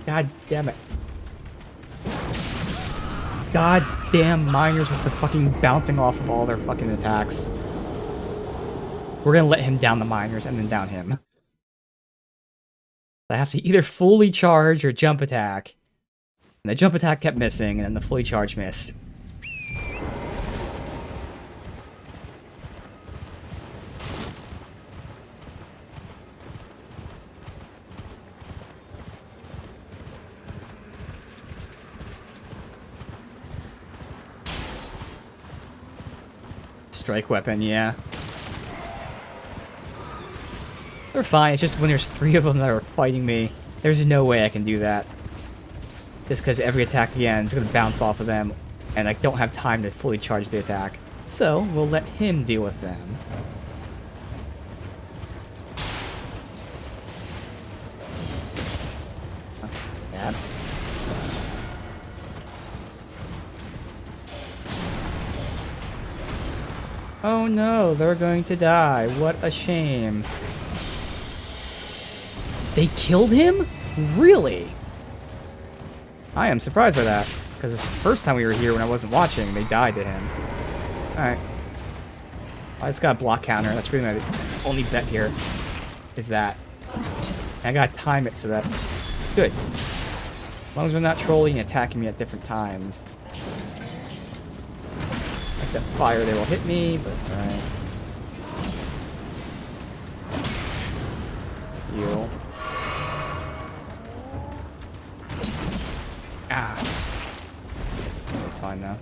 God damn it. God damn miners with the fucking bouncing off of all their fucking attacks. We're gonna let him down the miners and then down him. I have to either fully charge or jump attack. And the jump attack kept missing, and then the fully charge missed. Strike weapon, yeah. They're fine, it's just when there's 3 of them that are fighting me, there's no way I can do that. Just because every attack again is going to bounce off of them, and I don't have time to fully charge the attack. So, we'll let him deal with them. Bad. Oh no, they're going to die. What a shame. They killed him? Really? I am surprised by that, because the first time we were here when I wasn't watching, they died to him. Alright. I just got a block counter. That's really my only bet here, is that. I gotta time it so that... Good. As long as they're not trolling and attacking me at different times. Like that fire, they will hit me, but it's alright. Heal. Ah. That was fine though.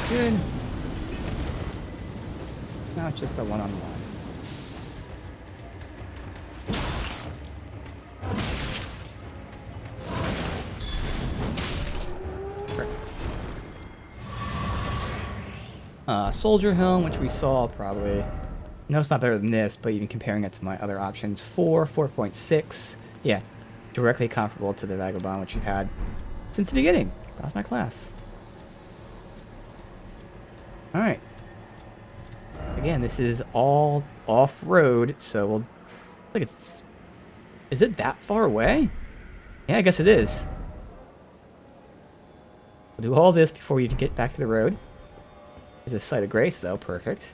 Good. Now it's just a one-on-one. Perfect. Soldier helm, which we saw probably. No, it's not better than this, but even comparing it to my other options, 4.6. Yeah, directly comparable to the Vagabond, which we've had since the beginning. That was my class. Alright. Again, this is all off-road, so we'll... Look, it's... Is it that far away? Yeah, I guess it is. We'll do all this before we even get back to the road. There's a site of grace, though. Perfect.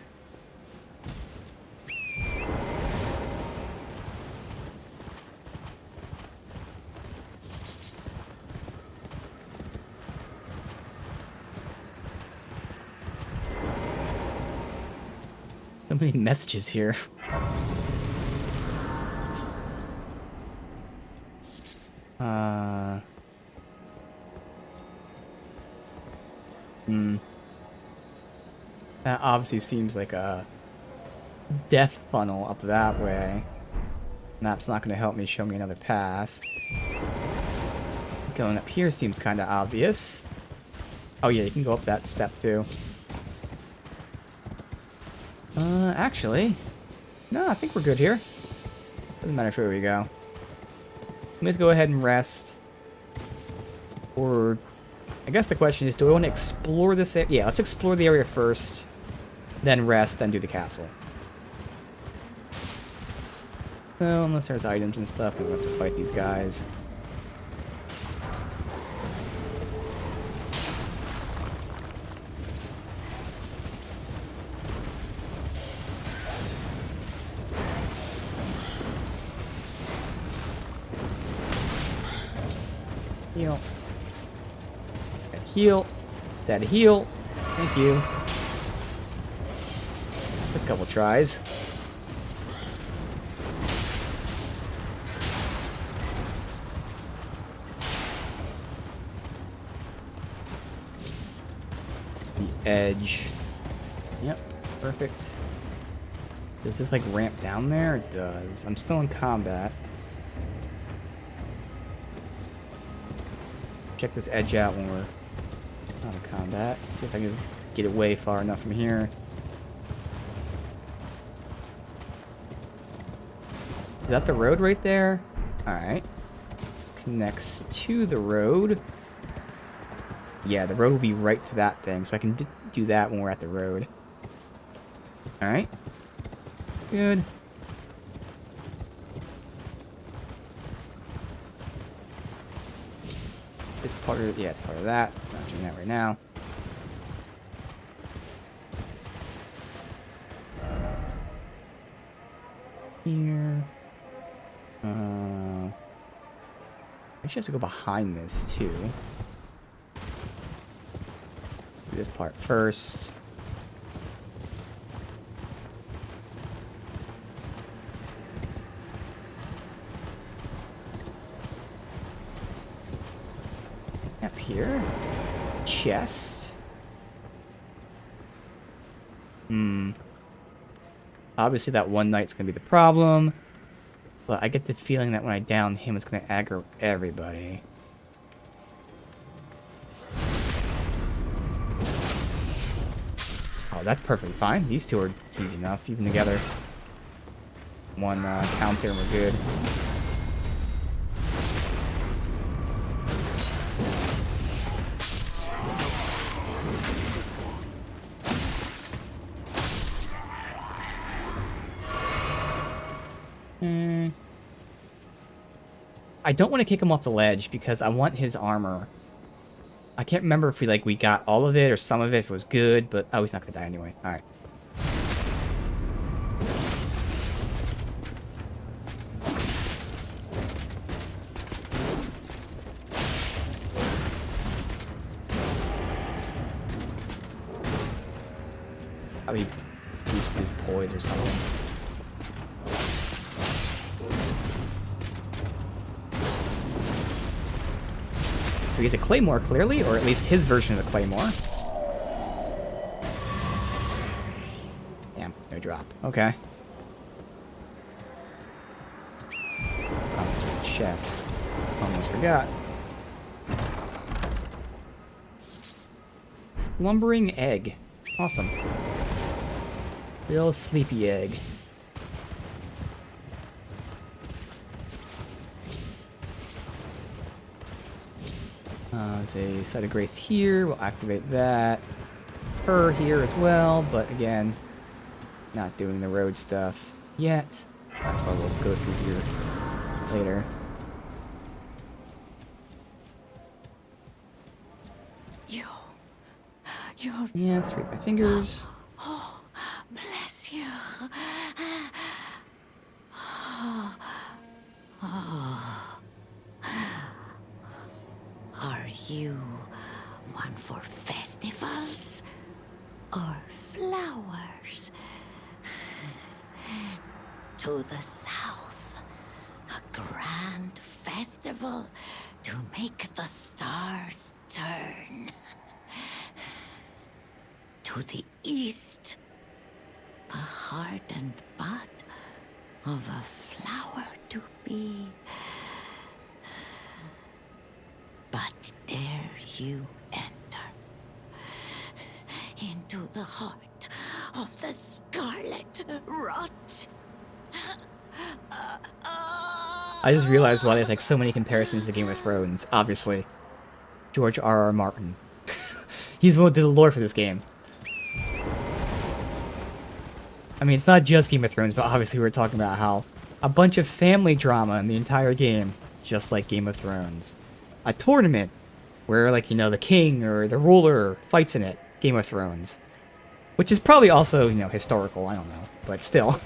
So many messages here. That obviously seems like a death funnel up that way. Map's not going to help me show me another path. Going up here seems kind of obvious. Oh yeah, you can go up that step too. Actually, no, I think we're good here. Doesn't matter where we go. Let's go ahead and rest. Or, I guess the question is, do I want to explore this area? Yeah, let's explore the area first, then rest, then do the castle. So, unless there's items and stuff, we won't have to fight these guys. Heal. Heal. Sad to heal. Thank you. A couple tries. The edge. Yep, perfect. Does this like ramp down there? It does. I'm still in combat. Check this edge out when we're out of combat. See if I can just get away far enough from here. Is that the road right there? Alright. This connects to the road. Yeah, the road will be right to that thing, so I can do that when we're at the road. Alright. Good. This part of, yeah, it's part of that. It's not doing that right now. Here. I actually have to go behind this too. Do this part first. Up here. Chest. Obviously that one knight's gonna be the problem. But I get the feeling that when I down him, it's gonna aggro everybody. Oh, that's perfectly fine. These two are easy enough, even together. One counter and we're good. I don't want to kick him off the ledge because I want his armor. I can't remember if we got all of it or some of it, if it was good, but oh, he's not gonna die anyway. All right. Probably boost his poise or something. So he has a claymore, clearly, or at least his version of the claymore. Damn, no drop. Okay. Oh, that's right, chest. Almost forgot. Slumbering egg. Awesome. Little sleepy egg. There's a site of grace here. We'll activate that. Her here as well, but again, not doing the road stuff yet. So that's why we'll go through here later. You're... Yes, read my fingers. Oh, bless you. Are you one for festivals or flowers? to the south. A grand festival to make the stars turn. To the east, the hardened bud of a flower to be. But dare you enter into the heart of the scarlet rot? I just realized why there's like so many comparisons to Game of Thrones. Obviously, George R.R. Martin. He's the one who did the lore for this game. I mean, it's not just Game of Thrones, but obviously we're talking about how a bunch of family drama in the entire game, just like Game of Thrones. A tournament where, like, you know, the king or the ruler fights in it. Game of Thrones. Which is probably also, you know, historical, I don't know. But still.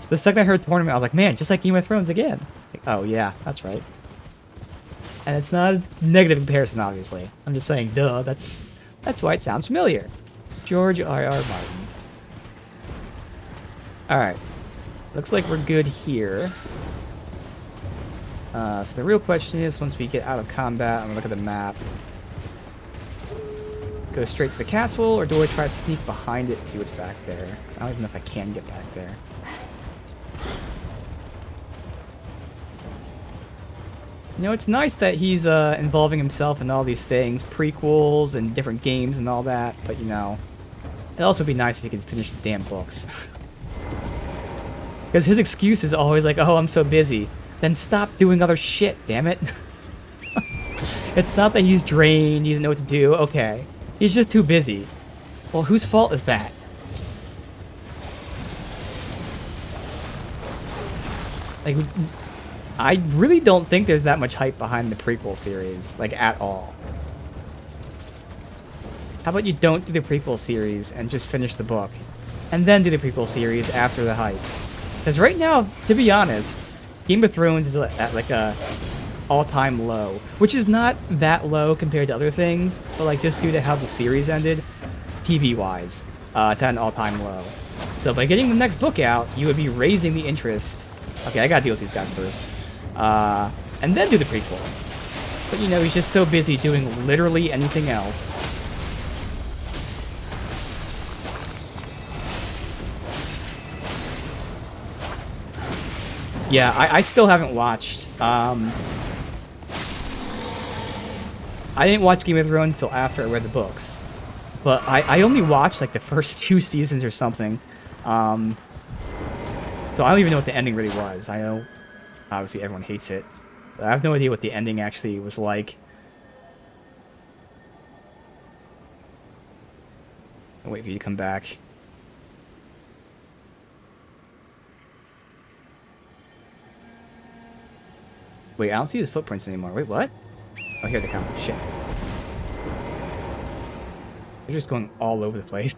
The second I heard tournament, I was like, man, just like Game of Thrones again. It's like, oh yeah, that's right. And it's not a negative comparison, obviously. I'm just saying, duh, that's why it sounds familiar. George R.R. Martin. Alright. Looks like we're good here. So the real question is, once we get out of combat, I'm gonna look at the map. Go straight to the castle, or do I try to sneak behind it and see what's back there? Because I don't even know if I can get back there. You know, it's nice that he's involving himself in all these things, prequels and different games and all that, but you know, it'd also be nice if he could finish the damn books. Because his excuse is always like, oh, I'm so busy. Then stop doing other shit, damn it. It's not that he's drained, he doesn't know what to do, okay. He's just too busy. Well, whose fault is that? Like, I really don't think there's that much hype behind the prequel series, like, at all. How about you don't do the prequel series and just finish the book, and then do the prequel series after the hype? Because right now, to be honest, Game of Thrones is at like a all-time low, which is not that low compared to other things, but like just due to how the series ended, TV-wise, it's at an all-time low. So by getting the next book out, you would be raising the interest. Okay, I gotta deal with these guys first. And then do the prequel. But you know, he's just so busy doing literally anything else. Yeah, I still haven't watched. I didn't watch Game of Thrones until after I read the books. But I only watched like the first 2 seasons or something. So I don't even know what the ending really was. I know, obviously, everyone hates it. But I have no idea what the ending actually was like. I'll wait for you to come back. Wait, I don't see his footprints anymore. Wait, what? Oh, here they come. Shit. They're just going all over the place.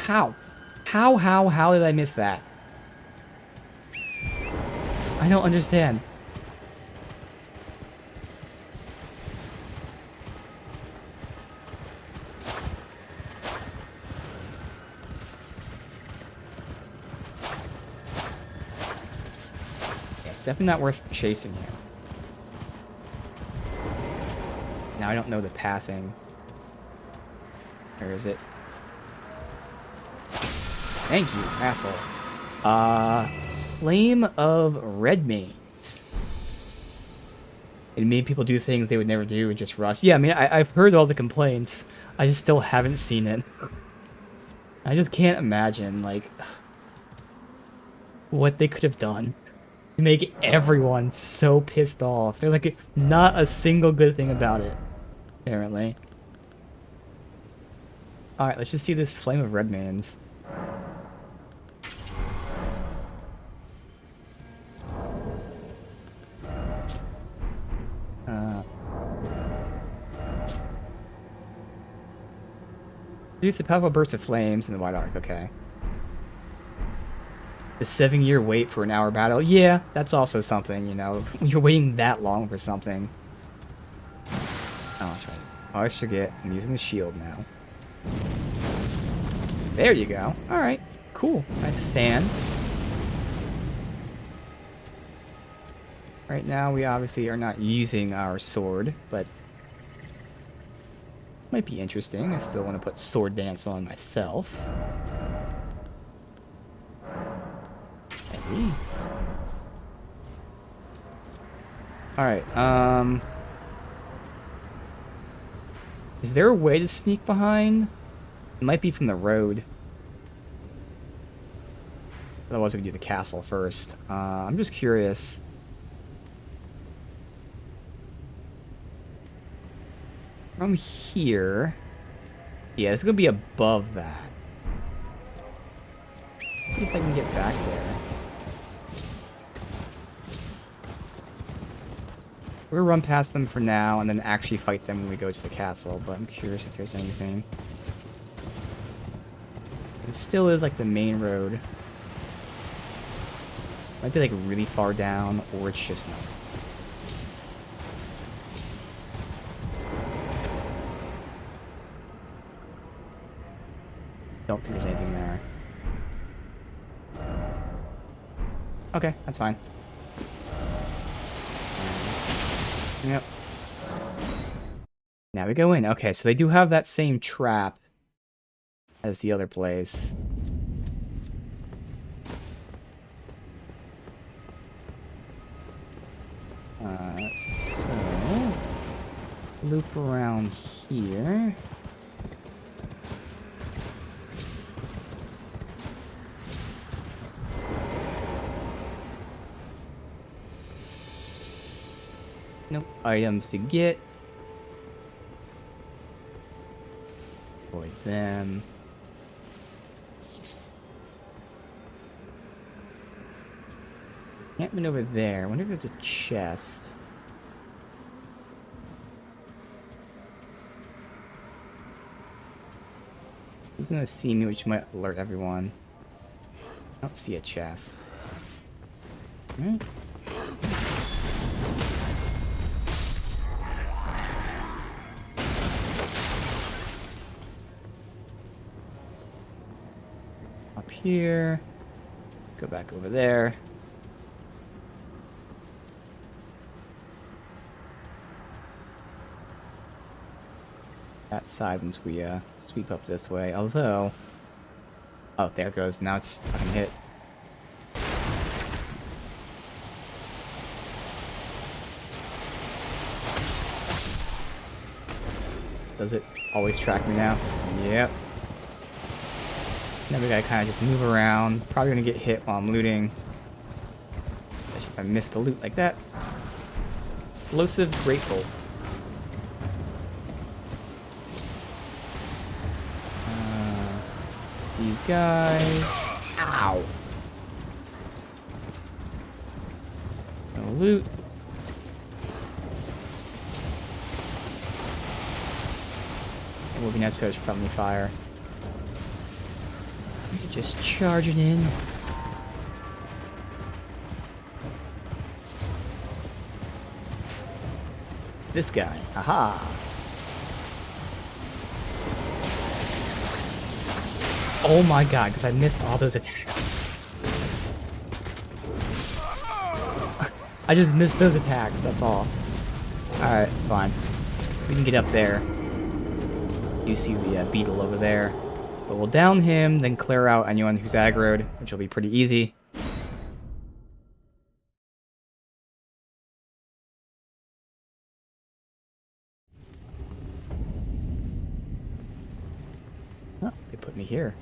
How? How did I miss that? I don't understand. It's definitely not worth chasing him. Now I don't know the pathing. Where is it? Thank you, asshole. Flame of Redmanes. It made people do things they would never do and just rush. Yeah, I mean, I've heard all the complaints. I just still haven't seen it. I just can't imagine, like, what they could have done to make everyone so pissed off. There's, like, not a single good thing about it, apparently. Alright, let's just see this Flame of Redmanes. Use the powerful bursts of flames in the White Ark, okay. The 7-year wait for an hour battle. Yeah, that's also something, you know. When you're waiting that long for something, I always forget. I'm using the shield now. There you go. Alright. Cool. Nice fan. Right now, we obviously are not using our sword, but might be interesting. I still want to put sword dance on myself. Hey. Alright, is there a way to sneak behind? It might be from the road. Otherwise, we can do the castle first. I'm just curious. From here... Yeah, it's gonna be above that. Let's see if I can get back there. We're gonna run past them for now, and then actually fight them when we go to the castle, but I'm curious if there's anything. It still is like the main road. Might be like really far down, or it's just nothing. Don't think there's anything there. Okay, that's fine. Yep. Now we go in. Okay, so they do have that same trap as the other place. So loop around here. Nope. Items to get. Avoid them. Can't win over there. I wonder if there's a chest. He's gonna see me, which might alert everyone. I don't see a chest. Alright. Up here. Go back over there. That side once we sweep up this way. Although, oh, there it goes. Now it's fucking hit. Does it always track me now? Yep. Now we gotta kind of just move around. Probably gonna get hit while I'm looting. Especially if I miss the loot like that. Explosive Great Bolt. These guys. Ow. No loot. It would be nice to have friendly fire. Just charging in. This guy. Aha. Oh my god, because I missed all those attacks. I just missed those attacks, that's all. Alright, it's fine. We can get up there. You see the beetle over there. But we'll down him, then clear out anyone who's aggroed, which will be pretty easy. Oh, they put me here.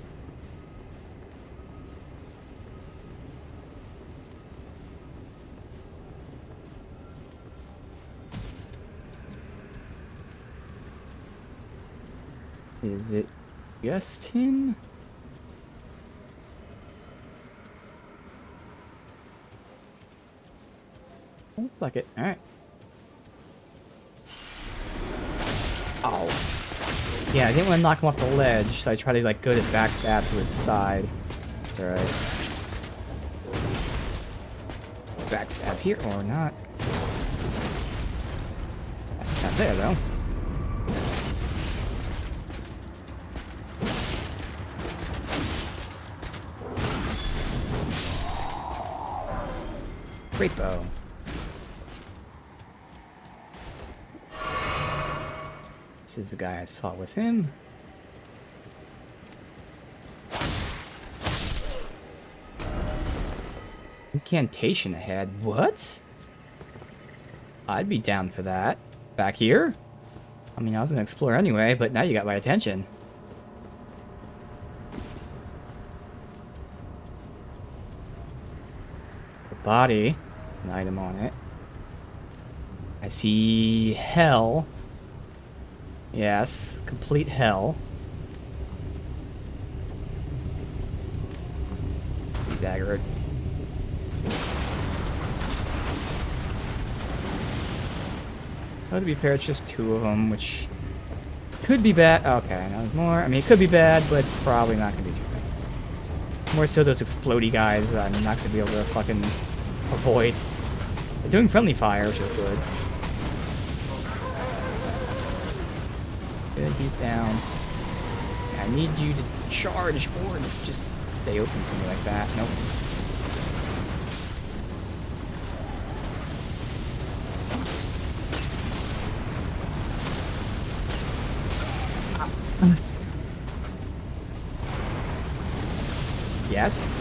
Is it just him? Looks like it. Alright. Oh. Yeah, I didn't want to knock him off the ledge, so I tried to like go to backstab to his side. It's alright. Backstab here or not. Backstab there though. Great bow. This is the guy I saw with him. Incantation ahead. What? I'd be down for that. Back here? I mean, I was gonna explore anyway, but now you got my attention. The body. An item on it. I see hell. Yes, complete hell. He's aggroed. Oh, to be fair, it's just 2 of them, which could be bad. Okay, now there's more. I mean, it could be bad, but it's probably not going to be too bad. More so those explodey guys that I'm not going to be able to fucking avoid. They're doing friendly fire, which is good. Good, he's down. I need you to charge or just stay open for me like that. Nope. Yes.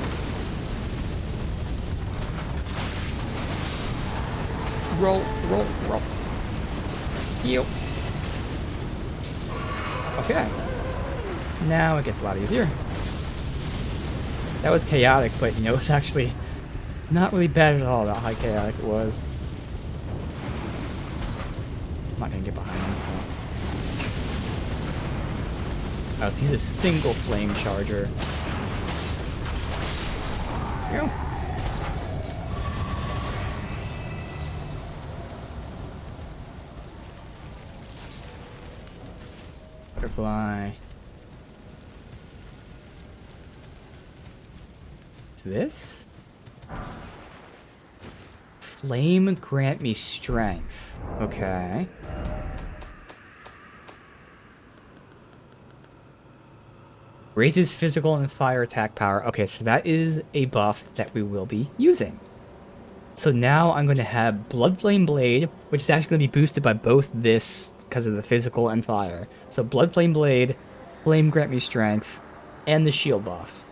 Roll, roll, roll. Yep. Okay. Now it gets a lot easier. That was chaotic, but you know, it's actually not really bad at all, how chaotic it was. I'm not gonna get behind him, so. Oh, so he's a single flame charger. There we go. Butterfly. What's this? Flame grant me strength. Okay. Raises physical and fire attack power. Okay, so that is a buff that we will be using. So now I'm going to have Blood Flame Blade, which is actually going to be boosted by both this because of the physical and fire. So Blood Flame Blade, Flame Grant Me Strength, and the shield buff.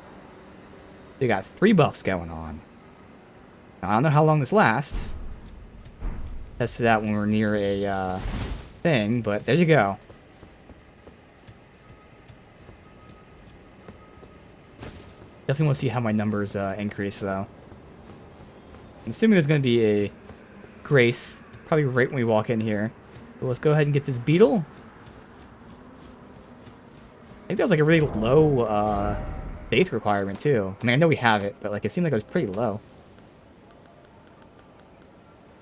So you got 3 buffs going on. Now, I don't know how long this lasts. Tested that when we're near a thing, but there you go. Definitely want to see how my numbers increase, though. I'm assuming there's going to be a grace, probably right when we walk in here. But let's go ahead and get this beetle. I think that was like a really low faith requirement, too. I mean, I know we have it, but like it seemed like it was pretty low.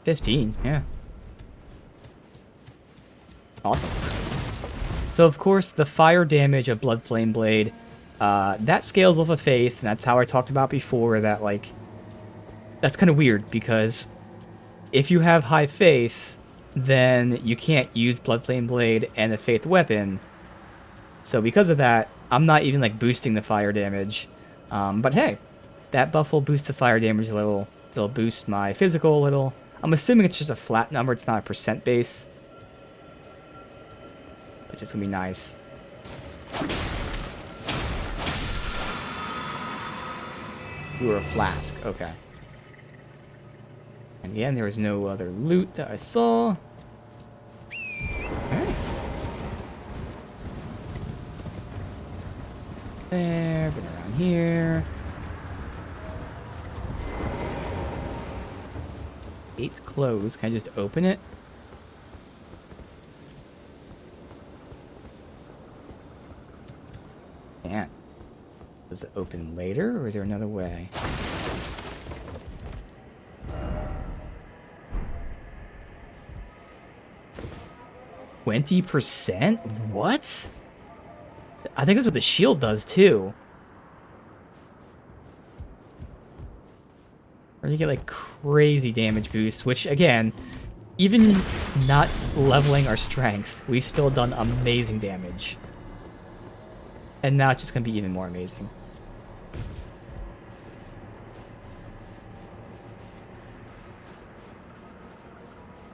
15, yeah. Awesome. So, of course, the fire damage of Blood Flame Blade, that scales off of faith, and that's how I talked about before, that, like, that's kind of weird, because if you have high faith, then you can't use Blood Flame Blade and the faith weapon. So because of that, I'm not even, like, boosting the fire damage. But hey, that buff will boost the fire damage a little. It'll boost my physical a little. I'm assuming it's just a flat number, it's not a percent base. Which is going to be nice. You were a flask, okay. And again, there was no other loot that I saw. Okay. There, been around here. Gate's closed. Can I just open it? Can't. Does it open later, or is there another way? %? What? I think that's what the shield does too. Or you get like crazy damage boosts, which again, even not leveling our strength, we've still done amazing damage. And now it's just gonna be even more amazing.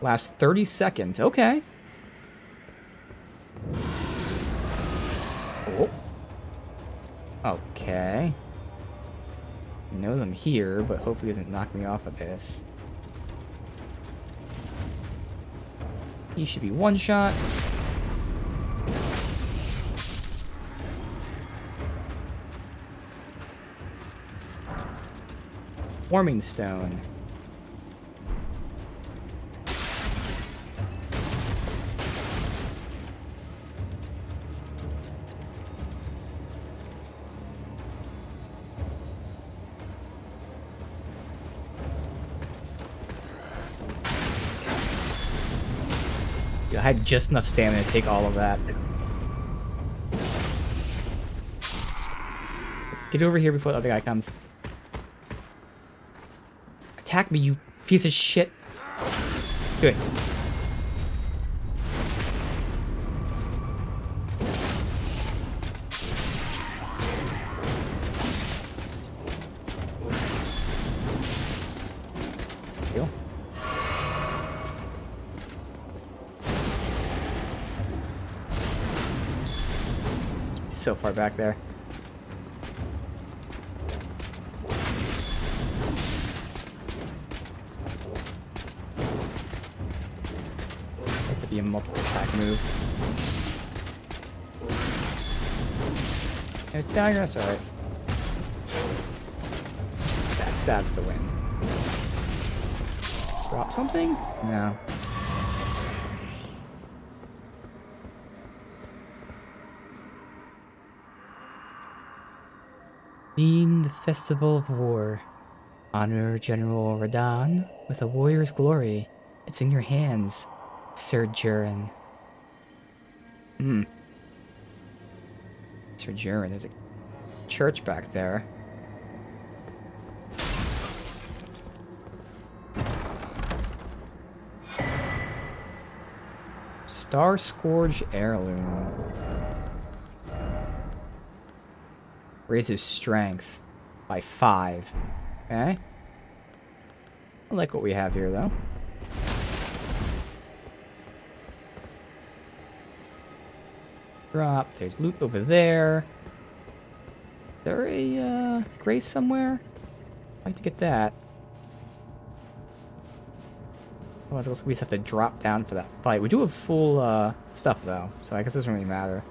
Last 30 seconds. Okay. Oh. Okay. I know them here, but hopefully he doesn't knock me off of this. He should be one shot. Warming stone. I had just enough stamina to take all of that. Get over here before the other guy comes. Attack me, you piece of shit. Do it. Deal. So far back there. That could be a multiple attack move. And a dagger, that's alright. Backstab for the win. Drop something? No. Being the festival of war. Honor General Radahn with a warrior's glory. It's in your hands, Sir Jurin. Sir Jurin, there's a church back there. Star Scourge Heirloom. Raises strength by 5. Okay. I like what we have here, though. Drop. There's loot over there. Is there a grace somewhere? I'd like to get that. Otherwise, we just have to drop down for that fight. We do have full stuff, though, so I guess it doesn't really matter.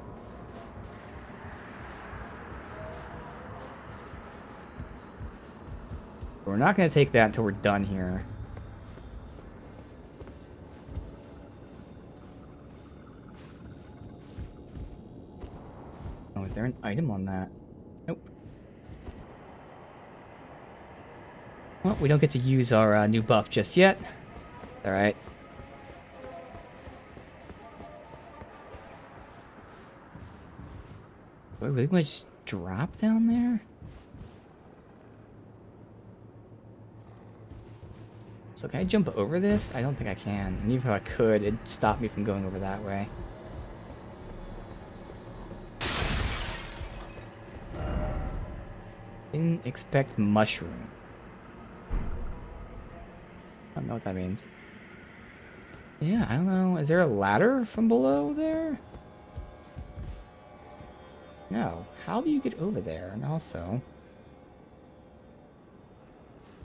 We're not going to take that until we're done here. Oh, is there an item on that? Nope. Well, we don't get to use our new buff just yet. Alright. Are we really going to just drop down there? So can I jump over this? I don't think I can. And even if I could, it'd stop me from going over that way. Didn't expect mushroom. I don't know what that means. Yeah, I don't know. Is there a ladder from below there? No. How do you get over there? And also,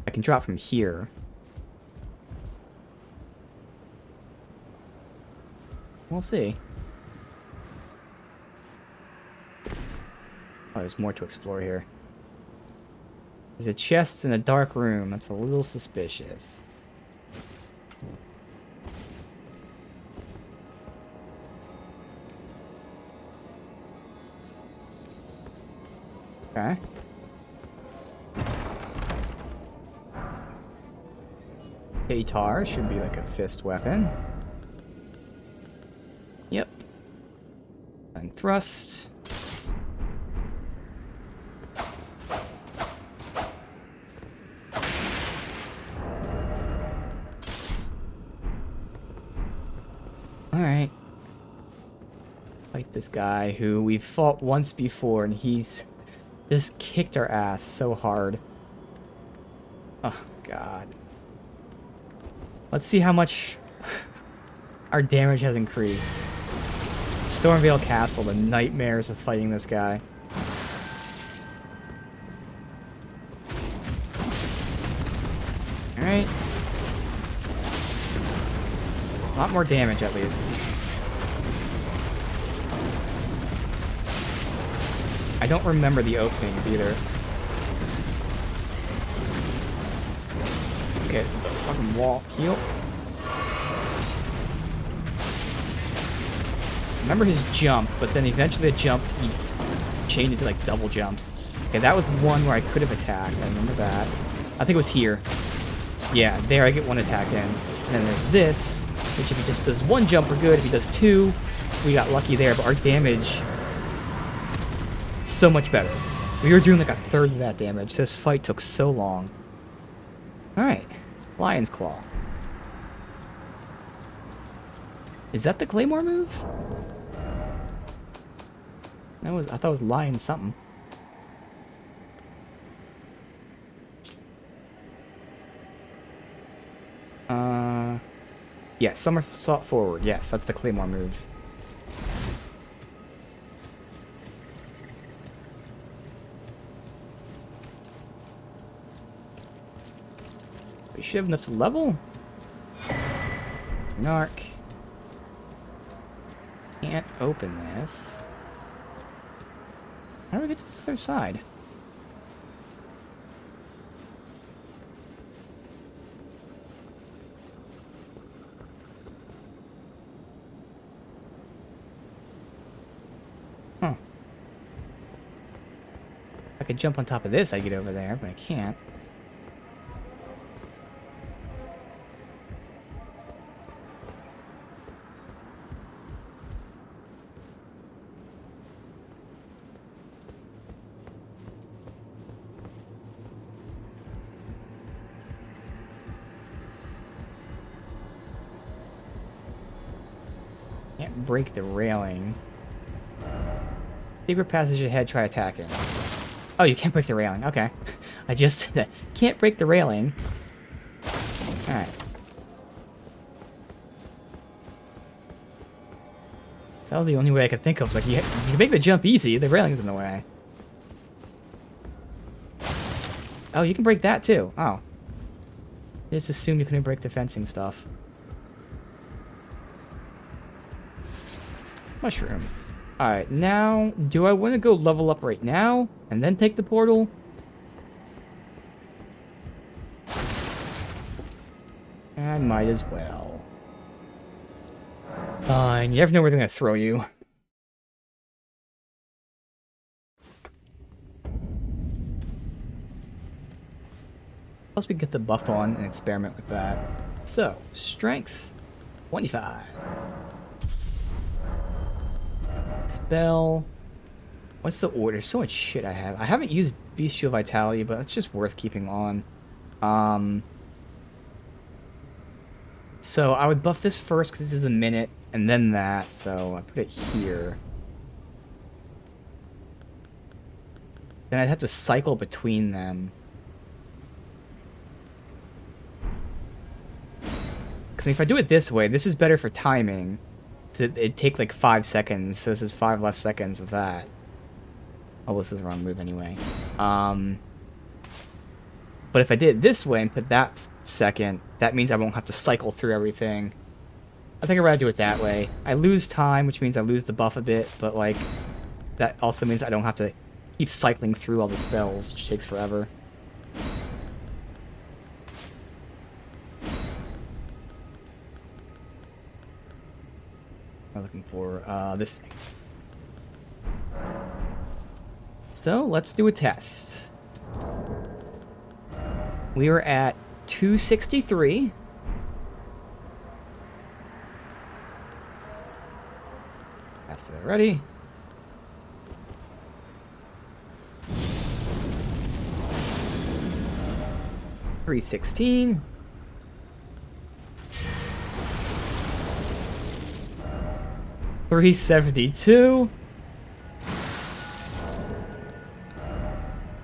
I can drop from here. We'll see. Oh, there's more to explore here. There's a chest in a dark room. That's a little suspicious. Okay. Guitar should be like a fist weapon. Yep. And thrust. Alright. Fight this guy who we've fought once before and he's just kicked our ass so hard. Oh, God. Let's see how much Our damage has increased. Stormvale Castle, the nightmares of fighting this guy. Alright. A lot more damage, at least. I don't remember the openings, either. Okay, fucking wall. Heal. Remember his jump, but then eventually the jump, he chained it to, like, double jumps. Okay, that was one where I could have attacked. I remember that. I think it was here. Yeah, there I get one attack in. And then there's this, which if he just does one jump, we're good. If he does two, we got lucky there. But our damage, so much better. We were doing like a third of that damage. This fight took so long. Alright, Lion's Claw. Is that the Claymore move? I thought it was Lion something. Yeah, somersault forward. Yes, that's the Claymore move. We should have enough to level. Narc. Can't open this. How do we get to this other side? Huh. I could jump on top of this, I get over there, but I can't. Can't break the railing. Secret passage ahead, try attacking. Oh, you can't break the railing. Okay. I just said that. Can't break the railing. Alright. So that was the only way I could think of. It's like, you can make the jump easy, the railing's in the way. Oh, you can break that too. Oh. I just assumed you couldn't break the fencing stuff. Mushroom. Alright, now, do I want to go level up right now, and then take the portal? I might as well. Fine, you never know where they're going to throw you. Plus we can get the buff on and experiment with that. So, strength, 25. Spell. What's the order? So much shit I have. I haven't used Bestial Vitality, but it's just worth keeping on. So I would buff this first because this is a minute, and then that. So I put it here. Then I'd have to cycle between them. Because if I do it this way, this is better for timing. It'd take like 5 seconds, so this is 5 less seconds of that. Oh, this is the wrong move anyway. But if I did it this way and put that second, that means I won't have to cycle through everything. I think I'd rather do it that way. I lose time, which means I lose the buff a bit, but like, that also means I don't have to keep cycling through all the spells, which takes forever. I'm looking for this thing. So let's do a test. We are at 263. That's it already. $316. 372.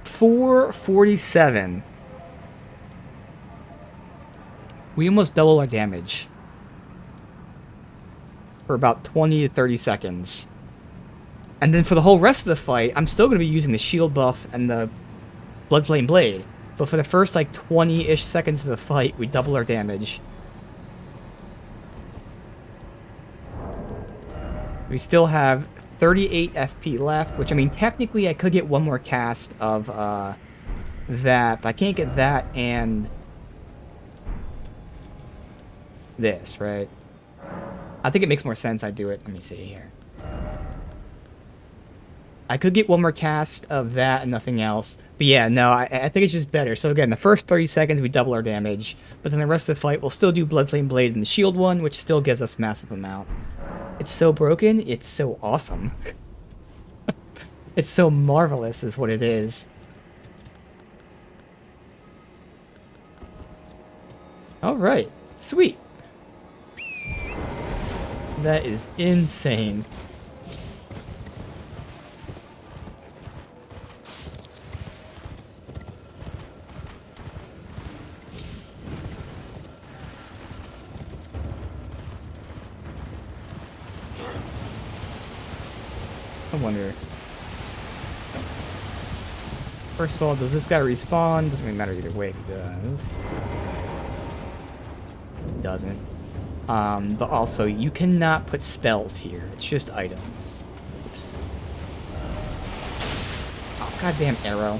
447. We almost double our damage. for about 20 to 30 seconds. And then for the whole rest of the fight, I'm still going to be using the shield buff and the Blood Flame Blade. But for the first, like, 20-ish seconds of the fight, we double our damage. We still have 38 FP left, which, I mean, technically I could get one more cast of that, but I can't get that and this, right? I think it makes more sense I do it. Let me see here. I could get one more cast of that and nothing else. But yeah, no, I think it's just better. So again, the first 30 seconds we double our damage, but then the rest of the fight we'll still do Blood Flame Blade and the shield one, which still gives us massive amount. It's so broken, it's so awesome. It's so marvelous is what it is. Alright, sweet. That is insane. I wonder. First of all, does this guy respawn? Doesn't really matter either way if he does. He doesn't. But also, you cannot put spells here. It's just items. Oops. Oh, goddamn arrow.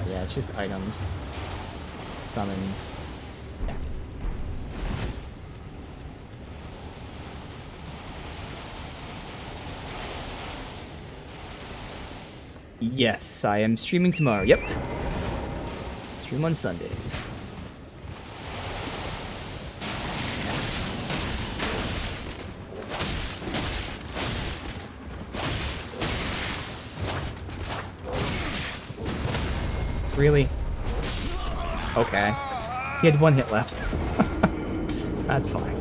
Yeah, it's just items. Summons. Yeah. Yes, I am streaming tomorrow. Yep. Stream on Sundays. Really? Okay. He had one hit left. That's fine.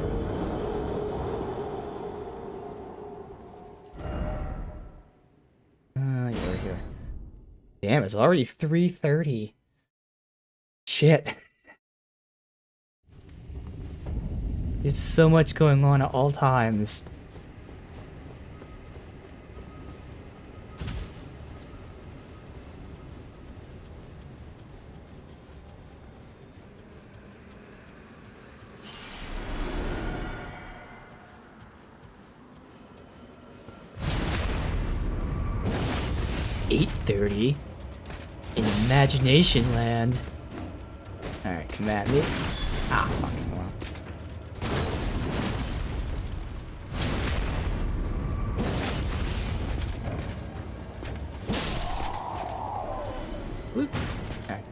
Yeah, we're here. Damn, it's already 3:30. Shit. There's so much going on at all times. .30 in Imagination Land. Alright, come at me. Ah, fucking well. Whoop. Alright.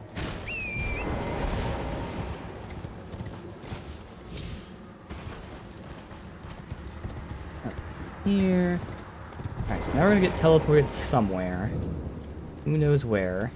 Up here. Alright, so now we're gonna get teleported somewhere. Who knows where?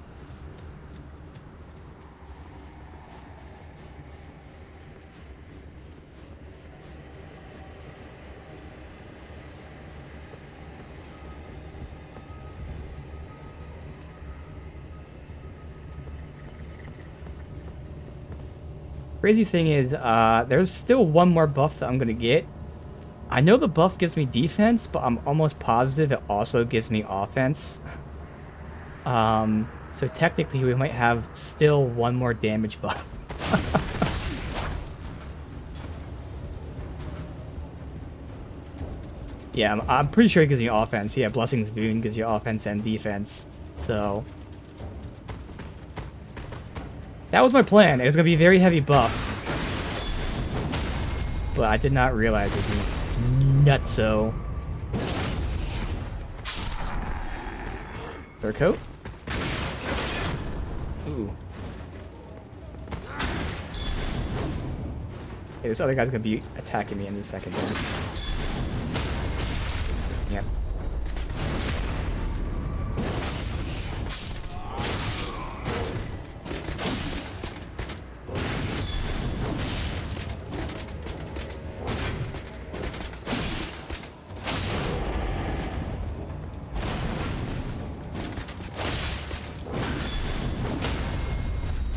Crazy thing is, there's still one more buff that I'm gonna get. I know the buff gives me defense, but I'm almost positive it also gives me offense. So technically we might have still one more damage buff. Yeah, I'm pretty sure it gives me offense. Yeah, Blessing's Boon gives you offense and defense. So that was my plan. It was gonna be very heavy buffs. But I did not realize it'd be nutso. Fur coat? Ooh. Okay, this other guy's gonna be attacking me in a second here. Yep.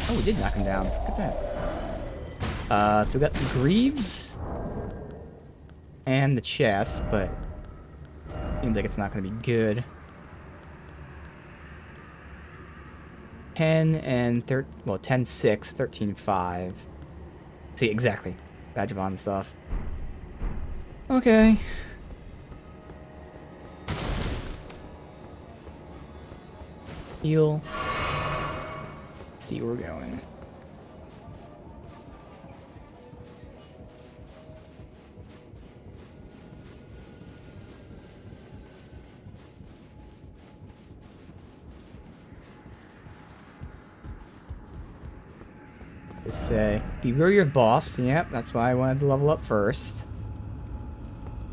Oh, we did knock him down. Look at that. So we got the Greaves. And the chest, but seems like it's not going to be good. 10 and 10, 6, 13, 5. See, exactly. Badge of Honor stuff. Okay. Heal. See where we're going. Just say, beware your boss. Yep, that's why I wanted to level up first.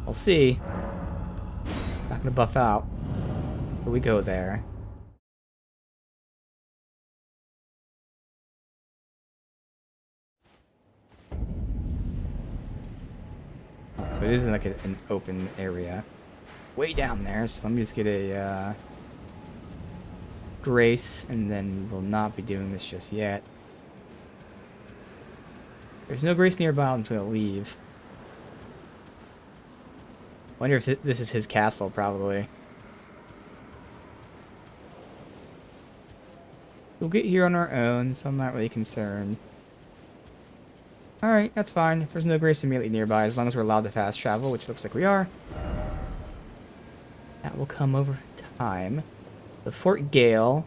We'll see. Not gonna buff out. But we go there. So it isn't like an open area. Way down there, so let me just get a grace, and then we'll not be doing this just yet. There's no grace nearby, I'm just gonna leave. Wonder if this is his castle, probably. We'll get here on our own, so I'm not really concerned. Alright, that's fine. If there's no grace immediately nearby, as long as we're allowed to fast travel, which looks like we are. That will come over time. The Fort Gale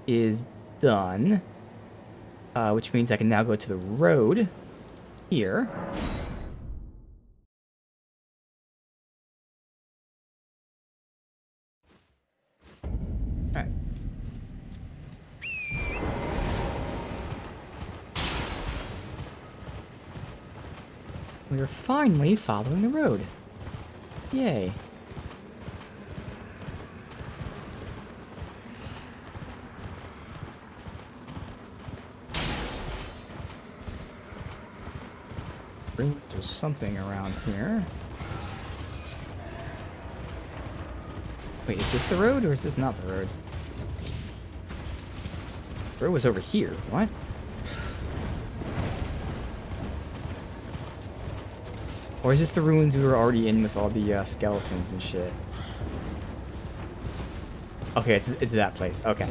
is done. Which means I can now go to the road here. Alright. We are finally following the road. Yay. There's something around here. Wait, is this the road or is this not the road? The road was over here. What? Or is this the ruins we were already in with all the skeletons and shit? Okay, it's that place. Okay.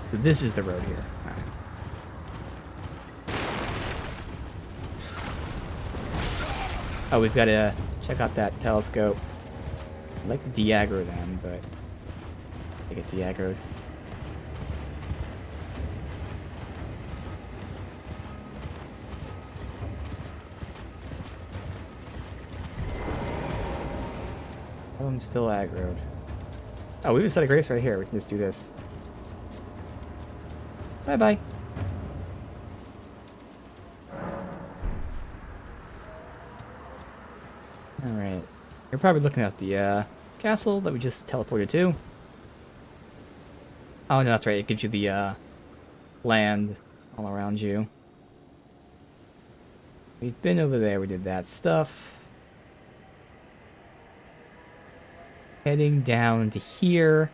So this is the road here. Alright. Oh, we've got to check out that telescope. I'd like to de-aggro them, but I get de-aggroed. Oh, I'm still aggroed. Oh, we have a set of grace right here. We can just do this. Bye-bye. Alright. You're probably looking at the castle that we just teleported to. Oh, no, that's right. It gives you the land all around you. We've been over there. We did that stuff. Heading down to here.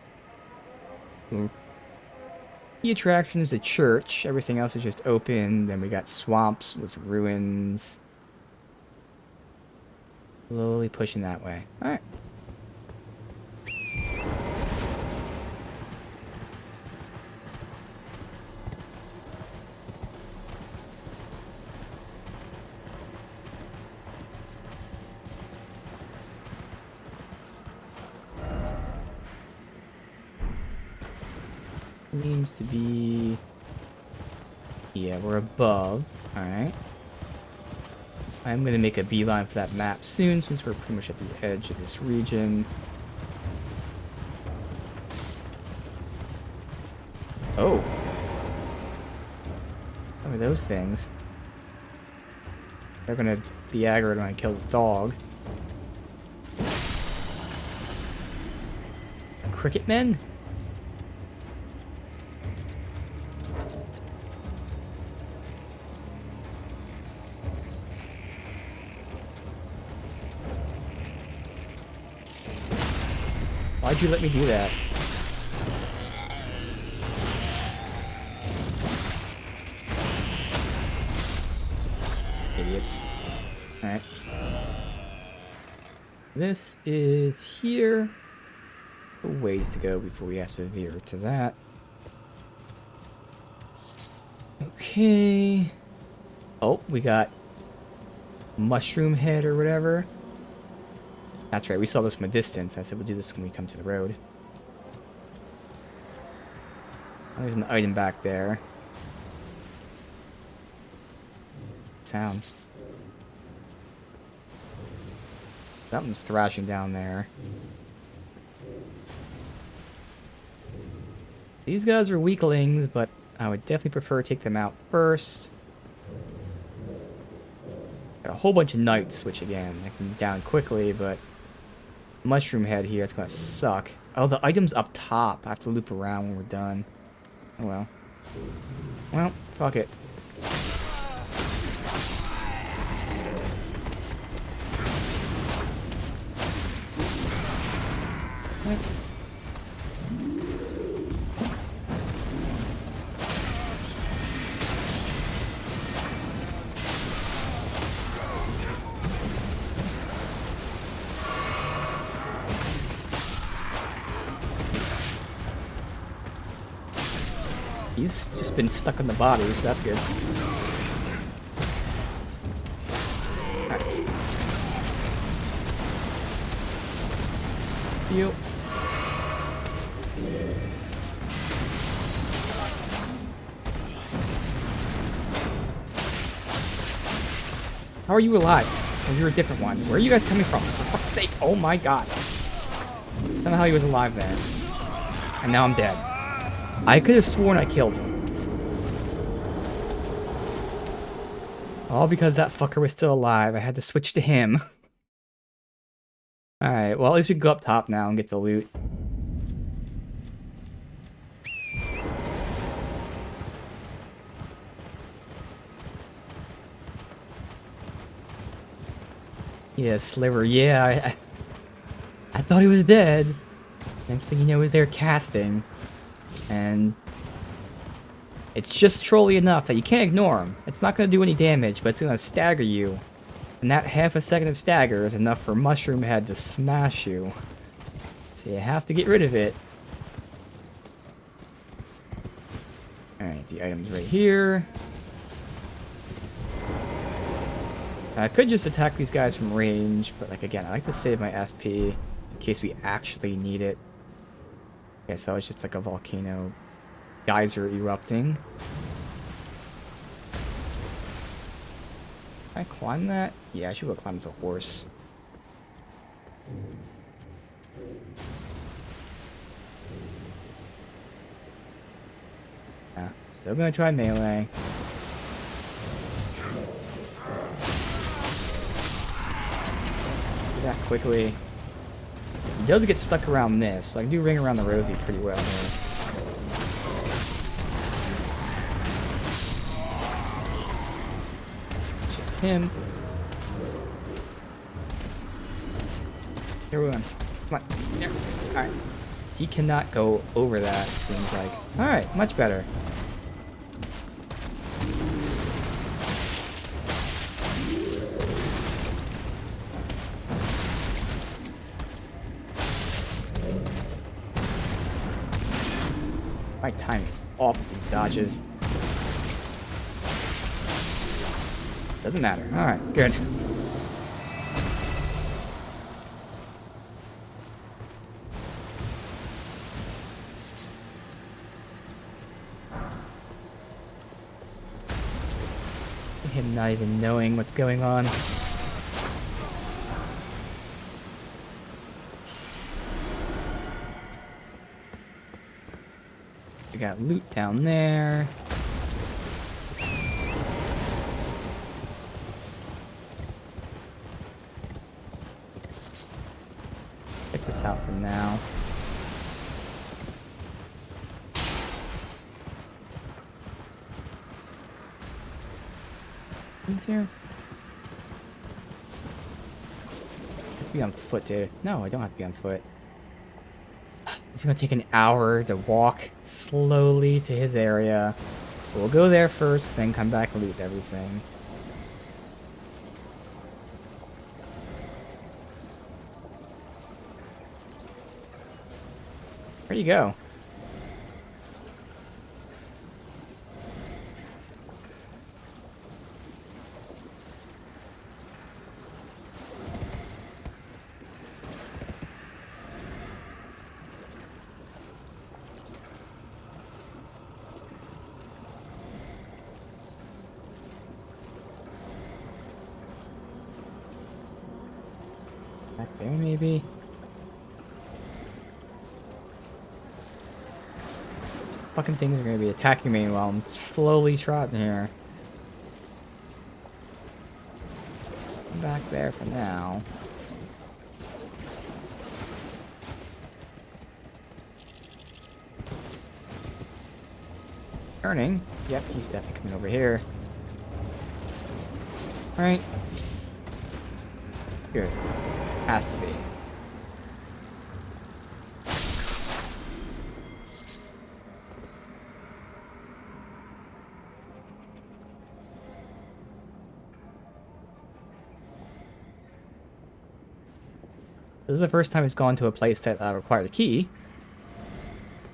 The attraction is the church. Everything else is just open. Then we got swamps with ruins. Slowly pushing that way. Alright. Seems to be... Yeah, we're above. Alright. I'm going to make a beeline for that map soon, since we're pretty much at the edge of this region. Oh! What are those things? They're going to be aggroed when I kill this dog. Cricket men? Why'd you let me do that? Idiots. Alright. This is here. A ways to go before we have to veer to that. Okay. Oh, we got mushroom head or whatever. That's right, we saw this from a distance. I said we'll do this when we come to the road. There's an item back there. Sound. Something's thrashing down there. These guys are weaklings, but I would definitely prefer to take them out first. Got a whole bunch of knights, which again, I can down quickly, but mushroom head here, it's gonna suck. Oh, the item's up top. I have to loop around when we're done. Oh well. Well, fuck it. He's just been stuck in the body, so that's good. Alright. Heal. How are you alive? Oh, you're a different one. Where are you guys coming from? For fuck's sake, oh my god. Somehow he was alive there. And now I'm dead. I could have sworn I killed him. All because that fucker was still alive. I had to switch to him. Alright, well at least we can go up top now and get the loot. Yeah, Sliver, yeah, I thought he was dead. Next thing you know, he's there casting. And it's just trolly enough that you can't ignore him. It's not going to do any damage, but it's going to stagger you. And that half a second of stagger is enough for Mushroom Head to smash you. So you have to get rid of it. Alright, the item's right here. I could just attack these guys from range, but like again, I like to save my FP in case we actually need it. Okay, so it's just like a volcano geyser erupting. Can I climb that? Yeah, I should go climb the horse. Yeah, still gonna try melee. Do that quickly. He does get stuck around this, so I can do Ring Around the Rosie pretty well here. It's just him. Here we go. Come on. There. Alright. He cannot go over that, it seems like. Alright, much better. My timing is off with these dodges. Doesn't matter. Alright, good. Him not even knowing what's going on. We got loot down there. Check this out for now. Who's here? I have to be on foot, dude. No, I don't have to be on foot. It's gonna take an hour to walk slowly to his area. We'll go there first, then come back and loot everything. Where'd you go? Back there, maybe? Fucking things are gonna be attacking me while I'm slowly trotting here. Back there for now. Turning. Yep, he's definitely coming over here. Right. Here. Has to be. This is the first time it's gone to a place that required a key.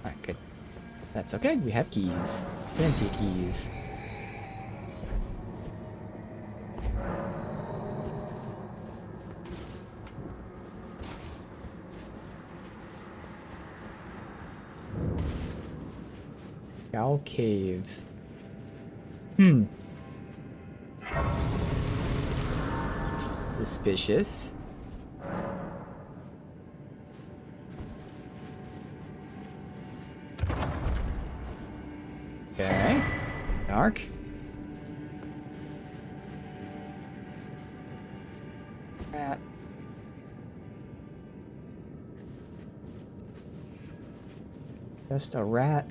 Alright, good. That's okay, we have keys. Plenty of keys. Gal Cave. Suspicious. Okay. Dark. Rat. Just a rat.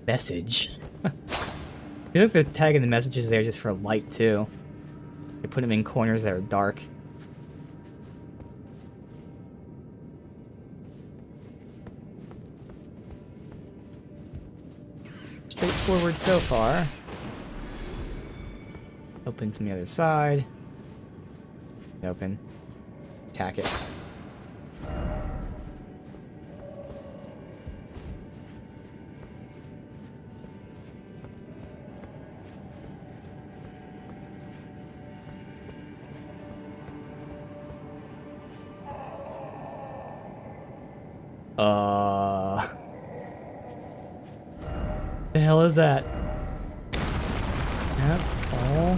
Message. I feel like they're tagging the messages there just for light too. They put them in corners that are dark. Straightforward so far. Open from the other side. Open. Attack it. The hell is that? Yep. Oh.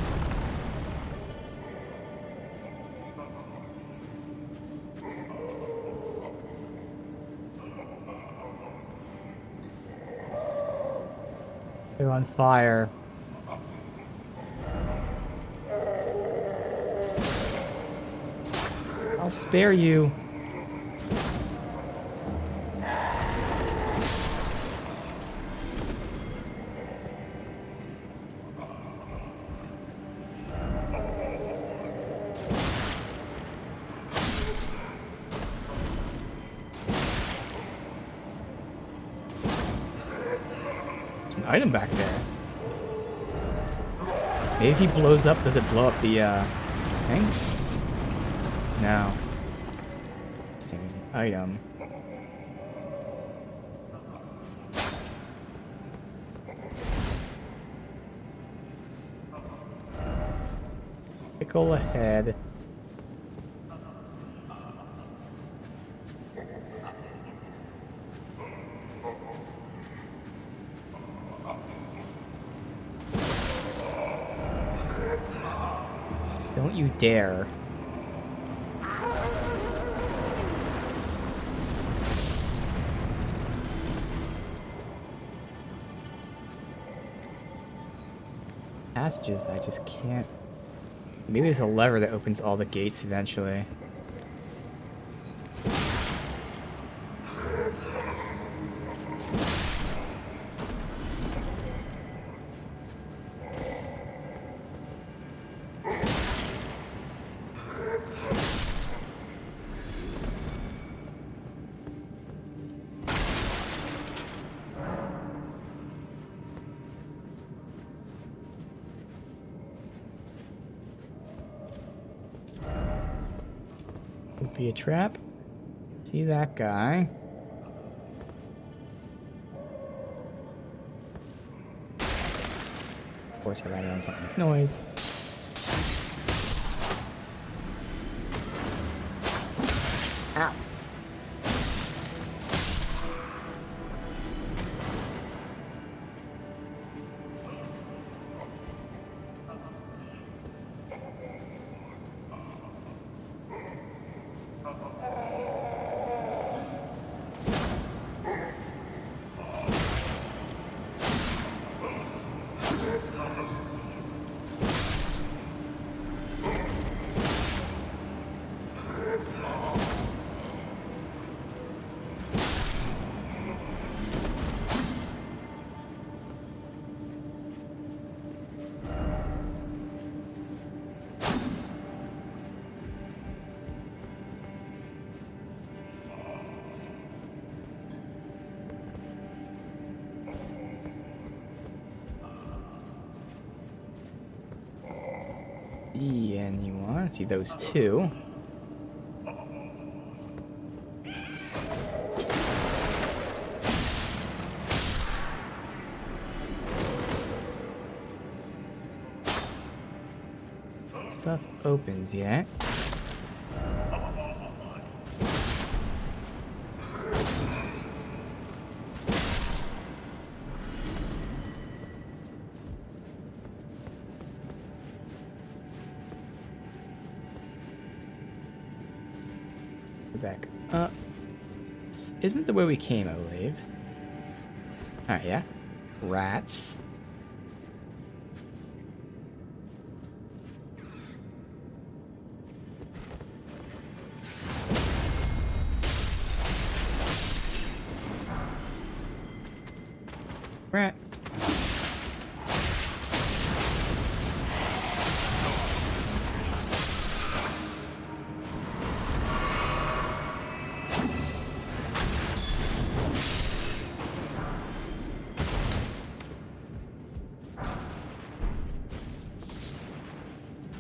They're on fire. I'll spare you. There's an item back there. Maybe if he blows up, does it blow up the thing? No. There's an item. Pickle ahead. Don't you dare. Passages, I just can't. Maybe there's a lever that opens all the gates eventually. be a trap. See that guy. Of course, I landed on something with noise. Ow. And you want to see those two. Stuff opens yet. Back up. This isn't the way we came, I believe. Alright, yeah. Rats. Rat.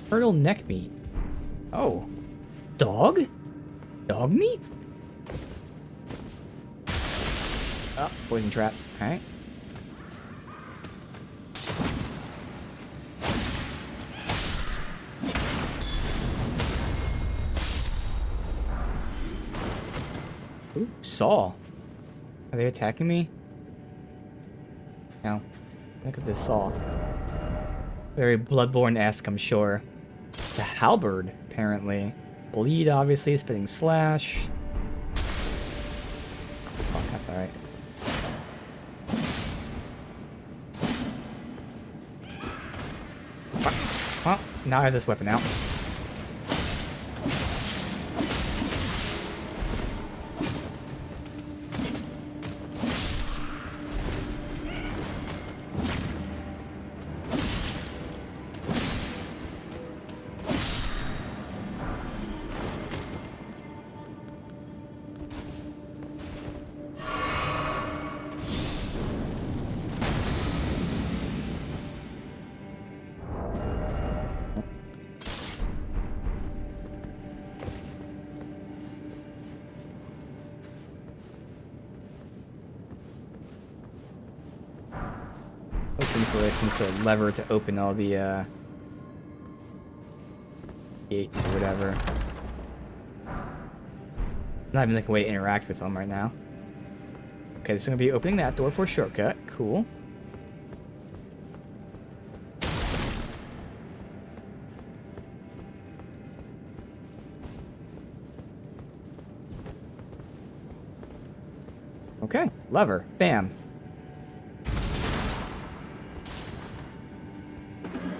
Turtle neck meat. Oh. Dog? Dog meat? Oh, poison traps. Alright. Ooh, saw. Are they attacking me? No. Look at this saw. Very Bloodborne-esque, I'm sure. It's a halberd, apparently. Bleed, obviously. Spitting slash. Oh, that's alright. Well, now I have this weapon out. Looking for like some sort of lever to open all the gates or whatever. Not even like a way to interact with them right now. Okay, this is gonna be opening that door for a shortcut. Cool. Okay, lever. Bam.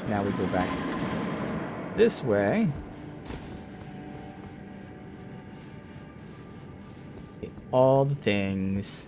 Now we go back this way. Get all the things.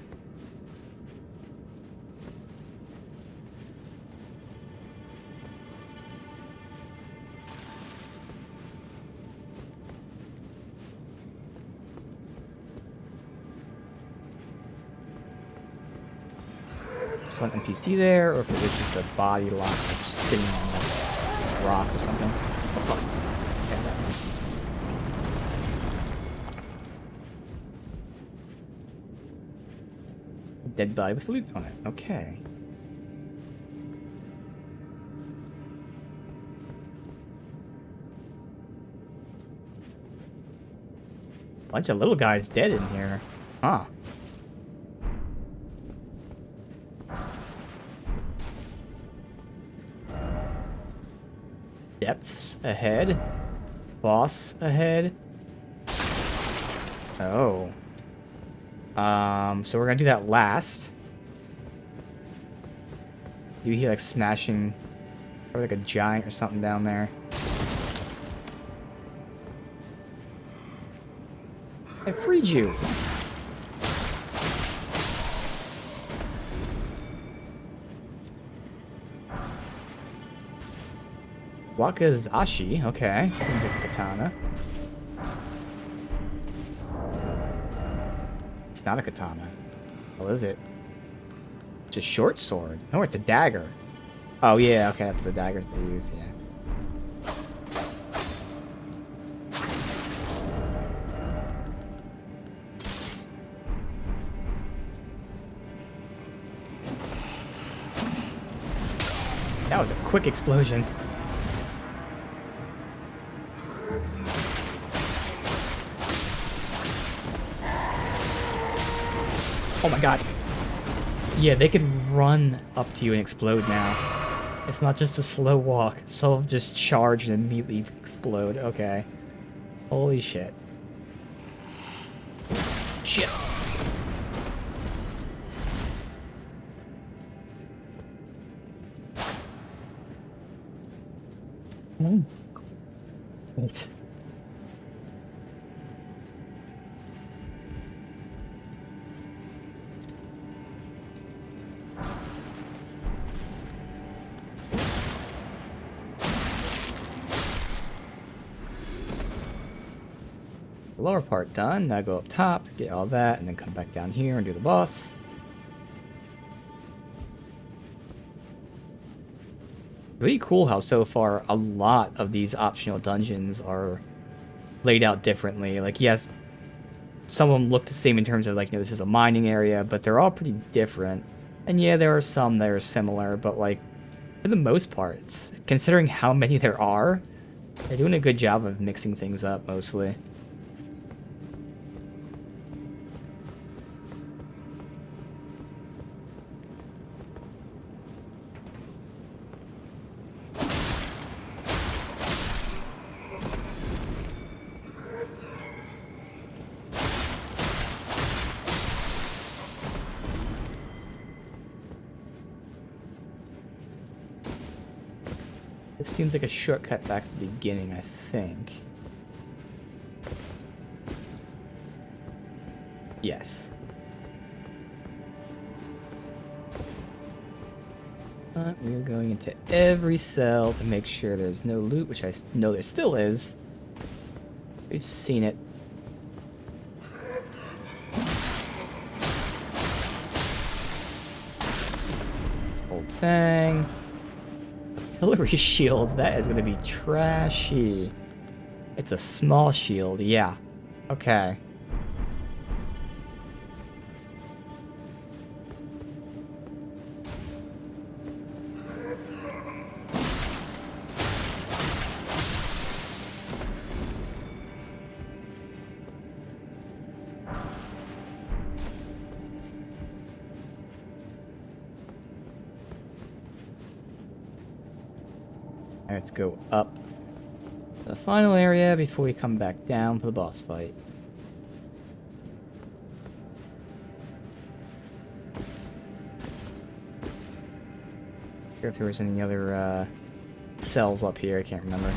Saw an NPC there, or if it was just a body lock like sitting on a rock or something. Oh, fuck. Okay, Dead body with loot on it. Okay. Bunch of little guys dead in here. Huh. Depths ahead. Boss ahead. Oh. So we're gonna do that last. Do you hear like smashing, or like a giant or something down there? I freed you. Wakazashi, okay. Seems like a katana. It's not a katana. What is it? It's a short sword. No, it's a dagger. Oh yeah, okay, that's the daggers they use, yeah. That was a quick explosion. Oh my god. Yeah, they could run up to you and explode now. It's not just a slow walk. Some of them just charge and immediately explode. Okay. Holy shit. Shit. Wait. Lower part done. Now go up top, get all that, and then come back down here and do the boss. Really cool how so far a lot of these optional dungeons are laid out differently. Like, yes, some of them look the same in terms of, like, you know, this is a mining area, but they're all pretty different. And yeah, there are some that are similar, but, like, for the most part, considering how many there are, they're doing a good job of mixing things up, mostly. This seems like a shortcut back to the beginning, I think. Yes. We're going into every cell to make sure there's no loot, which I know there still is. We've seen it. Old thing. Artillery shield, that is going to be trashy. It's a small shield, yeah. Okay. Let's go up to the final area before we come back down for the boss fight. Sure if there was any other cells up here, I can't remember.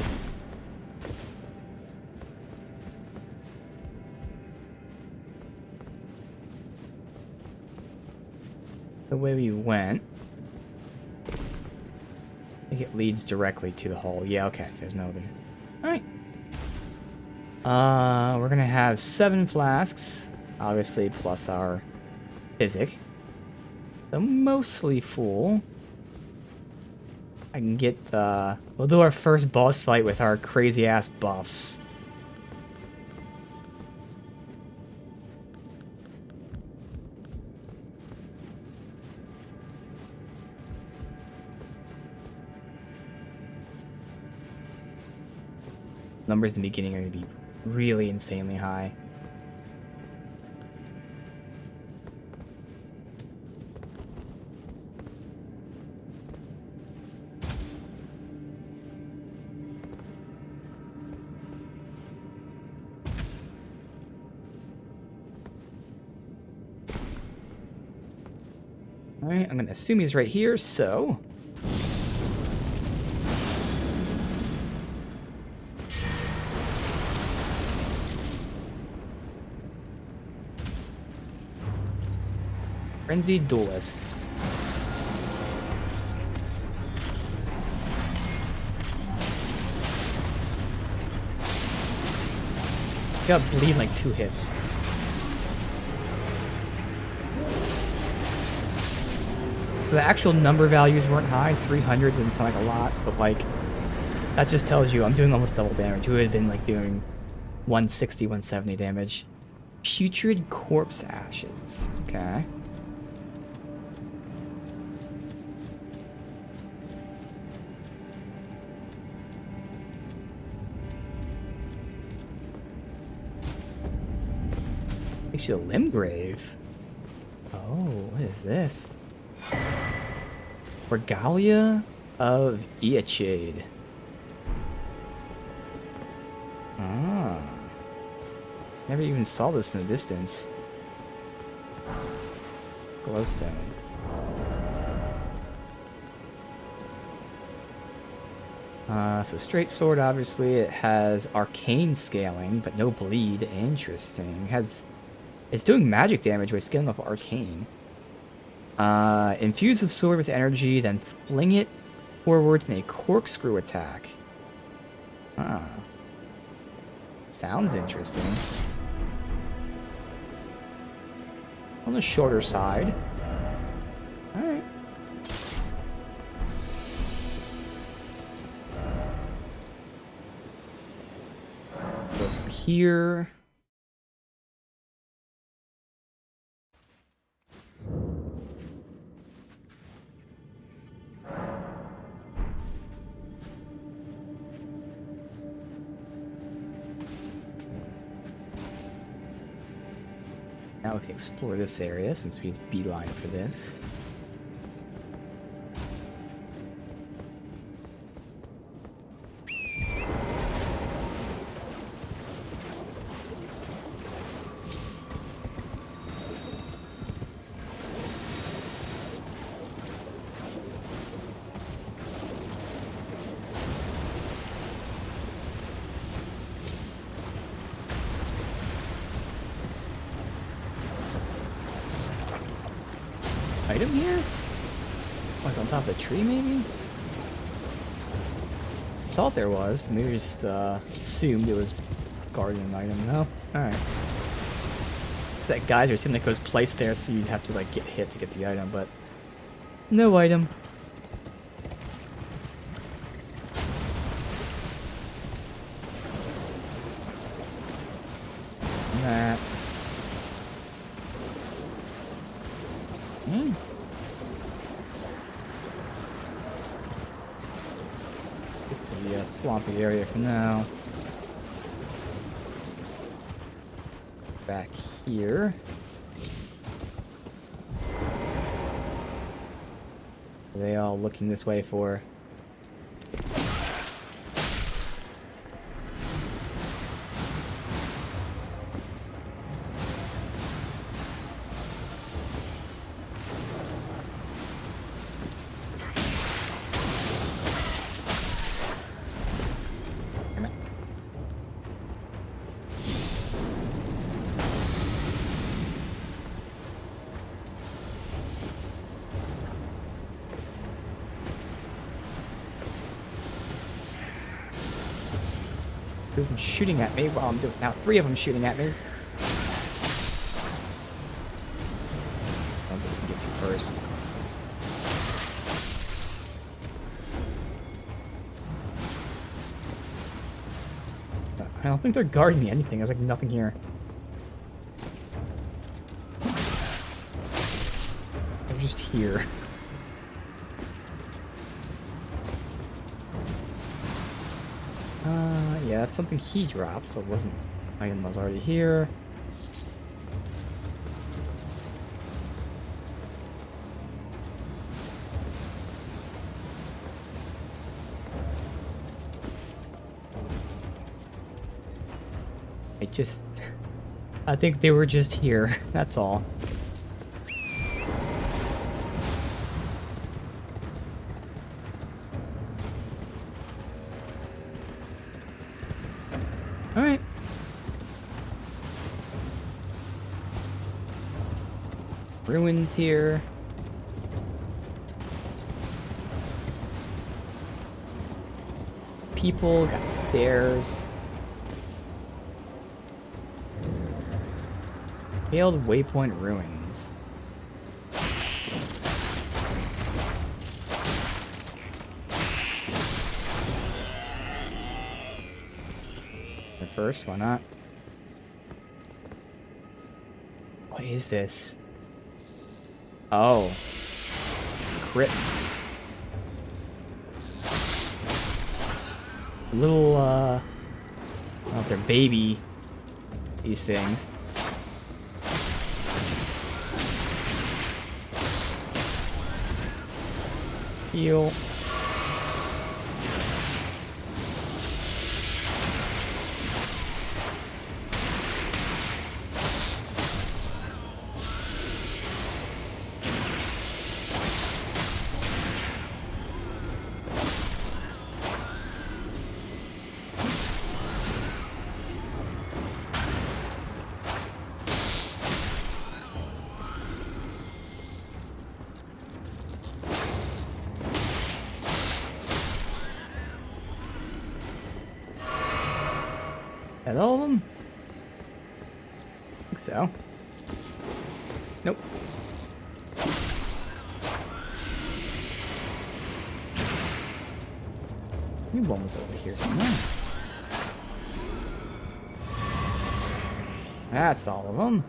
The way we went, I think it leads directly to the hole. Yeah, okay, so there's no other. Alright. We're gonna have 7 flasks, obviously, plus our physic. So mostly full. I can get, we'll do our first boss fight with our crazy ass buffs. Numbers in the beginning are going to be really insanely high. Alright, I'm going to assume he's right here, so... Frenzied Duelist. Got bleed like 2 hits. The actual number values weren't high. 300 doesn't sound like a lot, but like that just tells you I'm doing almost double damage. It would have been like doing 160, 170 damage. Putrid corpse ashes. Okay. Makes you a limb grave. Oh, what is this? Regalia of Eachade. Ah. Never even saw this in the distance. Glowstone. So straight sword, obviously, it has arcane scaling, but no bleed. Interesting. It's doing magic damage by scaling off arcane. Infuse the sword with energy, then fling it forward in a corkscrew attack. Ah. Sounds interesting. On the shorter side. Alright. Go from here. Now we can explore this area since we just beeline for this. Item here? Was it on top of the tree, maybe? Thought there was, but maybe just assumed it was guardian item. No? Alright. It's that geyser seemed like it was placed there, so you'd have to like get hit to get the item, but no item. That. Get to the swampy area for now. Back here. Are they all looking this way for? Two of them shooting at me while I'm doing now. 3 of them shooting at me. Ones that we can get to first. I don't think they're guarding me anything. There's like nothing here. They're just here. Yeah, that's something he dropped, so it wasn't. Item was already here. I think they were just here. That's all. All right. Ruins here. People got stairs. Failed waypoint ruins. At first, why not? What is this? Oh. Crypt. Little, I don't know if they're baby, these things. Heal. That all of them? I think so. Nope. New one was over here somewhere. That's all of them.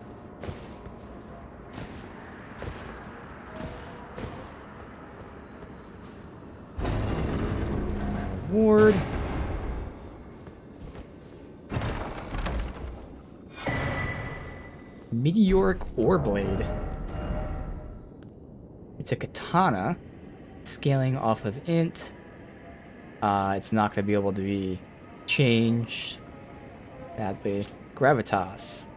Ward. Meteoric Ore Blade. It's a katana, scaling off of int. It's not going to be able to be changed. Sadly. Gravitas.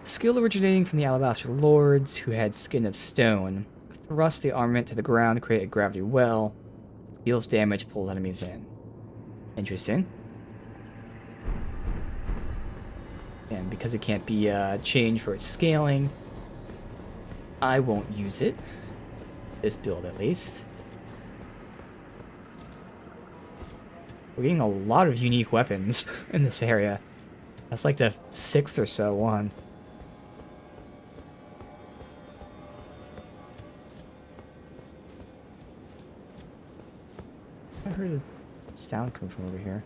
Skill originating from the Alabaster Lords, who had skin of stone. Thrust the armament to the ground, create a gravity well. Deals damage, pulls enemies in. Interesting. And because it can't be changed for its scaling, I won't use it. This build, at least. We're getting a lot of unique weapons in this area. That's like the 6th or so one. I heard a sound coming from over here.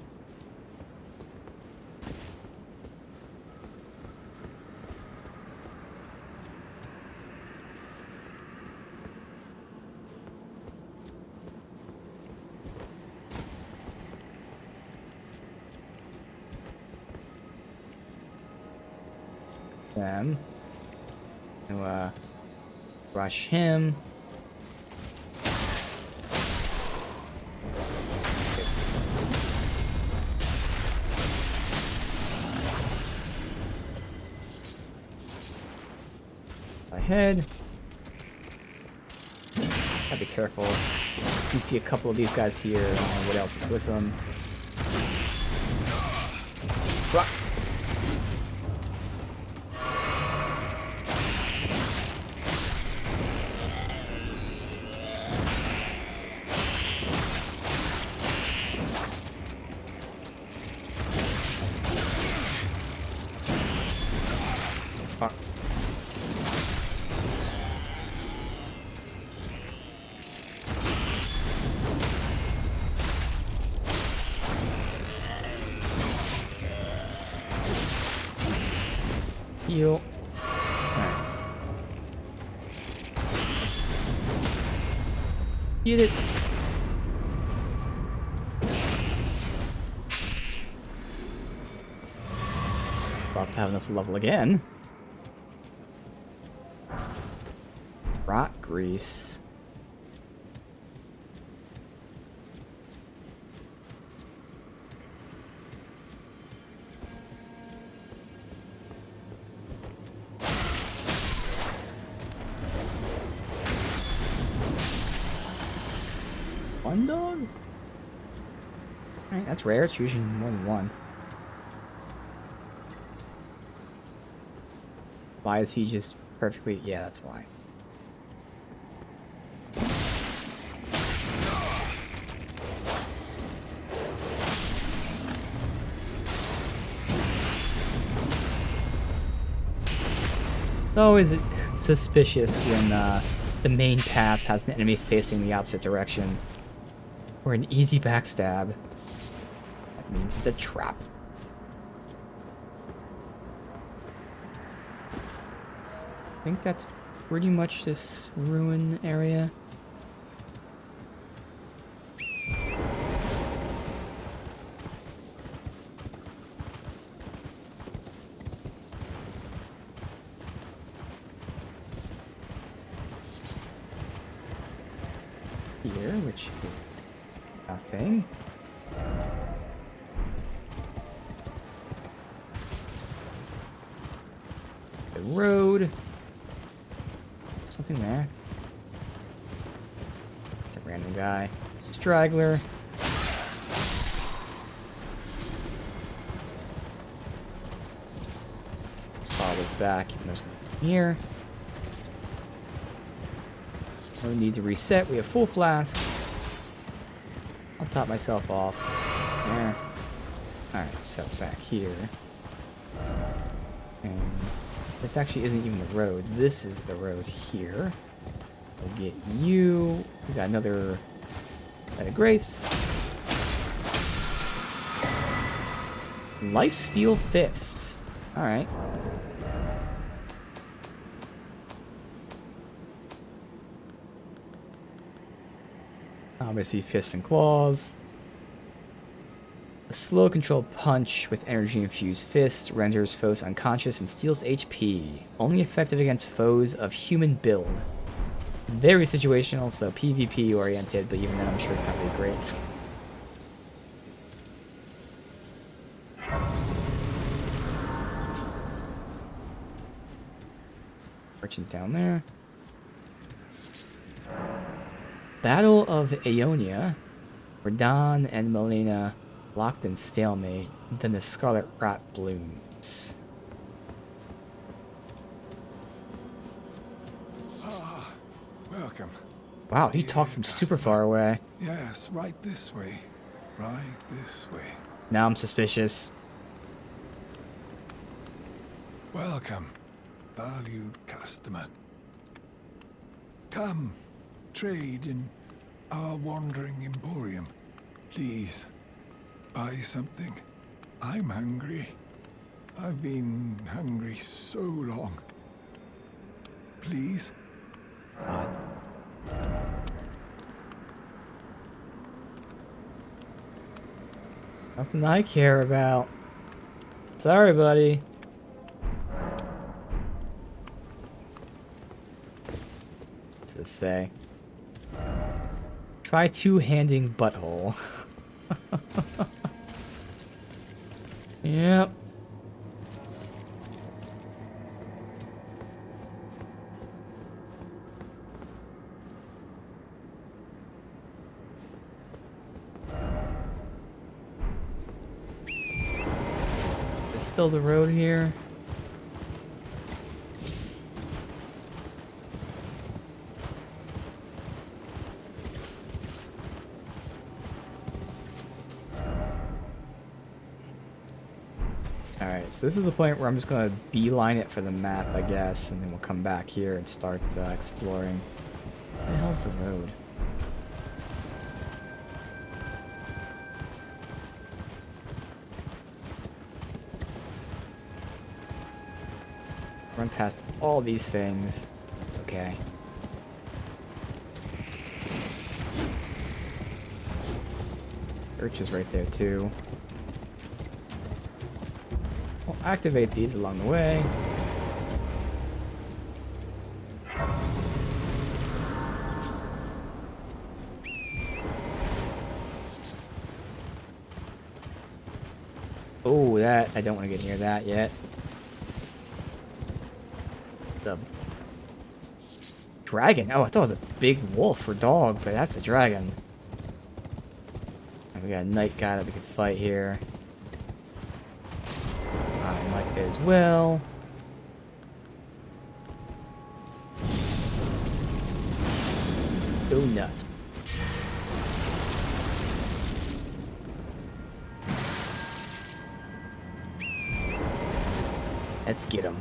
Then, rush him. Ahead. Gotta be careful. You see a couple of these guys here. I don't know what else is with them. Rock. Heal. Alright. Get it. About to have enough level again. Rot grease. One dog? Alright, that's rare. It's usually more than one. Why is he just perfectly... Yeah, that's why. Oh, is it suspicious when the main path has an enemy facing the opposite direction? Or an easy backstab. That means it's a trap. I think that's pretty much this ruin area. Here, which nothing. The road. Something there. Just a random guy. Straggler. Let's follow this back. Even though there's nothing here. No need to reset. We have full flasks. I'll top myself off. There. Alright, so back here. And this actually isn't even the road. This is the road here. We'll get you. We got another Light of Grace. Lifesteal Fist. Alright. Obviously, fists and claws. A slow controlled punch with energy infused fist renders foes unconscious and steals HP. Only effective against foes of human build. Very situational, so PvP oriented, but even then I'm sure it's not really great. Merchant down there. Battle of Aeonia, where Don and Melina locked in stalemate, then the scarlet rot blooms. Ah, welcome. Wow, he talked from super far away. Yes, right this way. Right this way. Now I'm suspicious. Welcome, valued customer. Come, trade in our wandering emporium. Please, buy something. I'm hungry. I've been hungry so long. Please? Nothing I care about. Sorry, buddy. What's this say? Try two-handing butthole. Yep. It's still the road here. Alright, so this is the point where I'm just gonna beeline it for the map, I guess, and then we'll come back here and start exploring. Where the hell's the road? Run past all these things. It's okay. Church is right there too. Oh, activate these along the way. Oh, that, I don't want to get near that yet. The dragon? Oh, I thought it was a big wolf or dog, but that's a dragon. And we got a knight guy that we can fight here. I might as well. Go nuts. Let's get him.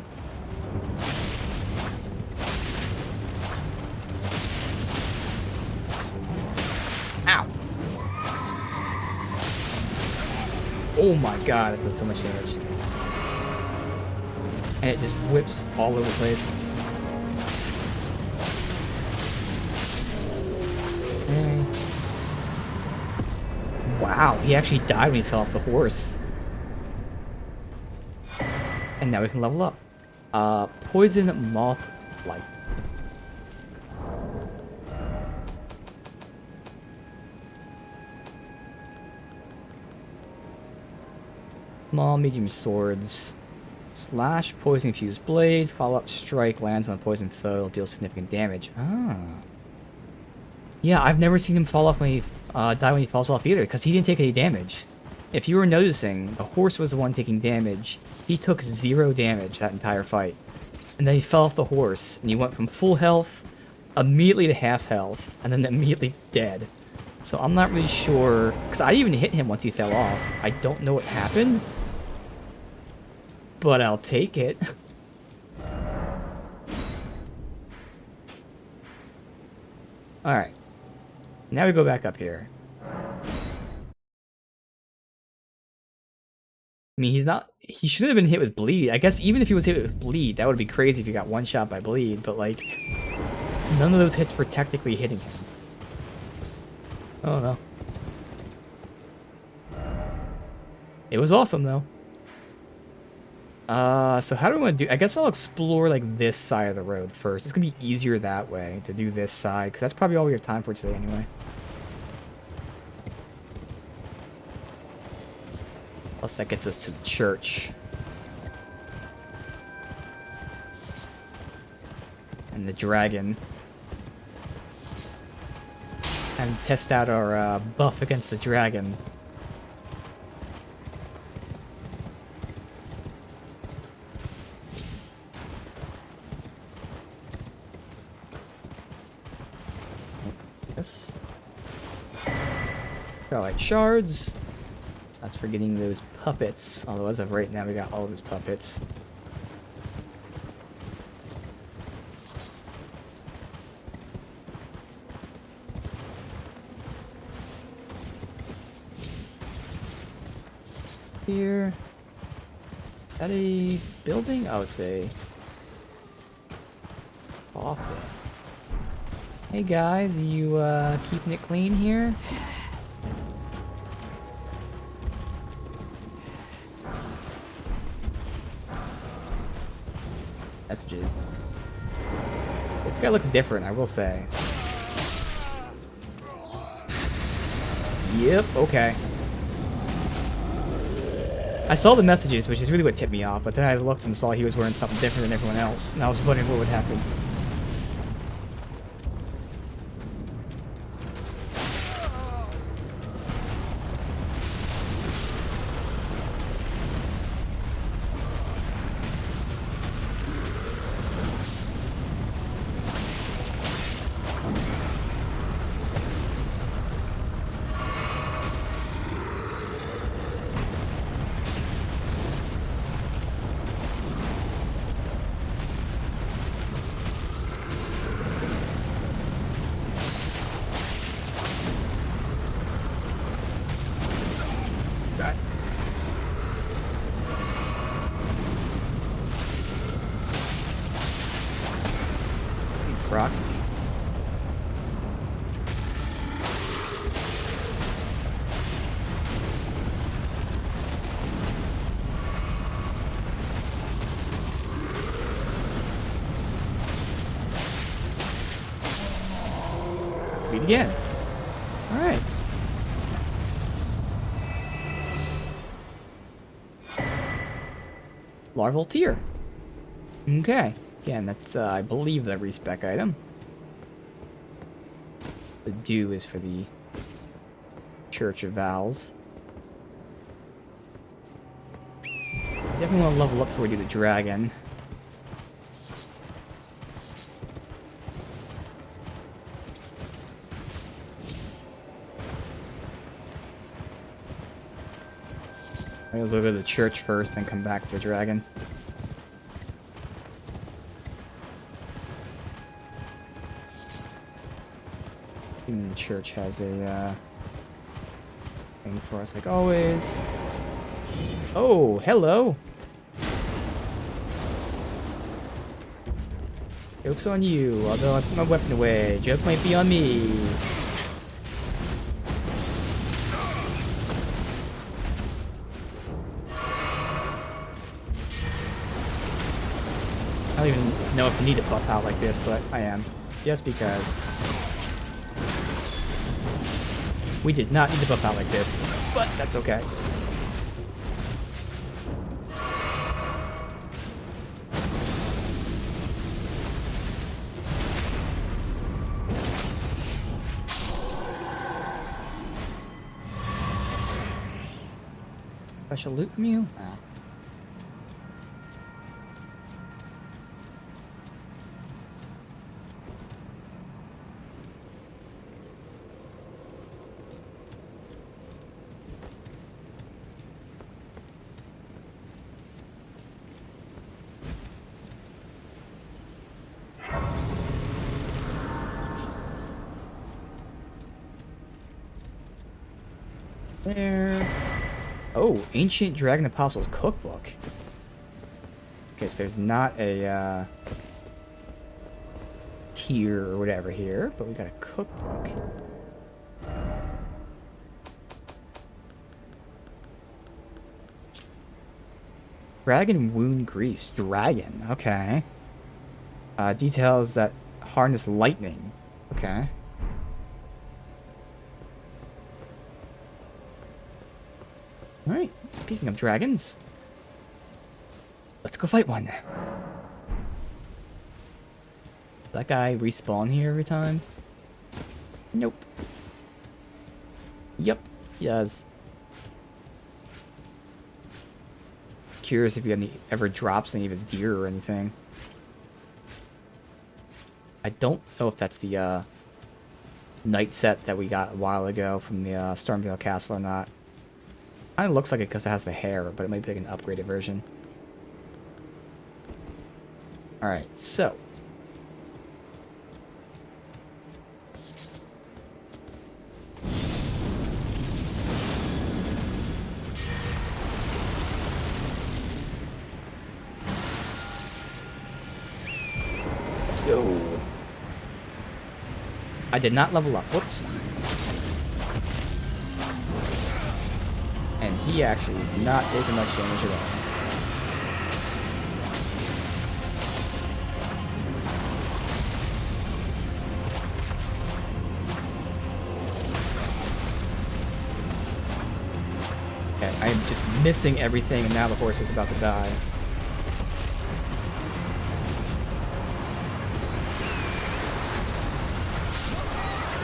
Ow! Oh my god, that does so much damage. And it just whips all over the place. Okay. Wow, he actually died when he fell off the horse. And now we can level up. Poison moth light. Small, medium swords. Slash, poison infused blade. Follow up strike lands on a poison foe. Deals significant damage. Ah. Yeah, I've never seen him fall off when he die when he falls off either, because he didn't take any damage. If you were noticing, the horse was the one taking damage. He took 0 damage that entire fight. And then he fell off the horse, and he went from full health immediately to half health, and then immediately dead. So I'm not really sure, because I even hit him once he fell off. I don't know what happened, but I'll take it. Alright. Now we go back up here. I mean, he shouldn't have been hit with bleed. I guess even if he was hit with bleed, that would be crazy if he got one shot by bleed, but like, none of those hits were technically hitting him. Oh no. It was awesome though. So how do I want to do, I guess I'll explore like this side of the road first. It's gonna be easier that way to do this side, because that's probably all we have time for today anyway. Plus that gets us to the church. And the dragon. And test out our buff against the dragon. This. Starlight shards. That's for getting those puppets. Although as of right now, we got all of his puppets. Here. Is that a building? Oh, it's a office. Hey guys, you keeping it clean here? Messages. This guy looks different, I will say. Yep, okay. I saw the messages, which is really what tipped me off, but then I looked and saw he was wearing something different than everyone else, and I was wondering what would happen. again. Alright. Larval tier. Okay. Again, that's, I believe, the respec item. The dew is for the Church of Vows. I definitely want to level up before we do the dragon. I'll go to the church first, then come back to the dragon. Even the church has a thing for us, like always. Oh, hello! Joke's on you, although I put my weapon away. Joke might be on me. I don't even know if I need to buff out like this, but I am. Just because. We did not need to buff out like this, but that's okay. Special loot meal? Nah. There. Oh, Ancient Dragon Apostles Cookbook. Guess there's not a tier or whatever here, but we got a cookbook. Dragon Wound Grease. Dragon. Okay. Details that harness lightning. Okay. Alright, speaking of dragons, let's go fight one. That guy respawn here every time? Nope. Yep, he does. Curious if he ever drops any of his gear or anything. I don't know if that's the knight set that we got a while ago from the Stormvale Castle or not. Kind of looks like it because it has the hair, but it might be like an upgraded version. Alright, so. Let's go. I did not level up. Whoops. And he actually is not taking much damage at all. Okay, I am just missing everything, and now the horse is about to die.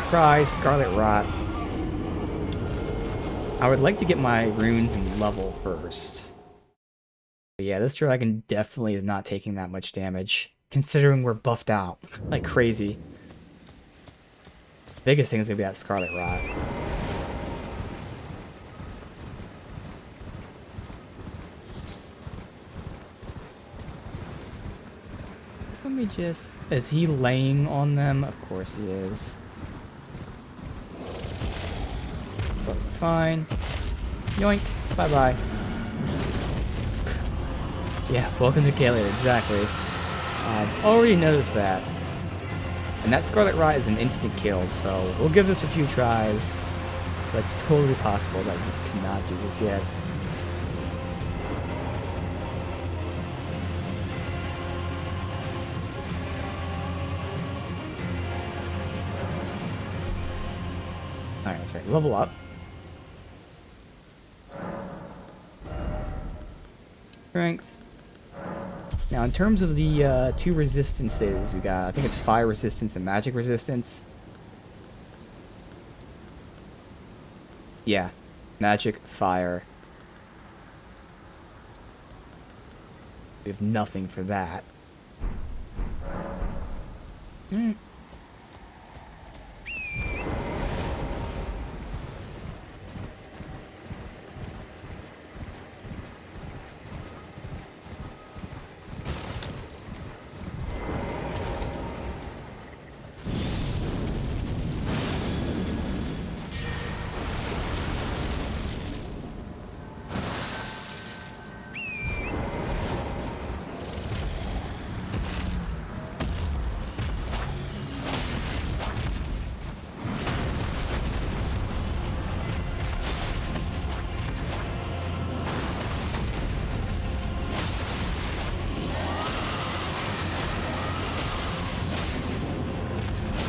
Surprise, Scarlet Rot. I would like to get my runes in level first. But yeah, this dragon definitely is not taking that much damage, considering we're buffed out like crazy. Biggest thing is gonna be that Scarlet Rot. Let me just... Is he laying on them? Of course he is. But fine. Yoink. Bye-bye. Yeah, welcome to Kalia, exactly. I've already noticed that. And that Scarlet Rot is an instant kill, so we'll give this a few tries. But it's totally possible that I just cannot do this yet. Alright, that's right. Level up. Strength. Now, in terms of the two resistances, we got, I think it's fire resistance and magic resistance. Yeah. Magic, fire. We have nothing for that. Hmm.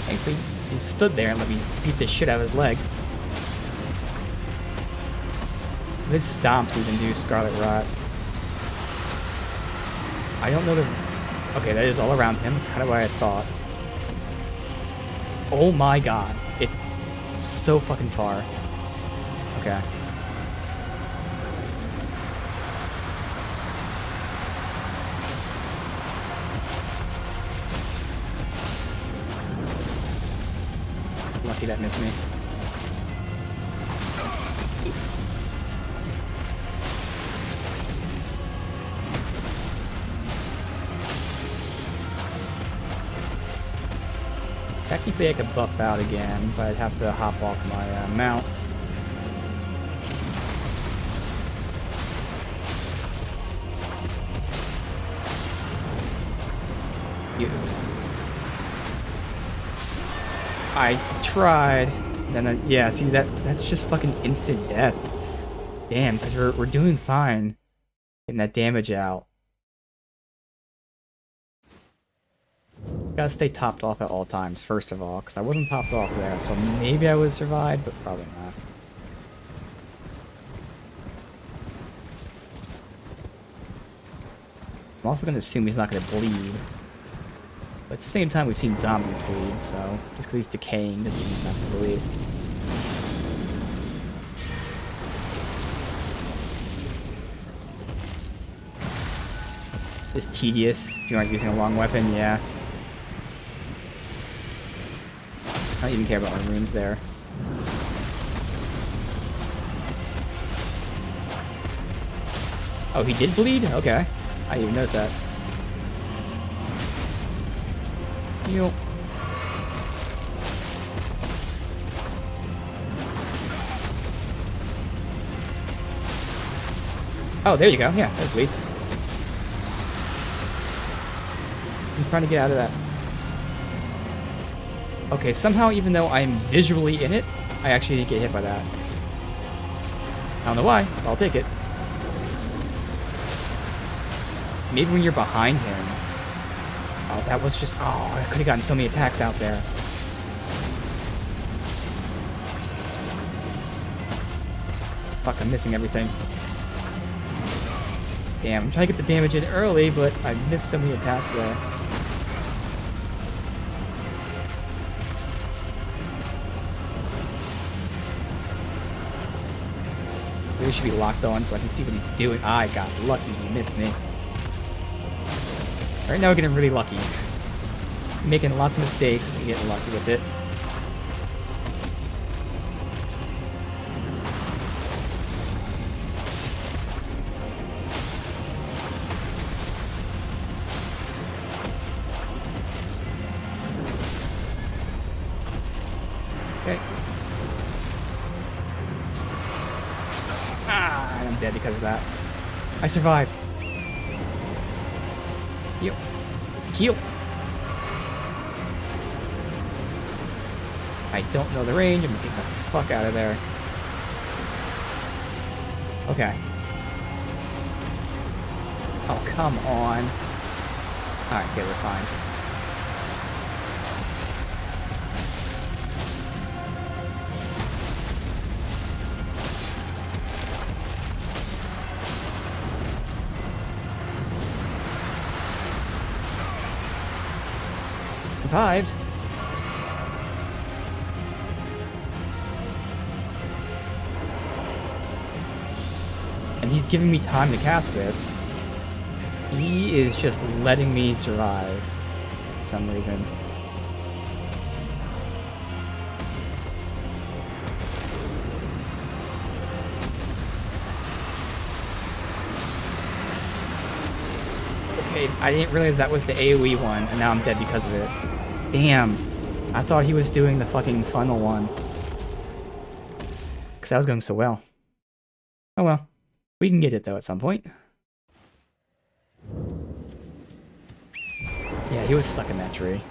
Thankfully, he stood there and let me beat the shit out of his leg. His stomps even do Scarlet Rot. I don't know the... Okay, that is all around him. That's kind of what I thought. Oh my god. It's so fucking far. Okay. Lucky that missed me. Technically I could buff out again, but I'd have to hop off my mount. I tried. Then yeah, see that's just fucking instant death. Damn, because we're doing fine. Getting that damage out. Gotta stay topped off at all times, first of all, because I wasn't topped off there, so maybe I would have survived, but probably not. I'm also gonna assume he's not gonna bleed. But at the same time, we've seen zombies bleed, so just because he's decaying doesn't mean he's not gonna bleed. It's tedious if you aren't using a long weapon, yeah. I don't even care about my runes there. Oh, he did bleed? Okay. I didn't even notice that. Yo. Oh, there you go. Yeah, that's bleed. I'm trying to get out of that. Okay, somehow, even though I'm visually in it, I actually didn't get hit by that. I don't know why, but I'll take it. Maybe when you're behind him. Oh, that was just... Oh, I could have gotten so many attacks out there. Fuck, I'm missing everything. Damn, I'm trying to get the damage in early, but I missed so many attacks there. Really should be locked on so I can see what he's doing. I got lucky, he missed me. Right now we're getting really lucky. Making lots of mistakes and getting lucky with it. Okay. Ah, and I'm dead because of that. I survived. Heal. Heal. I don't know the range. I'm just getting the fuck out of there. Okay. Oh, come on. Alright, okay, we're fine. survived. And he's giving me time to cast this. He is just letting me survive for some reason. Okay, I didn't realize that was the AoE one, and now I'm dead because of it. Damn. I thought he was doing the fucking funnel one. Because that was going so well. Oh well. We can get it though at some point. Yeah, he was stuck in that tree.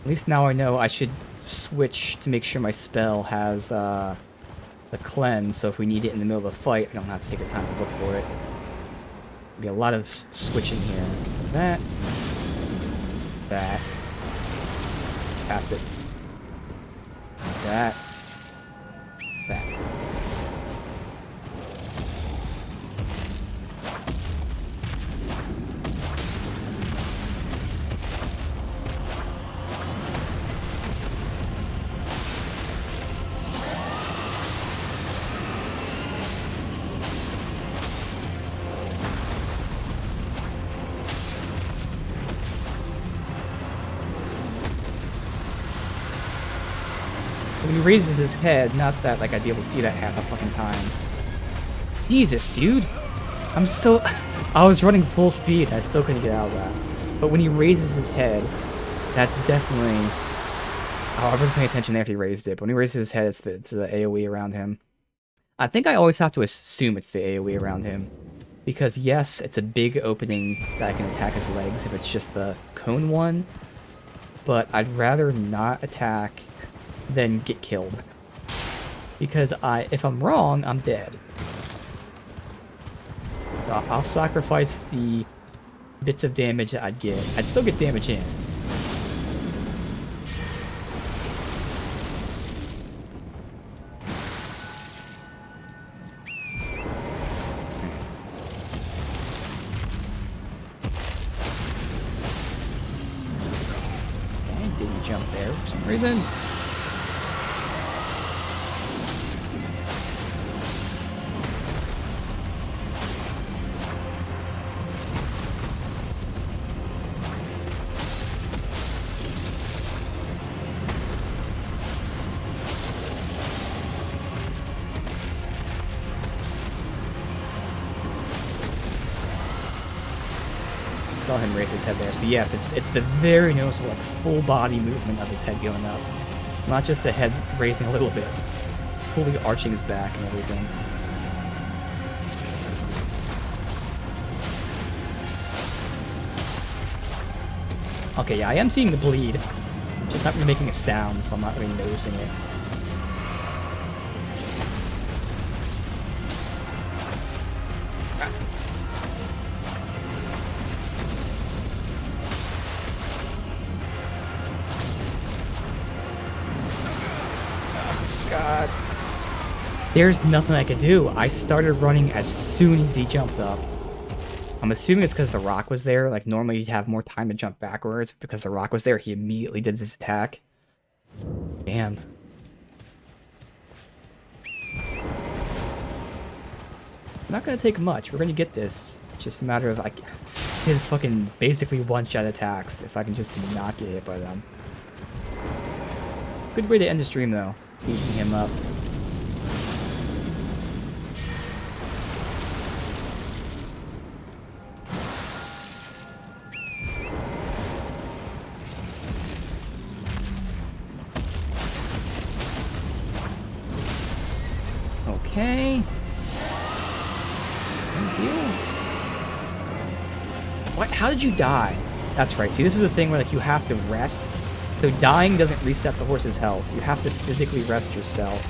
At least now I know I should switch to make sure my spell has the cleanse, so if we need it in the middle of the fight, I don't have to take the time to look for it. Be a lot of switching here. So that. Passed it. That. When he raises his head, not that like I'd be able to see that half the fucking time. Jesus, dude! I'm so... I was running full speed, I still couldn't get out of that. But when he raises his head, that's definitely... Oh, I wasn't paying attention there if he raised it, but when he raises his head, it's the AoE around him. I think I always have to assume it's the AoE around him. Because yes, it's a big opening that I can attack his legs if it's just the cone one. But I'd rather not attack than get killed. Because if I'm wrong, I'm dead. So I'll sacrifice the bits of damage that I'd get. I'd still get damage in. Okay, didn't jump there for some reason. Saw him raise his head there. So yes, it's the very noticeable, like, full body movement of his head going up. It's not just a head raising a little bit. It's fully arching his back and everything. Okay, yeah, I am seeing the bleed. Just not really making a sound, so I'm not really noticing it. God. There's nothing I could do. I started running as soon as he jumped up. I'm assuming it's because the rock was there. Like, normally you'd have more time to jump backwards. Because the rock was there, he immediately did his attack. Damn. Not gonna take much. We're gonna get this. Just a matter of, like, his fucking basically one-shot attacks. If I can just not get hit by them. Good way to end the stream, though. Beating him up. Okay. Thank you. What? How did you die? That's right. See, this is the thing where, like, you have to rest. So dying doesn't reset the horse's health. You have to physically rest yourself,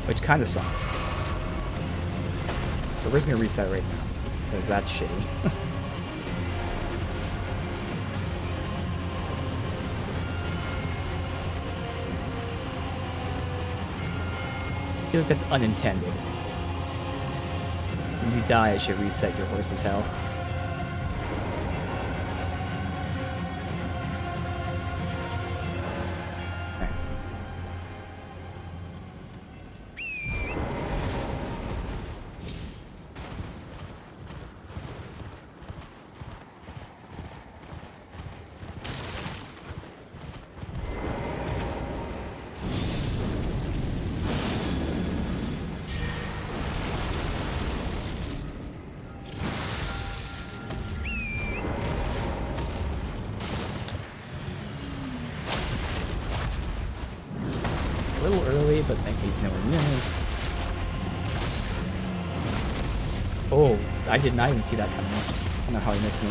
which kind of sucks. So we're just gonna reset right now, because that's shitty. I feel like that's unintended. When you die, it should reset your horse's health. way, but thankfully he's nowhere near me. Oh, I did not even see that coming. I don't know how he missed me.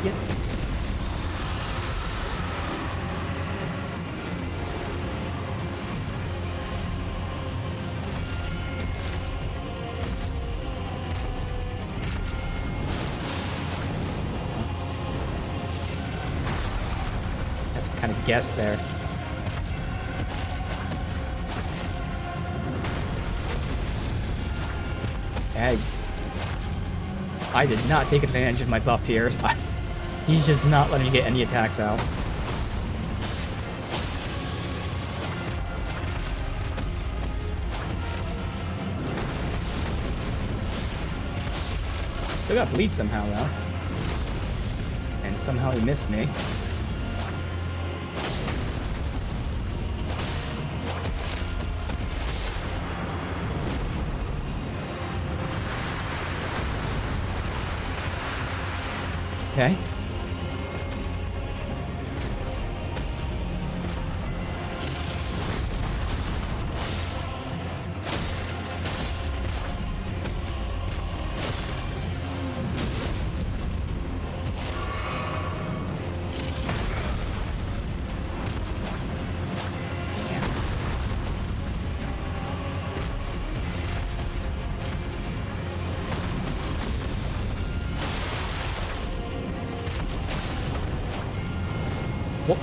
Yep. Kind of guess there. I did not take advantage of my buff here. He's just not letting me get any attacks out. Still got bleed somehow though. And somehow he missed me. Okay.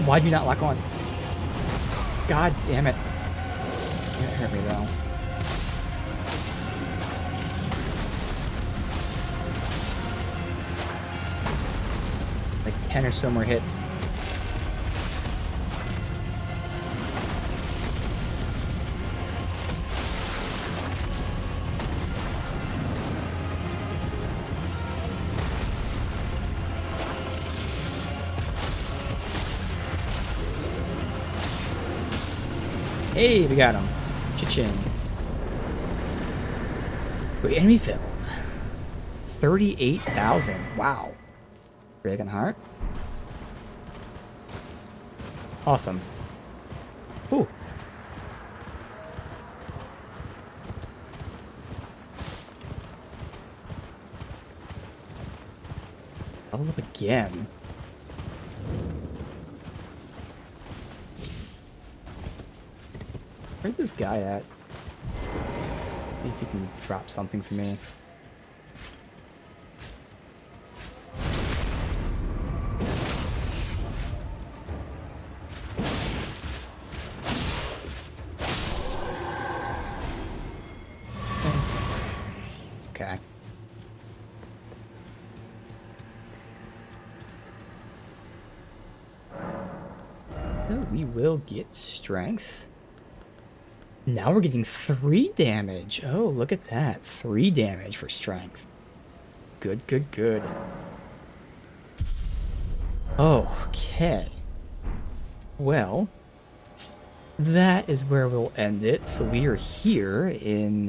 Why do you not lock on? God damn it. It hurt me though. Like 10 or so more hits. Hey, we got him. Cha-ching. Wait, enemy film. 38,000. Wow. Dragon Heart. Awesome. Ooh. Level up again. Where's this guy at? See if he can drop something for me. Okay. So we will get strength. Now we're getting 3 damage. Oh, look at that. 3 damage for strength. Good, good, good. Okay. Well, that is where we'll end it. So we are here in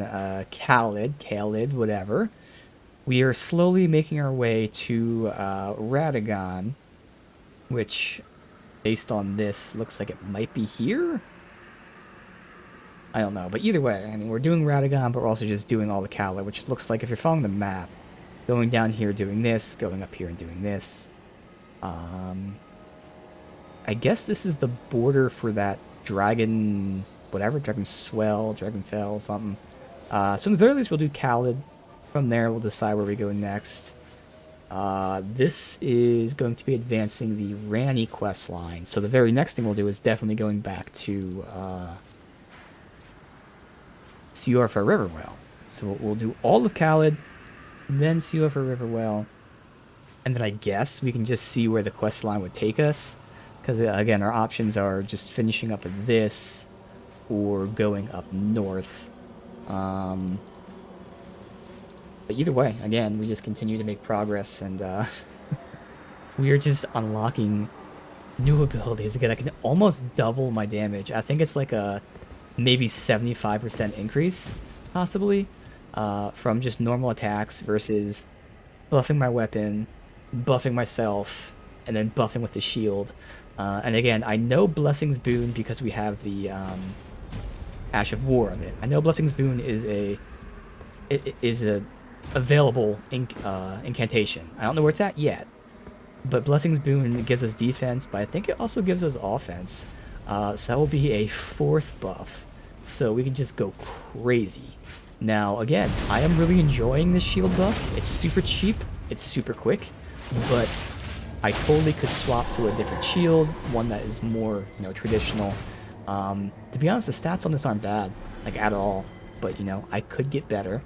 Khalid, whatever. We are slowly making our way to Radagon, which, based on this, looks like it might be here? I don't know, but either way, I mean, we're doing Radagon, but we're also just doing all the Khalid, which looks like, if you're following the map, going down here doing this, going up here and doing this. I guess this is the border for that dragon, whatever, dragon swell, dragon fell, something. So in the very least, we'll do Khalid. From there, we'll decide where we go next. This is going to be advancing the Ranni quest line. So the very next thing we'll do is definitely going back to Siorfa Riverwell. So we'll do all of Khalid, then Siorfa Riverwell, and then I guess we can just see where the quest line would take us. Because again, our options are just finishing up with this or going up north. But either way, again, we just continue to make progress, and we are just unlocking new abilities. Again, I can almost double my damage. I think it's like a maybe 75% increase, possibly, from just normal attacks versus buffing my weapon, buffing myself, and then buffing with the shield. And again, I know Blessing's Boon because we have the Ash of War of it. I know Blessing's Boon is a available incantation. I don't know where it's at yet, but Blessing's Boon gives us defense, but I think it also gives us offense. So that will be a 4th buff, so we can just go crazy. Now, again, I am really enjoying this shield buff. It's super cheap, it's super quick, but I totally could swap to a different shield, one that is more, you know, traditional. To be honest, the stats on this aren't bad, like at all, but you know, I could get better.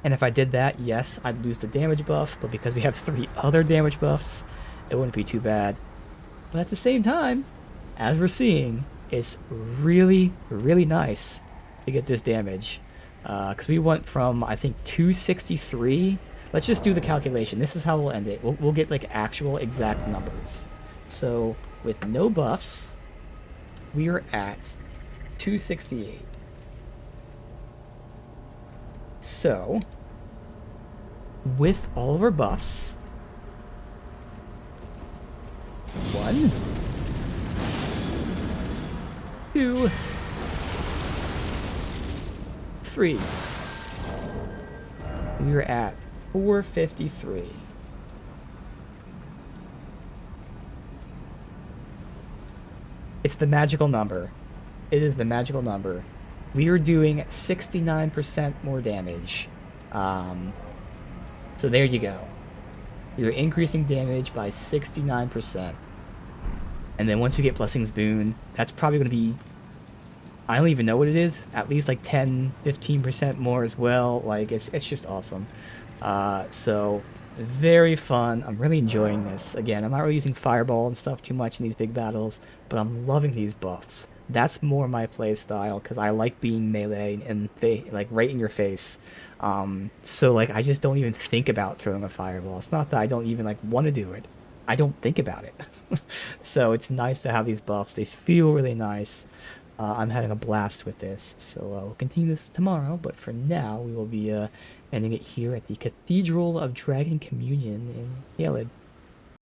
And if I did that, yes, I'd lose the damage buff, but because we have 3 other damage buffs, it wouldn't be too bad. But at the same time, as we're seeing, it's really, really nice to get this damage. Because we went from, I think, 263. Let's just do the calculation. This is how we'll end it. We'll get like actual exact numbers. So with no buffs, we are at 268. So with all of our buffs, 1, 2, 3. We are at 453. It's the magical number. It is the magical number. We are doing 69% more damage. So there you go. You're increasing damage by 69%. And then once you get Blessing's Boon, that's probably going to be, I don't even know what it is, at least like 10, 15% more as well. Like, it's just awesome. So, very fun. I'm really enjoying this. Again, I'm not really using Fireball and stuff too much in these big battles, but I'm loving these buffs. That's more my play style, because I like being melee and like right in your face. So like I just don't even think about throwing a fireball. It's not that I don't even like want to do it. I don't think about it. So it's nice to have these buffs. They feel really nice. I'm having a blast with this. So we'll continue this tomorrow, but for now we will be ending it here at the Cathedral of Dragon Communion in Caelid.